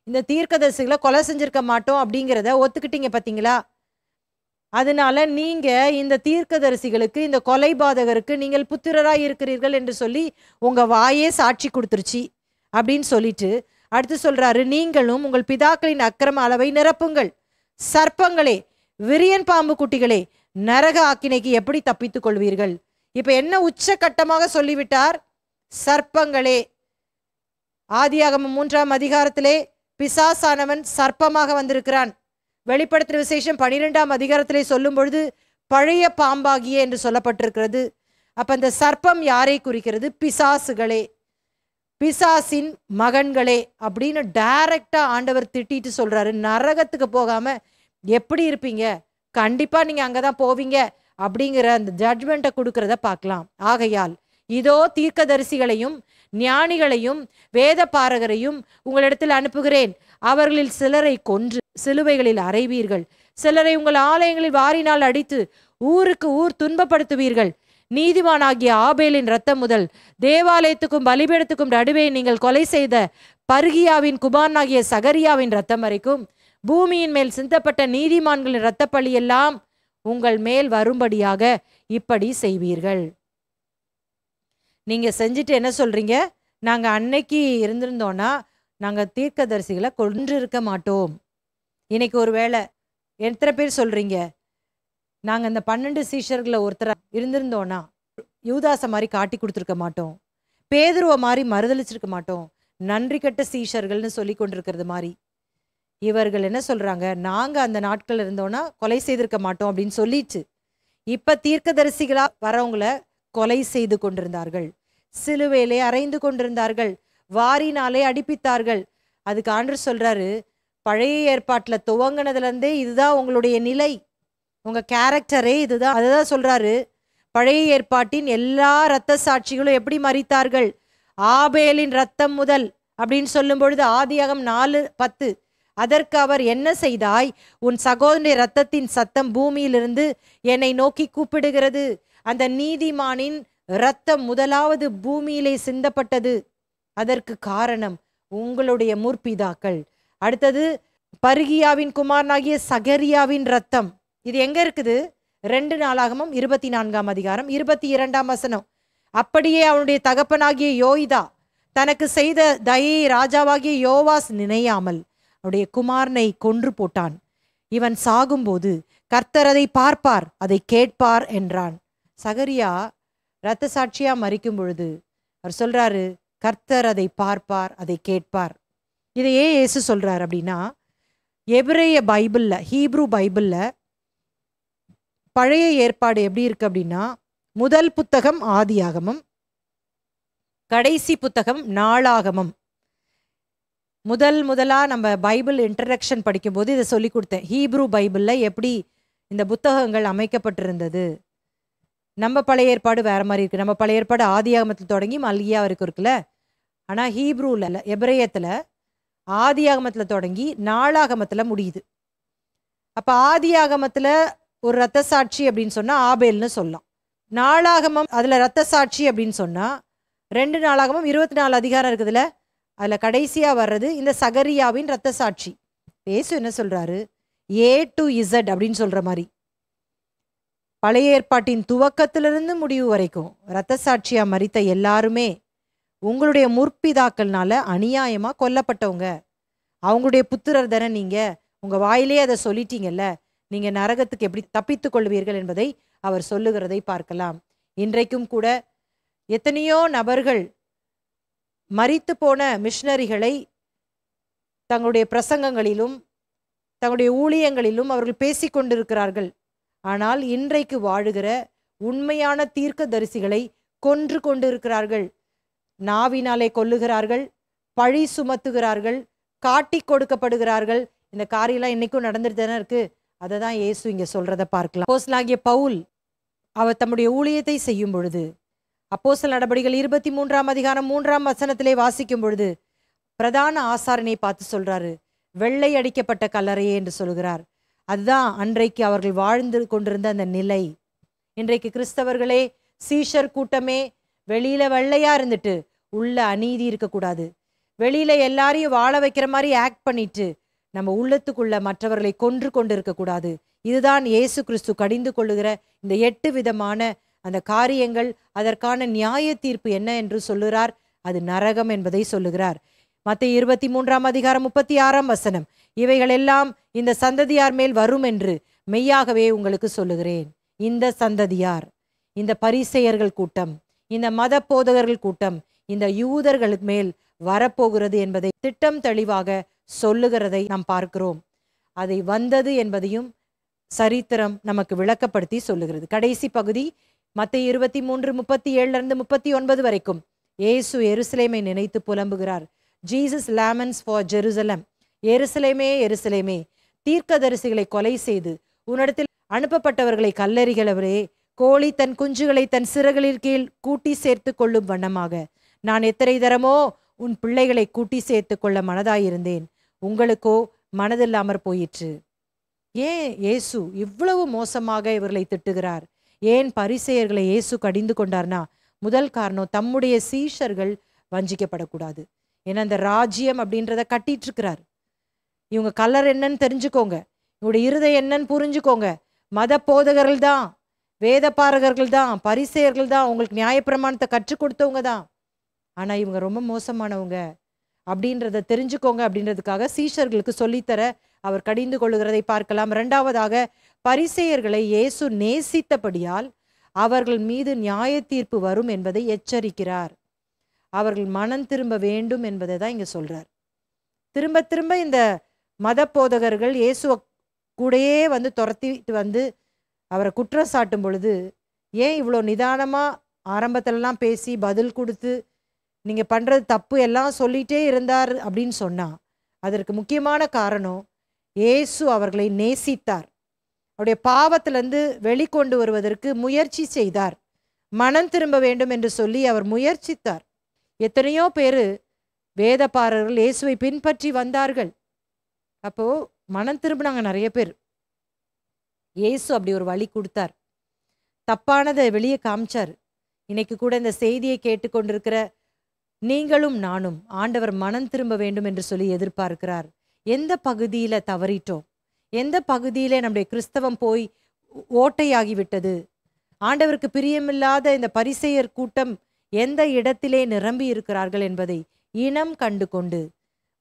இந்த தீர்க்கதரிசிகளை கொலை செஞ்சிருக்க மாட்டோம் அப்படிங்கிறத ஒத்துக்கிட்டீங்க. பார்த்தீங்களா? அதனால நீங்க இந்த தீர்க்கதரிசிகளுக்கு, இந்த கொலைபாதகருக்கு நீங்கள் புத்திரராய் இருக்கிறீர்கள் என்று சொல்லி உங்க வாயே சாட்சி கொடுத்துருச்சு அப்படின்னு சொல்லிட்டு அடுத்து சொல்றாரு, நீங்களும் உங்கள் பிதாக்களின் அக்கிரம அளவை நிரப்புங்கள். சர்ப்பங்களே, விரியன் பாம்பு குட்டிகளே, நரக ஆக்கினைக்கு எப்படி தப்பித்துக் கொள்வீர்கள்? இப்ப என்ன உச்சகட்டமாக சொல்லிவிட்டார்? சர்ப்பங்களே. ஆதியாகமம் 3ஆம் அதிகாரத்திலே பிசாசானவன் சர்ப்பமாக வந்திருக்கிறான். வெளிப்படுத்துற விசேஷம் 12ஆம் அதிகாரத்திலே சொல்லும் பொழுது பழைய பாம்பாகிய என்று சொல்லப்பட்டிருக்கிறது. அப்ப இந்த சர்ப்பம் யாரை குறிக்கிறது? பிசாசுகளே, பிசாசின் மகன்களே அப்படின்னு டைரக்டா ஆண்டவர் திட்டிட்டு சொல்றாரு. நரகத்துக்கு போகாம எப்படி இருப்பீங்க? கண்டிப்பா நீங்க அங்கதான் போவீங்க அப்படிங்கிற அந்த ஜட்மெண்ட்டை கொடுக்கறத பார்க்கலாம். ஆகையால் இதோ தீர்க்கதரிசிகளையும் ஞானிகளையும் வேத பாரகரையும் உங்களிடத்தில் அனுப்புகிறேன். அவர்களில் சிலரை கொன்று சிலுவைகளில் அறைவீர்கள், சிலரை உங்கள் ஆலயங்களில் வாரினால் அடித்து ஊருக்கு ஊர் துன்பப்படுத்துவீர்கள். நீதிமானாகிய ஆபேலின் இரத்தம் முதல் தேவாலயத்துக்கும் பலிபீடத்துக்கும் நடுவே நீங்கள் கொலை செய்த பர்கியாவின் குமாரனாகிய சகரியாவின் இரத்தம் வரைக்கும் பூமியின் மேல் சிந்தப்பட்ட நீதிமான்களின் இரத்த பழியெல்லாம் உங்கள் மேல் வரும்படியாக இப்படி செய்வீர்கள். நீங்க செஞ்சுட்டு என்ன சொல்றீங்க? நாங்க அன்னைக்கு இருந்திருந்தோம்னா நாங்க தீர்க்கதரிசிகளை கொன்று இருக்க மாட்டோம். இன்னைக்கு ஒரு வேளை எத்தனை பேர் சொல்றீங்க, நாங்க அந்த 12 சீஷர்களை ஒருத்தர இருந்திருந்தோம்னா யூதாச மாதிரி காட்டி கொடுத்துருக்க மாட்டோம், பேதுருவ மாதிரி மறுதளிச்சிருக்க மாட்டோம், நன்றி கட்ட சீஷர்கள்னு சொல்லி கொண்டிருக்கிறது மாதிரி. இவர்கள் என்ன சொல்றாங்க? நாங்க அந்த நாட்கள் இருந்தோம்னா கொலை செய்திருக்க மாட்டோம் அப்படின்னு சொல்லிச்சு. இப்ப தீர்க்கதரிசிகளா வரவங்கள கொலை செய்து கொண்டிருந்தார்கள், சிலுவையிலே அறைந்து கொண்டிருந்தார்கள், வாரினாலே அடிப்பித்தார்கள். அதுக்கு ஆண்டவர் சொல்றாரு, பழைய ஏற்பாட்டுல துவங்கினதுல இருந்தே இதுதான் உங்களுடைய நிலை, உங்க கேரக்டரே இதுதான். அதுதான் சொல்றாரு, பழைய ஏற்பாட்டின் எல்லா இரத்த சாட்சிகளும் எப்படி மரித்தார்கள்? ஆபேலின் ரத்தம் முதல் அப்படின்னு சொல்லும் பொழுது ஆதியாகமம் 4:10, அதற்கு அவர் என்ன செய்தாய்? உன் சகோதரனுடைய இரத்தத்தின் சத்தம் பூமியிலிருந்து என்னை நோக்கி கூப்பிடுகிறது. அந்த நீதிமானின் இரத்தம் முதலாவது பூமியிலே சிந்தப்பட்டது. அதற்கு காரணம் உங்களுடைய முற்பிதாக்கள். அடுத்தது பர்கியாவின் குமாரனாகிய சகரியாவின் இரத்தம். இது எங்க இருக்குது? 2 நாளாகமம் 24ஆம் அதிகாரம் 22ஆம் வசனம். அப்படியே அவனுடைய தகப்பனாகிய யோய்தா தனக்கு செய்த தயை ராஜாவாகிய யோவாஸ் நினையாமல் அவனுடைய குமாரனை கொன்று போட்டான். இவன் சாகும்போது கர்த்தர் அதை பார்ப்பார், அதை கேட்பார் என்றான். சகரியா இரத்த சாட்சியா மரிக்கும் பொழுது அவர் சொல்றாரு, கர்த்தர் அதை பார்ப்பார், அதை கேட்பார். இதை ஏன் இயேசு சொல்றார் அப்படின்னா, எபிரேய பைபிள்ல, ஹீப்ரு பைபிள்ல பழைய ஏற்பாடு எப்படி இருக்கு அப்படின்னா, முதல் புத்தகம் ஆதியாகமம், கடைசி புத்தகம் நாளாகமம். முதலா நம்ம பைபிள் இன்ட்ரடக்ஷன் படிக்கும்போது இதை சொல்லி கொடுத்தேன். ஹீப்ரு பைபிள்ல எப்படி இந்த புத்தகங்கள் அமைக்கப்பட்டிருந்தது. நம்ம பழைய ஏற்பாடு வேற மாதிரி இருக்கு. நம்ம பழைய ஏற்பாடு ஆதியாகமத்தில் தொடங்கி மல்கியா வரைக்கும் இருக்குல்ல. ஆனா ஹீப்ரூல, எபிரேயத்துல ஆதியாகமத்துல தொடங்கி நாளாகமத்துல முடியுது. அப்ப ஆதியாகமத்துல ஒரு இரத்த சாட்சி அப்படின்னு சொன்னா ஆபேல்னு சொல்லலாம். நாளாகமம் அதுல இரத்த சாட்சி அப்படின்னு சொன்னா 2 நாளாகமம் 24 அதிகாரம் இருக்குதுல்ல, அதுல கடைசியா வர்றது இந்த சகரியாவின் இரத்த சாட்சி. இயேசு என்ன சொல்றாரு? A to Z அப்படின்னு சொல்ற மாதிரி பழைய ஏற்பாட்டின் துவக்கத்திலிருந்து முடிவு வரைக்கும் இரத்த சாட்சியா மரித்த எல்லாருமே உங்களுடைய முற்பிதாக்கள்னால அநியாயமா கொல்லப்பட்டவங்க. அவங்களுடைய புத்திரர் தானே நீங்க. உங்க வாயிலே அதை சொல்லிட்டீங்கல்ல, நீங்க நரகத்துக்கு எப்படி தப்பித்துக் கொள்வீர்கள் என்பதை அவர் சொல்லுகிறதை பார்க்கலாம். இன்றைக்கும் கூட எத்தனையோ நபர்கள் மரித்து போன மிஷனரிகளை தங்களுடைய பிரசங்கங்களிலும் தங்களுடைய ஊழியங்களிலும் அவர்கள் பேசிக்கொண்டிருக்கிறார்கள். ஆனால் இன்றைக்கு வாழுகிற உண்மையான தீர்க்க தரிசிகளை கொன்று கொண்டிருக்கிறார்கள். நாவினாலே கொல்லுகிறார்கள், பழி சுமத்துகிறார்கள், காட்டி கொடுக்கப்படுகிறார்கள். இந்த காரியெல்லாம் இன்னைக்கும் நடந்துட்டு தானே இருக்கு. அதை தான் இயேசு இங்க சொல்றத பார்க்கலாம். அப்போஸ்தலனாகிய பவுல் அவர் தம்முடைய ஊழியத்தை செய்யும் பொழுது, அப்போஸ்தலர் நடபடிகள் 23ஆம் அதிகாரம் 3ஆம் வசனத்திலே வாசிக்கும் பொழுது பிரதான ஆசாரனை பார்த்து சொல்றாரு, வெள்ளை அடிக்கப்பட்ட கல்லறையே என்று சொல்கிறார். அதுதான் அன்றைக்கு அவர்கள் வாழ்ந்து கொண்டிருந்த அந்த நிலை. இன்றைக்கு கிறிஸ்தவர்களே, சீஷர் கூட்டமே வெளியில வெள்ளையா இருந்துட்டு உள்ள அநீதி இருக்கக்கூடாது. வெளியில எல்லாரையும் வாழ வைக்கிற மாதிரி ஆக்ட் பண்ணிட்டு நம்ம உள்ளத்துக்குள்ள மற்றவர்களை கொன்று கொண்டு இருக்கக்கூடாது. இதுதான் இயேசு கிறிஸ்து கடிந்து கொள்ளுகிற இந்த 8 விதமான அந்த காரியங்கள். அதற்கான நியாய தீர்ப்பு என்ன என்று சொல்லுகிறார்? அது நரகம் என்பதை சொல்லுகிறார். மத்தேயு 23ஆம் அதிகாரம் 36ஆம் வசனம், இவைகள் எல்லாம் இந்த சந்ததியார் மேல் வரும் என்று மெய்யாகவே உங்களுக்கு சொல்லுகிறேன். இந்த சந்ததியார், இந்த பரிசேயர்கள் கூட்டம், இந்த மத போதகர்கள் கூட்டம் இந்த யூதர்களுக்கு மேல் வரப்போகிறது என்பதை திட்டம் தெளிவாக சொல்லுகிறதை நாம் பார்க்கிறோம். அதை வந்தது என்பதையும் சரித்திரம் நமக்கு விளக்கப்படுத்தி சொல்லுகிறது. கடைசி பகுதி மத்தேயு 23:37-39 வரைக்கும் இயேசு எருசலேமை நினைத்து புலம்புகிறார். Jesus laments for Jerusalem. எருசலேமே எருசலேமே, தீர்க்கதரிசிகளை கொலை செய்து உன்னிடத்தில் அனுப்பப்பட்டவர்களை கல்லெறிகிறவரே, கோழி தன் குஞ்சுகளை தன் சிறகுகளின் கீழ் கூட்டி சேர்த்து கொள்ளும் வண்ணமாக நான் எத்தனை தரமோ உன் பிள்ளைகளை கூட்டி சேர்த்து கொள்ள மனதாயிருந்தேன், உங்களுக்கோ மனதில்லாமற் போயிற்று. ஏன் இயேசு இவ்வளவு மோசமாக இவர்களை திட்டுகிறார்? ஏன் பரிசேயர்களை இயேசு கடிந்து கொண்டார்னா, முதல் காரணம் தம்முடைய சீஷர்கள் வஞ்சிக்கப்படக்கூடாது. ஏன்னா அந்த ராஜ்யம் அப்படின்றத கட்டிட்டு இருக்கிறார். இவங்க கலர் என்னன்னு தெரிஞ்சுக்கோங்க, இவங்களுடைய இருதயம் என்னன்னு புரிஞ்சுக்கோங்க. மத போதகர்கள் தான், வேத பாரகர்கள் தான், பரிசேயர்கள் தான், உங்களுக்கு நியாயப்பிரமாணத்தை கற்றுக் கொடுத்தவங்க தான். ஆனா இவங்க ரொம்ப மோசமானவங்க அப்படின்றத தெரிஞ்சுக்கோங்க அப்படின்றதுக்காக சீஷர்களுக்கு சொல்லித்தர அவர் கடிந்து கொள்ளுகிறதை பார்க்கலாம். இரண்டாவதாக, பரிசேயர்களை இயேசு நேசித்தபடியால் அவர்கள் மீது நியாய தீர்ப்பு வரும் என்பதை எச்சரிக்கிறார். அவர்கள் மனம் திரும்ப வேண்டும் என்பதை தான் இங்க சொல்றார். திரும்ப திரும்ப இந்த மத போதகர்கள் இயேசுவை கூடயே வந்து துரத்திட்டு வந்து அவரை குற்றம் சாட்டும் பொழுது, ஏன் இவ்வளோ நிதானமா ஆரம்பத்திலலாம் பேசி பதில் கொடுத்து நீங்க பண்றது தப்பு எல்லாம் சொல்லிட்டே இருந்தார் அப்படின்னு சொன்னா, அதற்கு முக்கியமான காரணம் இயேசு அவர்களை நேசித்தார். அவருடைய பாவத்திலிருந்து வெளிக்கொண்டு வருவதற்கு முயற்சி செய்தார். மனம் திரும்ப வேண்டும் என்று சொல்லி அவர் முயற்சித்தார். எத்தனையோ பேரு வேதபாரர்கள் இயேசுவை பின்பற்றி வந்தார்கள். அப்போ மனம் திரும்பினாங்க நிறைய பேர். இயேசு அப்படி ஒரு வழி கொடுத்தார், தப்பானதை வெளியே காமிச்சார். இன்னைக்கு கூட இந்த செய்தியை கேட்டுக்கொண்டிருக்கிற நீங்களும் நானும் ஆண்டவர் மனம் திரும்ப வேண்டும் என்று சொல்லி எதிர்பார்க்கிறார். எந்த பகுதியில தவறிட்டோம்? எந்த பகுதியில நம்முடைய கிறிஸ்தவம் போய் ஓட்டையாகிவிட்டது? ஆண்டவருக்கு பிரியமில்லாத இந்த பரிசேயர் கூட்டம் எந்த இடத்திலே நிரம்பி இருக்கிறார்கள் என்பதை இனம் கண்டு கொண்டு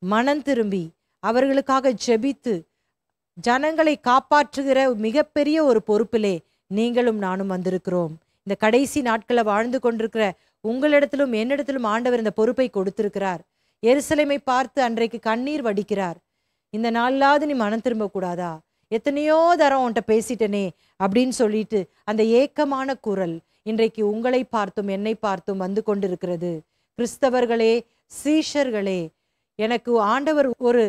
மனம் திரும்பி அவர்களுக்காக ஜெபித்து ஜனங்களை காப்பாற்றுகிற மிகப்பெரிய ஒரு பொறுப்பிலே நீங்களும் நானும் வந்திருக்கிறோம். இந்த கடைசி நாட்களை வாழ்ந்து கொண்டிருக்கிற உங்களிடத்திலும் என்னிடத்திலும் ஆண்டவர் இந்த பொறுப்பை கொடுத்திருக்கிறார். எருசலேமை பார்த்து அன்றைக்கு கண்ணீர் வடிக்கிறார். இந்த நாளாவது நீ மனம் திரும்ப கூடாதா? எத்தனையோ தரம் உன்கிட்ட பேசிட்டனே அப்படின்னு சொல்லிட்டு அந்த ஏக்கமான குரல் இன்றைக்கு உங்களை பார்த்தும் என்னை பார்த்தும் வந்து கொண்டிருக்கிறது. கிறிஸ்தவர்களே, சீஷர்களே, எனக்கு ஆண்டவர் ஒரு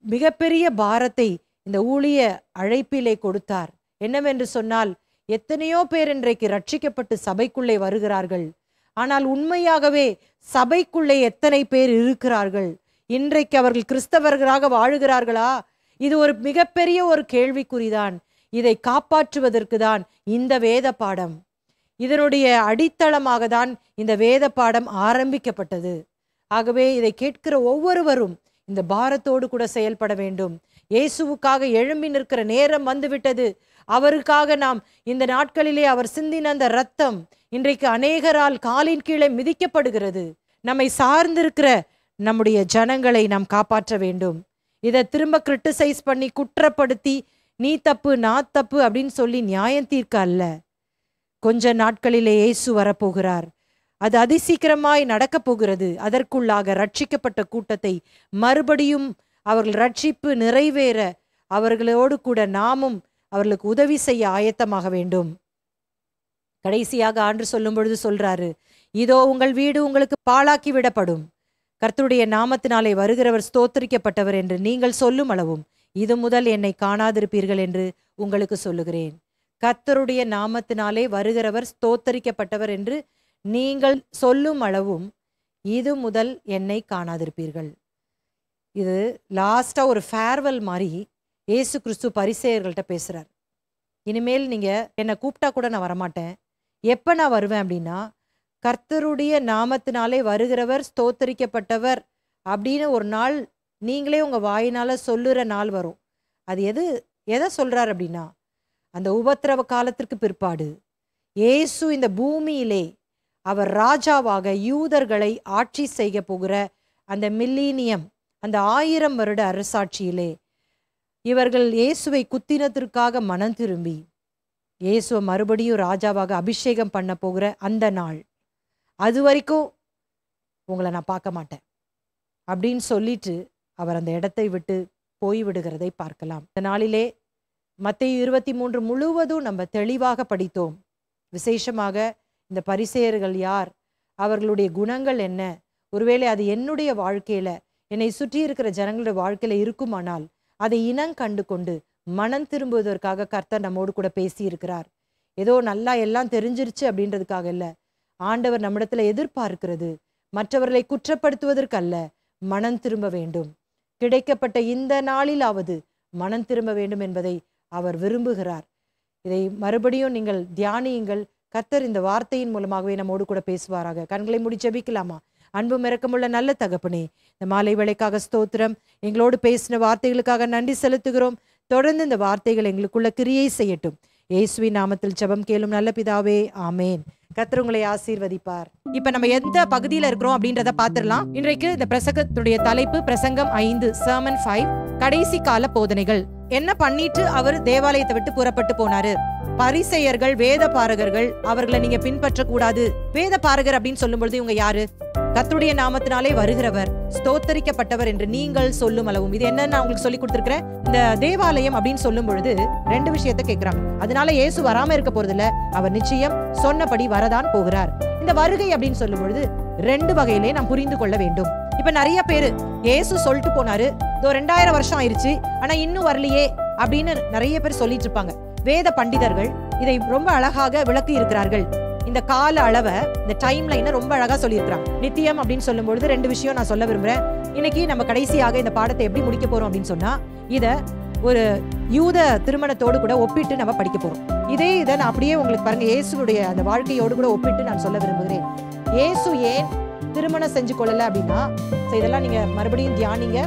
மிகப்பெரிய பாரத்தை இந்த ஊழிய அழைப்பிலே கொடுத்தார். என்னவென்று சொன்னால், எத்தனையோ பேர் இன்றைக்கு ரட்சிக்கப்பட்டு சபைக்குள்ளே வருகிறார்கள். ஆனால் உண்மையாகவே சபைக்குள்ளே எத்தனை பேர் இருக்கிறார்கள்? இன்றைக்கு அவர்கள் கிறிஸ்தவர்களாக வாழுகிறார்களா? இது ஒரு மிகப்பெரிய ஒரு கேள்விக்குறிதான். இதை காப்பாற்றுவதற்கு தான் இந்த வேத பாடம், இதனுடைய அடித்தளமாக தான் இந்த வேத பாடம் ஆரம்பிக்கப்பட்டது. ஆகவே இதை கேட்கிற ஒவ்வொருவரும் இந்த பாரத்தோடு கூட செயல்பட வேண்டும். இயேசுவுக்காக எழும்பி நிற்கிற நேரம் வந்துவிட்டது. அவருக்காக நாம் இந்த நாட்களிலே அவர் சிந்தின அந்த இரத்தம் இன்றைக்கு அநேகரால் காலின் கீழே மிதிக்கப்படுகிறது. நம்மை சார்ந்திருக்கிற நம்முடைய ஜனங்களை நாம் காப்பாற்ற வேண்டும். இதை திரும்ப கிரிட்டிசைஸ் பண்ணி குற்றப்படுத்தி நீ தப்பு நான் தப்பு அப்படின்னு சொல்லி நியாயம் தீர்க்க அல்ல. கொஞ்ச நாட்களிலே இயேசு வரப்போகிறார். அது அதிசீக்கிரமாய் நடக்க போகிறது. அதற்குள்ளாக ரட்சிக்கப்பட்ட கூட்டத்தை மறுபடியும் அவர்கள் ரட்சிப்பு நிறைவேற அவர்களோடு கூட நாமும் அவர்களுக்கு உதவி செய்ய ஆயத்தமாக வேண்டும். கடைசியாக ஆண்டு சொல்லும் பொழுது சொல்றாரு, இதோ உங்கள் வீடு உங்களுக்கு பாழாக்கி விடப்படும். கர்த்தருடைய நாமத்தினாலே வருகிறவர் ஸ்தோத்தரிக்கப்பட்டவர் என்று நீங்கள் சொல்லும் அளவும் இது முதல் என்னை காணாதிருப்பீர்கள் என்று உங்களுக்கு சொல்லுகிறேன். கர்த்தருடைய நாமத்தினாலே வருகிறவர் ஸ்தோத்தரிக்கப்பட்டவர் என்று நீங்கள் சொல்லும் அளவும் இது முதல் என்னை காணாதிருப்பீர்கள். இது லாஸ்டா ஒரு ஃபேர்வெல் மாதிரி இயேசு கிறிஸ்து பரிசேயர்கள்ட்ட பேசுறார். இனிமேல் நீங்க என்னை கூப்பிட்டா கூட நான் வரமாட்டேன். எப்ப நான் வருவேன் அப்படின்னா, கர்த்தருடைய நாமத்தினாலே வருகிறவர் ஸ்தோத்தரிக்கப்பட்டவர் அப்படின்னு ஒரு நாள் நீங்களே உங்க வாயினால சொல்லுற நாள் வரும். அது எதை சொல்றார் அப்படின்னா, அந்த உபத்திரவ காலத்திற்கு பிற்பாடு இயேசு இந்த பூமியிலே அவர் ராஜாவாக யூதர்களை ஆட்சி செய்ய போகிற அந்த மில்லீனியம், அந்த 1000 வருட அரசாட்சியிலே இவர்கள் இயேசுவை குத்தினத்திற்காக மனம் திரும்பி இயேசுவை மறுபடியும் ராஜாவாக அபிஷேகம் பண்ண போகிற அந்த நாள், அது வரைக்கும் உங்களை நான் பார்க்க மாட்டேன் அப்படின்னு சொல்லிட்டு அவர் அந்த இடத்தை விட்டு போய்விடுகிறதை பார்க்கலாம். இந்த நாளிலே மத்தேயு 23 முழுவதும் நம்ம தெளிவாக படித்தோம். விசேஷமாக இந்த பரிசேயர்கள் யார், அவர்களுடைய குணங்கள் என்ன, ஒருவேளை அது என்னுடைய வாழ்க்கையில என்னை சுற்றி இருக்கிற ஜனங்களுடைய வாழ்க்கையில இருக்குமானால் அதை இனம் கண்டு கொண்டு மனம் திரும்புவதற்காக கர்த்தர் நம்மோடு கூட பேசி இருக்கிறார். ஏதோ நல்லா எல்லாம் தெரிஞ்சிருச்சு அப்படின்றதுக்காக இல்ல. ஆண்டவர் நம்மிடத்துல எதிர்பார்க்கிறது மற்றவர்களை குற்றப்படுத்துவதற்கல்ல, மனம் திரும்ப வேண்டும். கிடைக்கப்பட்ட இந்த நாளிலாவது மனம் திரும்ப வேண்டும் என்பதை அவர் விரும்புகிறார். இதை மறுபடியும் நீங்கள் தியானியுங்கள். கர்த்தர் இந்த வார்த்தையின் மூலமாகவே நம்மோடு கூட பேசுவாராக. கண்களை மூடி ஜெபிக்கலாமா? அன்பும் இரக்கமுள்ள நல்ல தகப்பனே, இந்த மாலை வேளைக்காக ஸ்தோத்திரம். எங்களோடு பேசின வார்த்தைகளுக்காக நன்றி செலுத்துகிறோம். தொடர்ந்து இந்த வார்த்தைகள் எங்களுக்குள்ள கிரியை செய்யட்டும். இயேசுவின் நாமத்தில் ஜெபம் கேளும் நல்ல பிதாவே, ஆமேன். கர்த்தர் உங்களை ஆசீர்வதிப்பார். இப்ப நம்ம எந்த பகுதியில இருக்கிறோம் அப்படின்றத பாத்துடலாம். இன்றைக்கு இந்த பிரசங்கத்துடைய தலைப்பு பிரசங்கம் 5, சர்மன் 5, கடைசி கால போதனைகள். என்ன பண்ணிட்டு அவர் தேவாலயத்தை விட்டு புறப்பட்டு போனாரு? பரிசேயர்கள், வேத பாரகர்கள், அவர்களை நீங்க பின்பற்ற கூடாது. வேத பாரகர் அப்படின்னு சொல்லும் பொழுது இவங்க யாரு? கர்த்தருடைய நாமத்தினாலே வருகிறவர் ஸ்தோத்தரிக்கப்பட்டவர் என்று நீங்கள் சொல்லும் அளவும். இது என்ன நான் உங்களுக்கு சொல்லி கொடுத்திருக்கிறேன். இந்த தேவாலயம் அப்படின்னு சொல்லும் பொழுது 2 விஷயத்தை கேட்கிறாங்க. அதனால இயேசு வராம இருக்க போறது இல்ல, அவர் நிச்சயம் சொன்னபடி வரதான் போகிறார். இந்த வருகை அப்படின்னு சொல்லும் பொழுது 2 வகையிலே நாம் புரிந்து கொள்ள வேண்டும். இப்ப நிறைய பேரு இயேசு சொல்லிட்டு போனாரு, 2000 வருஷம் ஆயிருச்சு, ஆனா இன்னும் வரலையே அப்படின்னு நிறைய பேர் சொல்லிட்டு இருப்பாங்க. வேத பண்டிதர்கள் இதை ரொம்ப அழகாக விளக்கி இருக்கிறார்கள். இந்த கால அளவை, இந்த டைம் லைனை ரொம்ப அழகா சொல்லியிருக்கிறாங்க. நித்தியம் அப்படின்னு சொல்லும் பொழுது 2 விஷயம் நான் சொல்ல விரும்புறேன். இன்னைக்கு நம்ம கடைசியாக இந்த பாடத்தை எப்படி முடிக்க போறோம் அப்படின்னு சொன்னா, இத ஒரு யூத திருமணத்தோடு கூட ஒப்பிட்டு நம்ம படிக்க போறோம். இதை நான் அப்படியே உங்களுக்கு பாருங்க, இயேசுடைய அந்த வாழ்க்கையோடு கூட ஒப்பிட்டு நான் சொல்ல விரும்புகிறேன். இயேசு ஏன் திருமணம் செஞ்சு கொள்ளல அப்படின்னா, இதெல்லாம் நீங்க மறுபடியும் தியானிங்க.